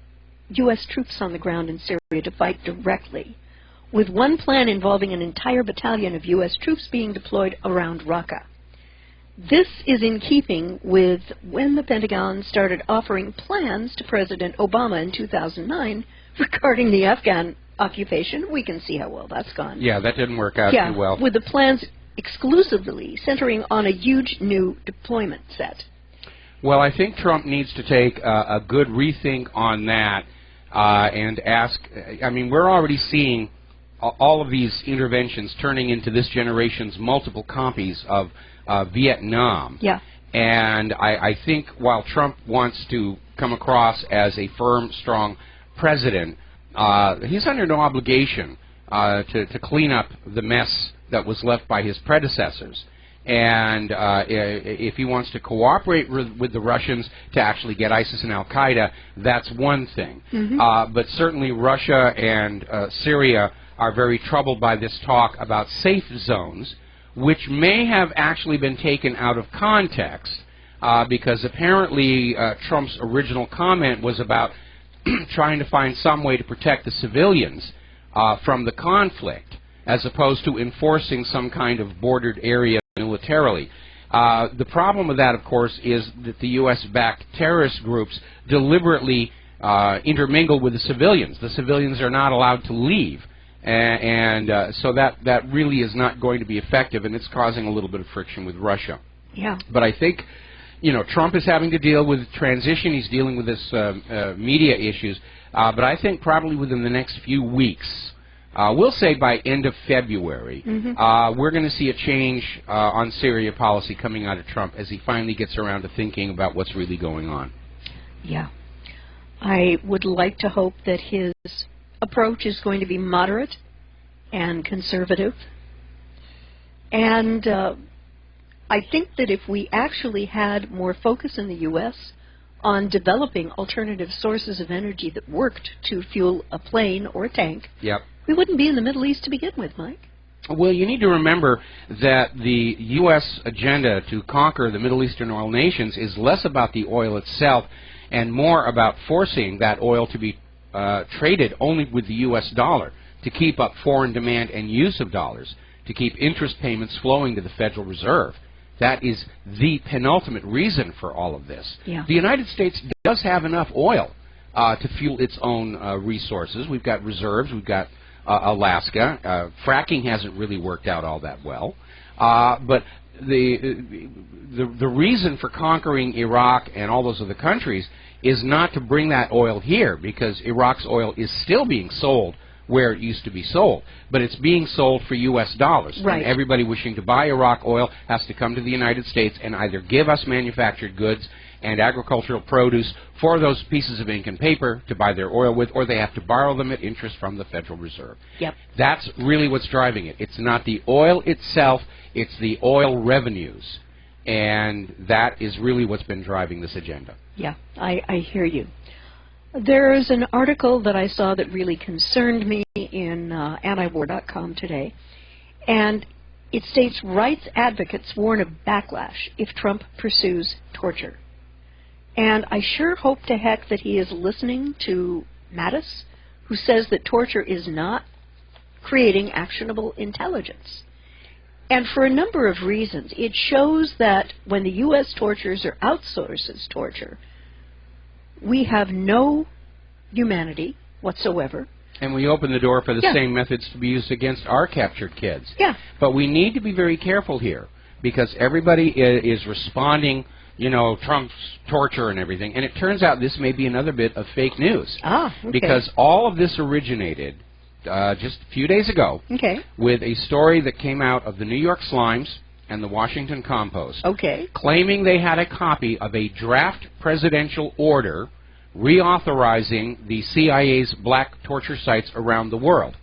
U.S. troops on the ground in Syria to fight directly, with one plan involving an entire battalion of U.S. troops being deployed around Raqqa. This is in keeping with when the Pentagon started offering plans to President Obama in 2009 regarding the Afghan occupation. We can see how well that's gone. Yeah, that didn't work out too well. With the plans exclusively centering on a huge new deployment set. Well, I think Trump needs to take a good rethink on that and ask, I mean, we're already seeing all of these interventions turning into this generation's multiple copies of Vietnam. Yeah. And I think while Trump wants to come across as a firm, strong president, he's under no obligation to clean up the mess that was left by his predecessors. And if he wants to cooperate with the Russians to actually get ISIS and Al-Qaeda, that's one thing. But certainly Russia and Syria are very troubled by this talk about safe zones, which may have actually been taken out of context, because apparently Trump's original comment was about trying to find some way to protect the civilians from the conflict, as opposed to enforcing some kind of bordered area militarily. The problem with that, of course, is that the U.S.-backed terrorist groups deliberately intermingle with the civilians. The civilians are not allowed to leave. And so that really is not going to be effective, and it's causing a little bit of friction with Russia. Yeah. But I think, you know, Trump is having to deal with transition. He's dealing with this media issues. But I think probably within the next few weeks, we'll say by end of February, we're going to see a change on Syria policy coming out of Trump as he finally gets around to thinking about what's really going on. Yeah. I would like to hope that his approach is going to be moderate and conservative. And I think that if we actually had more focus in the U.S. on developing alternative sources of energy that worked to fuel a plane or a tank, we wouldn't be in the Middle East to begin with, Mike. Well, you need to remember that the U.S. agenda to conquer the Middle Eastern oil nations is less about the oil itself and more about forcing that oil to be traded only with the U.S. dollar to keep up foreign demand and use of dollars, to keep interest payments flowing to the Federal Reserve. That is the penultimate reason for all of this. Yeah. The United States does have enough oil to fuel its own resources. We've got reserves. We've got Alaska. Fracking hasn't really worked out all that well. But the reason for conquering Iraq and all those other countries is not to bring that oil here, because Iraq's oil is still being sold where it used to be sold, but it's being sold for U.S. dollars. Right. And everybody wishing to buy Iraq oil has to come to the United States and either give us manufactured goods and agricultural produce for those pieces of ink and paper to buy their oil with, or they have to borrow them at interest from the Federal Reserve. Yep. That's really what's driving it. It's not the oil itself, it's the oil revenues. And that is really what's been driving this agenda. Yeah, I hear you. There's an article that I saw that really concerned me in antiwar.com today, and it states rights advocates warn of backlash if Trump pursues torture. And I sure hope to heck that he is listening to Mattis, who says that torture is not creating actionable intelligence. And for a number of reasons. It shows that when the U.S. tortures or outsources torture, we have no humanity whatsoever. And we open the door for the same methods to be used against our captured kids. Yeah. But we need to be very careful here, because everybody is responding, you know, Trump's torture and everything. And it turns out this may be another bit of fake news. Ah, okay. Because all of this originated just a few days ago with a story that came out of the New York Slimes and the Washington Compost, claiming they had a copy of a draft presidential order reauthorizing the CIA's black torture sites around the world.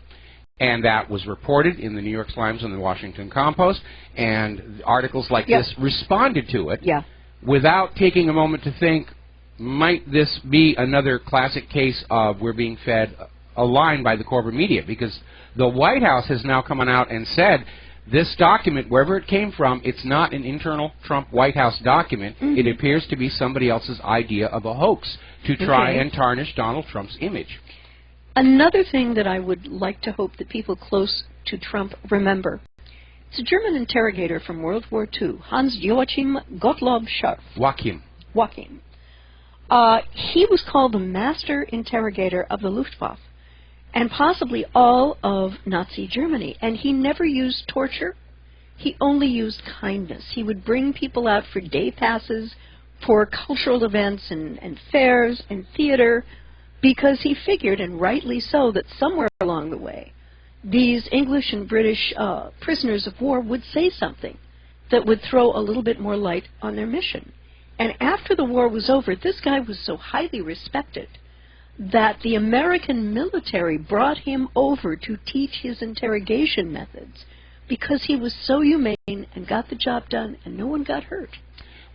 And that was reported in the New York Slimes and the Washington Compost, and articles like this responded to it without taking a moment to think, might this be another classic case of we're being fed a line by the corporate media? Because the White House has now come out and said this document, wherever it came from, it's not an internal Trump White House document. It appears to be somebody else's idea of a hoax to try and tarnish Donald Trump's image. Another thing that I would like to hope that people close to Trump remember. It's a German interrogator from World War II, Hans-Joachim Gottlob Scharf. Joachim. He was called the master interrogator of the Luftwaffe, and possibly all of Nazi Germany. And he never used torture. He only used kindness. He would bring people out for day passes, for cultural events and fairs and theater, because he figured, and rightly so, that somewhere along the way, these English and British prisoners of war would say something that would throw a little bit more light on their mission. And after the war was over, this guy was so highly respected that the American military brought him over to teach his interrogation methods, because he was so humane and got the job done and no one got hurt.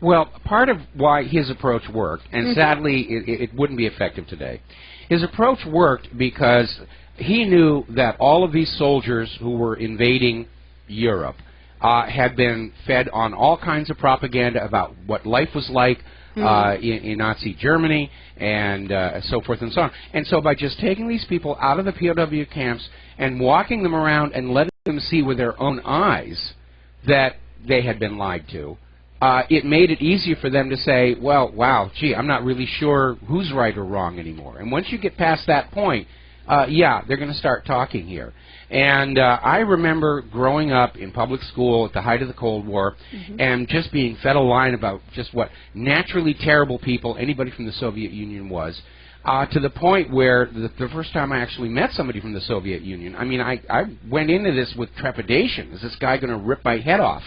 Well, part of why his approach worked, and sadly it wouldn't be effective today, his approach worked because he knew that all of these soldiers who were invading Europe had been fed on all kinds of propaganda about what life was like in Nazi Germany, and so forth and so on. And so by just taking these people out of the POW camps and walking them around and letting them see with their own eyes that they had been lied to, it made it easier for them to say, well, wow, gee, I'm not really sure who's right or wrong anymore. And once you get past that point, yeah, they're going to start talking here. And I remember growing up in public school at the height of the Cold War and just being fed a line about just what naturally terrible people anybody from the Soviet Union was, to the point where the first time I actually met somebody from the Soviet Union, I mean, I went into this with trepidation. Is this guy going to rip my head off?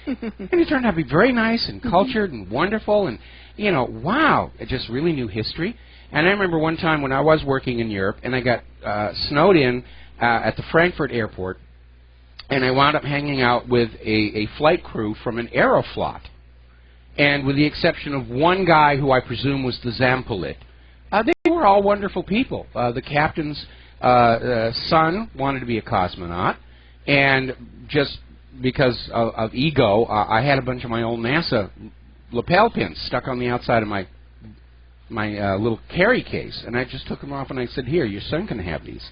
And he turned out to be very nice and cultured and wonderful, and, you know, wow, it just really knew history. And I remember one time when I was working in Europe, and I got snowed in at the Frankfurt airport, and I wound up hanging out with a flight crew from an Aeroflot. And with the exception of one guy who I presume was the Zampolit, they were all wonderful people. The captain's son wanted to be a cosmonaut, and just because of ego, I had a bunch of my old NASA lapel pins stuck on the outside of my little carry case, and I just took them off and I said, here, your son can have these.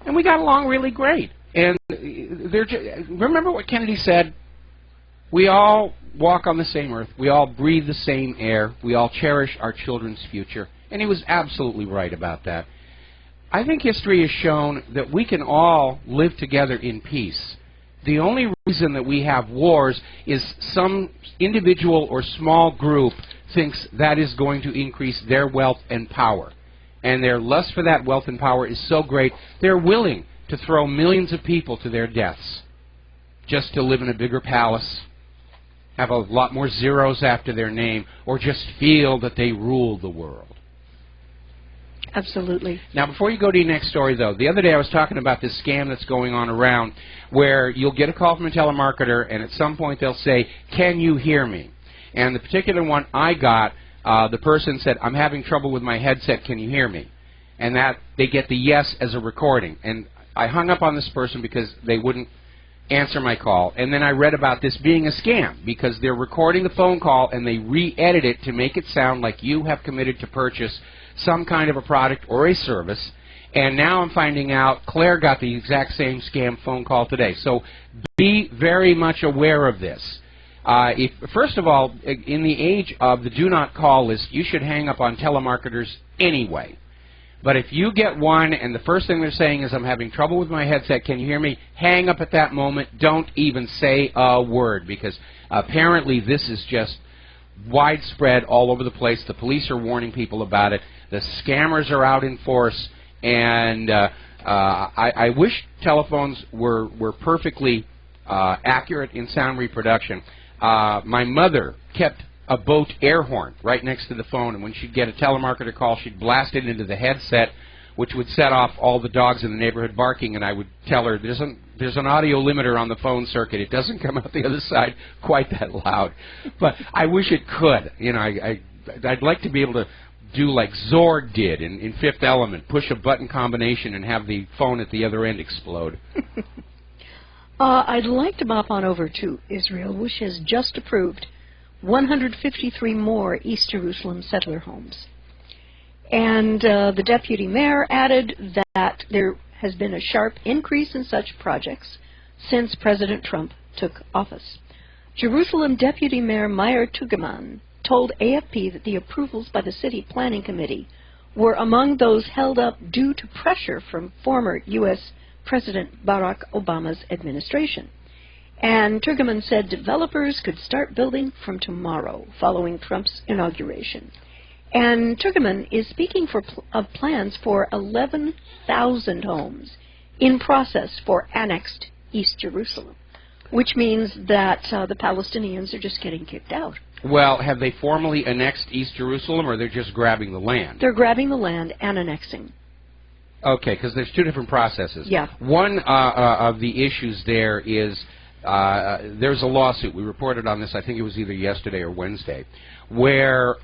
And we got along really great. And remember what Kennedy said? We all walk on the same earth. We all breathe the same air. We all cherish our children's future. And he was absolutely right about that. I think history has shown that we can all live together in peace. The only reason that we have wars is some individual or small group thinks that is going to increase their wealth and power. And their lust for that wealth and power is so great, they're willing to throw millions of people to their deaths just to live in a bigger palace, have a lot more zeros after their name, or just feel that they rule the world. Absolutely. Now, before you go to your next story, though, the other day I was talking about this scam that's going on around where you'll get a call from a telemarketer, and at some point they'll say, can you hear me? And the particular one I got the person said, I'm having trouble with my headset, can you hear me? And that they get the yes as a recording. And I hung up on this person because they wouldn't answer my call. And then I read about this being a scam because they're recording the phone call and they re-edit it to make it sound like you have committed to purchase some kind of a product or a service. And now I'm finding out Claire got the exact same scam phone call today. So be very much aware of this. First of all, in the age of the do not call list, you should hang up on telemarketers anyway. But if you get one and the first thing they're saying is, I'm having trouble with my headset, can you hear me? Hang up at that moment. Don't even say a word, because apparently this is just widespread all over the place. The police are warning people about it. The scammers are out in force. And I wish telephones were perfectly accurate in sound reproduction. My mother kept a boat air horn right next to the phone, and when she'd get a telemarketer call, she'd blast it into the headset, which would set off all the dogs in the neighborhood barking, and I would tell her, there's an audio limiter on the phone circuit. It doesn't come out the other side quite that loud. But I wish it could. You know, I'd like to be able to do like Zorg did in Fifth Element, push a button combination and have the phone at the other end explode. I'd like to bop on over to Israel, which has just approved 153 more East Jerusalem settler homes. And the deputy mayor added that there has been a sharp increase in such projects since President Trump took office. Jerusalem Deputy Mayor Meir Tugeman told AFP that the approvals by the city planning committee were among those held up due to pressure from former U.S. President Barack Obama's administration. And Tugeman said developers could start building from tomorrow following Trump's inauguration. And Tugeman is speaking of plans for 11,000 homes in process for annexed East Jerusalem, which means that the Palestinians are just getting kicked out. Well, have they formally annexed East Jerusalem, or they're just grabbing the land? They're grabbing the land and annexing. Okay, because there's two different processes. Yeah. One of the issues there is there's a lawsuit. We reported on this, I think it was either yesterday or Wednesday, where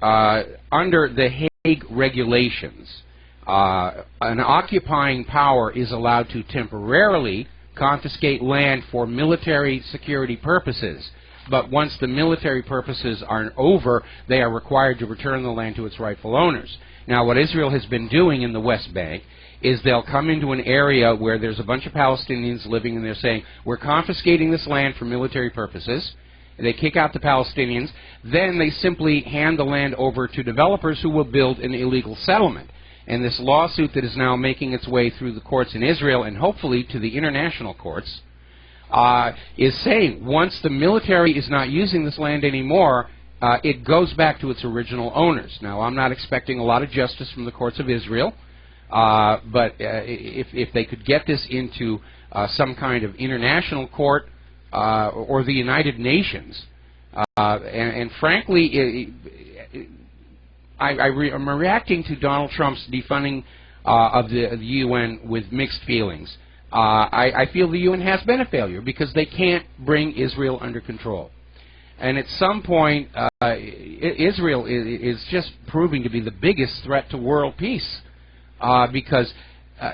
under the Hague regulations, an occupying power is allowed to temporarily confiscate land for military security purposes. But once the military purposes are over, they are required to return the land to its rightful owners. Now, what Israel has been doing in the West Bank is they'll come into an area where there's a bunch of Palestinians living, and they're saying, we're confiscating this land for military purposes. They kick out the Palestinians. Then they simply hand the land over to developers who will build an illegal settlement. And this lawsuit that is now making its way through the courts in Israel and hopefully to the international courts is saying once the military is not using this land anymore, it goes back to its original owners. Now, I'm not expecting a lot of justice from the courts of Israel, but if they could get this into some kind of international court or the United Nations, and frankly, I'm reacting to Donald Trump's defunding of the UN with mixed feelings. I feel the UN has been a failure because they can't bring Israel under control. And at some point, Israel is just proving to be the biggest threat to world peace because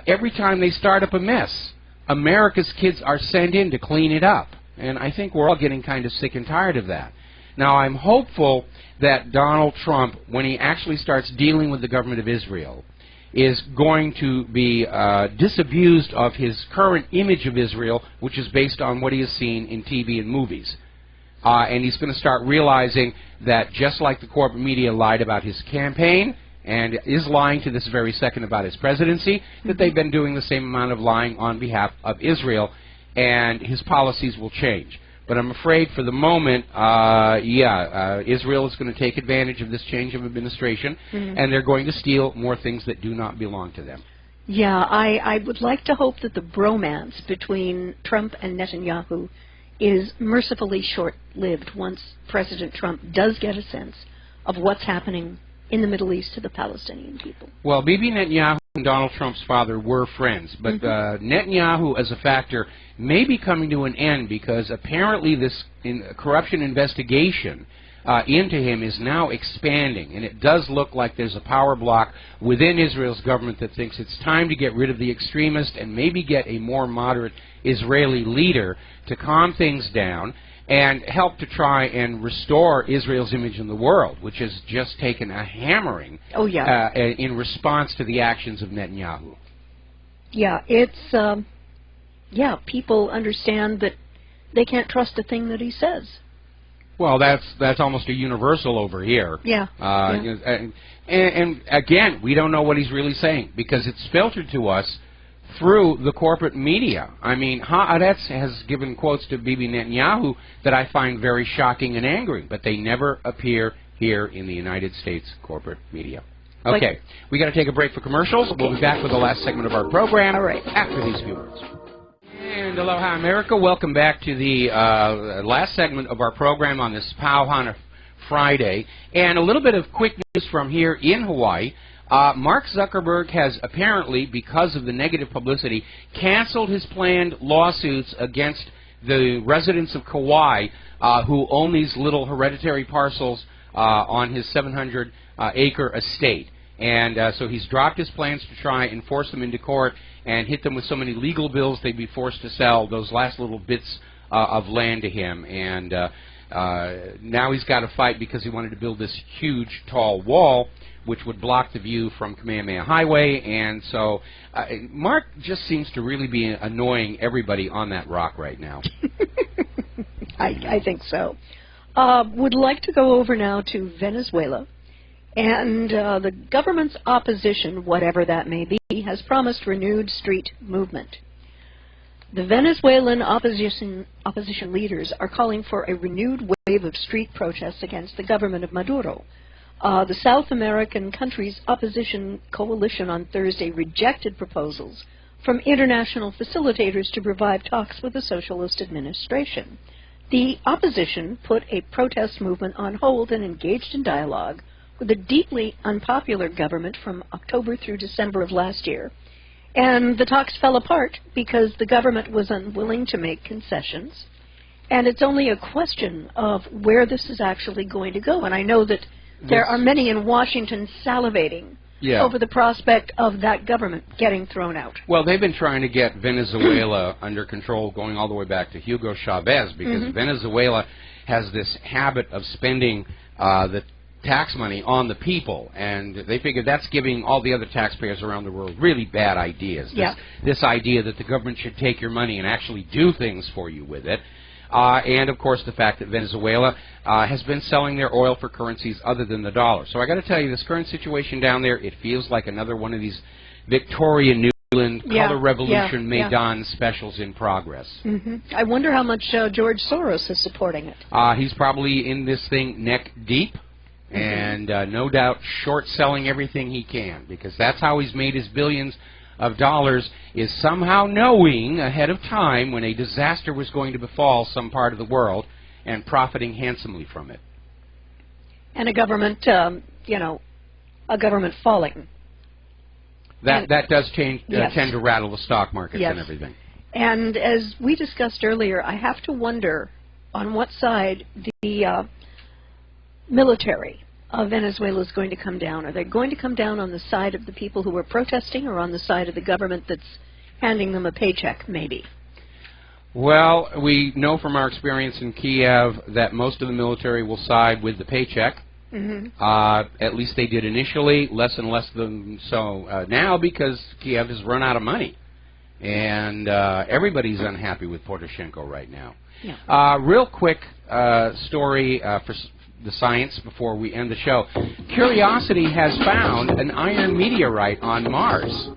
every time they start up a mess, America's kids are sent in to clean it up. And I think we're all getting kind of sick and tired of that. Now, I'm hopeful that Donald Trump, when he actually starts dealing with the government of Israel, is going to be disabused of his current image of Israel, which is based on what he has seen in TV and movies. And he's going to start realizing that just like the corporate media lied about his campaign, and is lying to this very second about his presidency, that they've been doing the same amount of lying on behalf of Israel, and his policies will change. But I'm afraid for the moment, Israel is going to take advantage of this change of administration, and they're going to steal more things that do not belong to them. Yeah, I would like to hope that the bromance between Trump and Netanyahu is mercifully short-lived once President Trump does get a sense of what's happening in the Middle East to the Palestinian people. Well, Bibi Netanyahu and Donald Trump's father were friends, but Netanyahu as a factor may be coming to an end because apparently this corruption investigation into him is now expanding, and it does look like there's a power block within Israel's government that thinks it's time to get rid of the extremist and maybe get a more moderate Israeli leader to calm things down and help to try and restore Israel's image in the world, which has just taken a hammering in response to the actions of Netanyahu. Yeah, it's, people understand that they can't trust a thing that he says. Well, that's almost a universal over here. Yeah. And again, we don't know what he's really saying because it's filtered to us through the corporate media. I mean, Haaretz has given quotes to Bibi Netanyahu that I find very shocking and angry, but they never appear here in the United States corporate media. Okay, we got to take a break for commercials. Okay. We'll be back with the last segment of our program after these few words. And aloha, America. Welcome back to the last segment of our program on this Kaahumanu Friday. And a little bit of quick news from here in Hawaii. Mark Zuckerberg has apparently, because of the negative publicity, canceled his planned lawsuits against the residents of Kauai who own these little hereditary parcels on his 700-acre estate. And so he's dropped his plans to try and force them into court and hit them with so many legal bills they'd be forced to sell those last little bits of land to him. And now he's got to fight because he wanted to build this huge, tall wall which would block the view from Kamehameha Highway. And so Mark just seems to really be annoying everybody on that rock right now. I think so. Would like to go over now to Venezuela. And the government's opposition, whatever that may be, has promised renewed street movement. The Venezuelan opposition leaders are calling for a renewed wave of street protests against the government of Maduro. The South American country's opposition coalition on Thursday rejected proposals from international facilitators to revive talks with the socialist administration. The opposition put a protest movement on hold and engaged in dialogue with a deeply unpopular government from October through December of last year. And the talks fell apart because the government was unwilling to make concessions. And it's only a question of where this is actually going to go. And I know that there are many in Washington salivating over the prospect of that government getting thrown out. Well, they've been trying to get Venezuela under control going all the way back to Hugo Chavez because Venezuela has this habit of spending the tax money on the people, and they figure that's giving all the other taxpayers around the world really bad ideas. This idea that the government should take your money and actually do things for you with it. And, of course, the fact that Venezuela has been selling their oil for currencies other than the dollar. So I got to tell you, this current situation down there, it feels like another one of these Victoria New England Color Revolution Maidan specials in progress. I wonder how much George Soros is supporting it. He's probably in this thing neck deep. And no doubt short-selling everything he can, because that's how he's made his billions of dollars, is somehow knowing ahead of time when a disaster was going to befall some part of the world and profiting handsomely from it. And a government, a government falling. That does tend to rattle the stock markets and everything. And as we discussed earlier, I have to wonder on what side the military of Venezuela is going to come down. Are they going to come down on the side of the people who are protesting or on the side of the government that's handing them a paycheck, maybe? Well, we know from our experience in Kiev that most of the military will side with the paycheck. At least they did initially, less and less than so now, because Kiev has run out of money. And everybody's unhappy with Poroshenko right now. Real quick story for the science before we end the show. Curiosity has found an iron meteorite on Mars,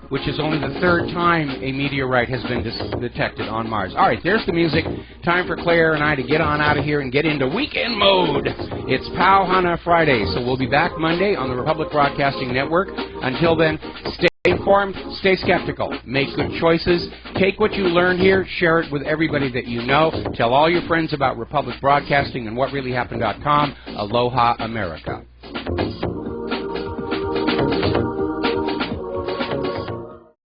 which is only the third time a meteorite has been detected on Mars. All right, there's the music. Time for Claire and I to get on out of here and get into weekend mode. It's Kaahumanu Friday, so we'll be back Monday on the Republic Broadcasting Network. Until then, stay informed, stay skeptical, make good choices, take what you learn here, share it with everybody that you know, tell all your friends about Republic Broadcasting and WhatReallyHappened.com. Aloha, America.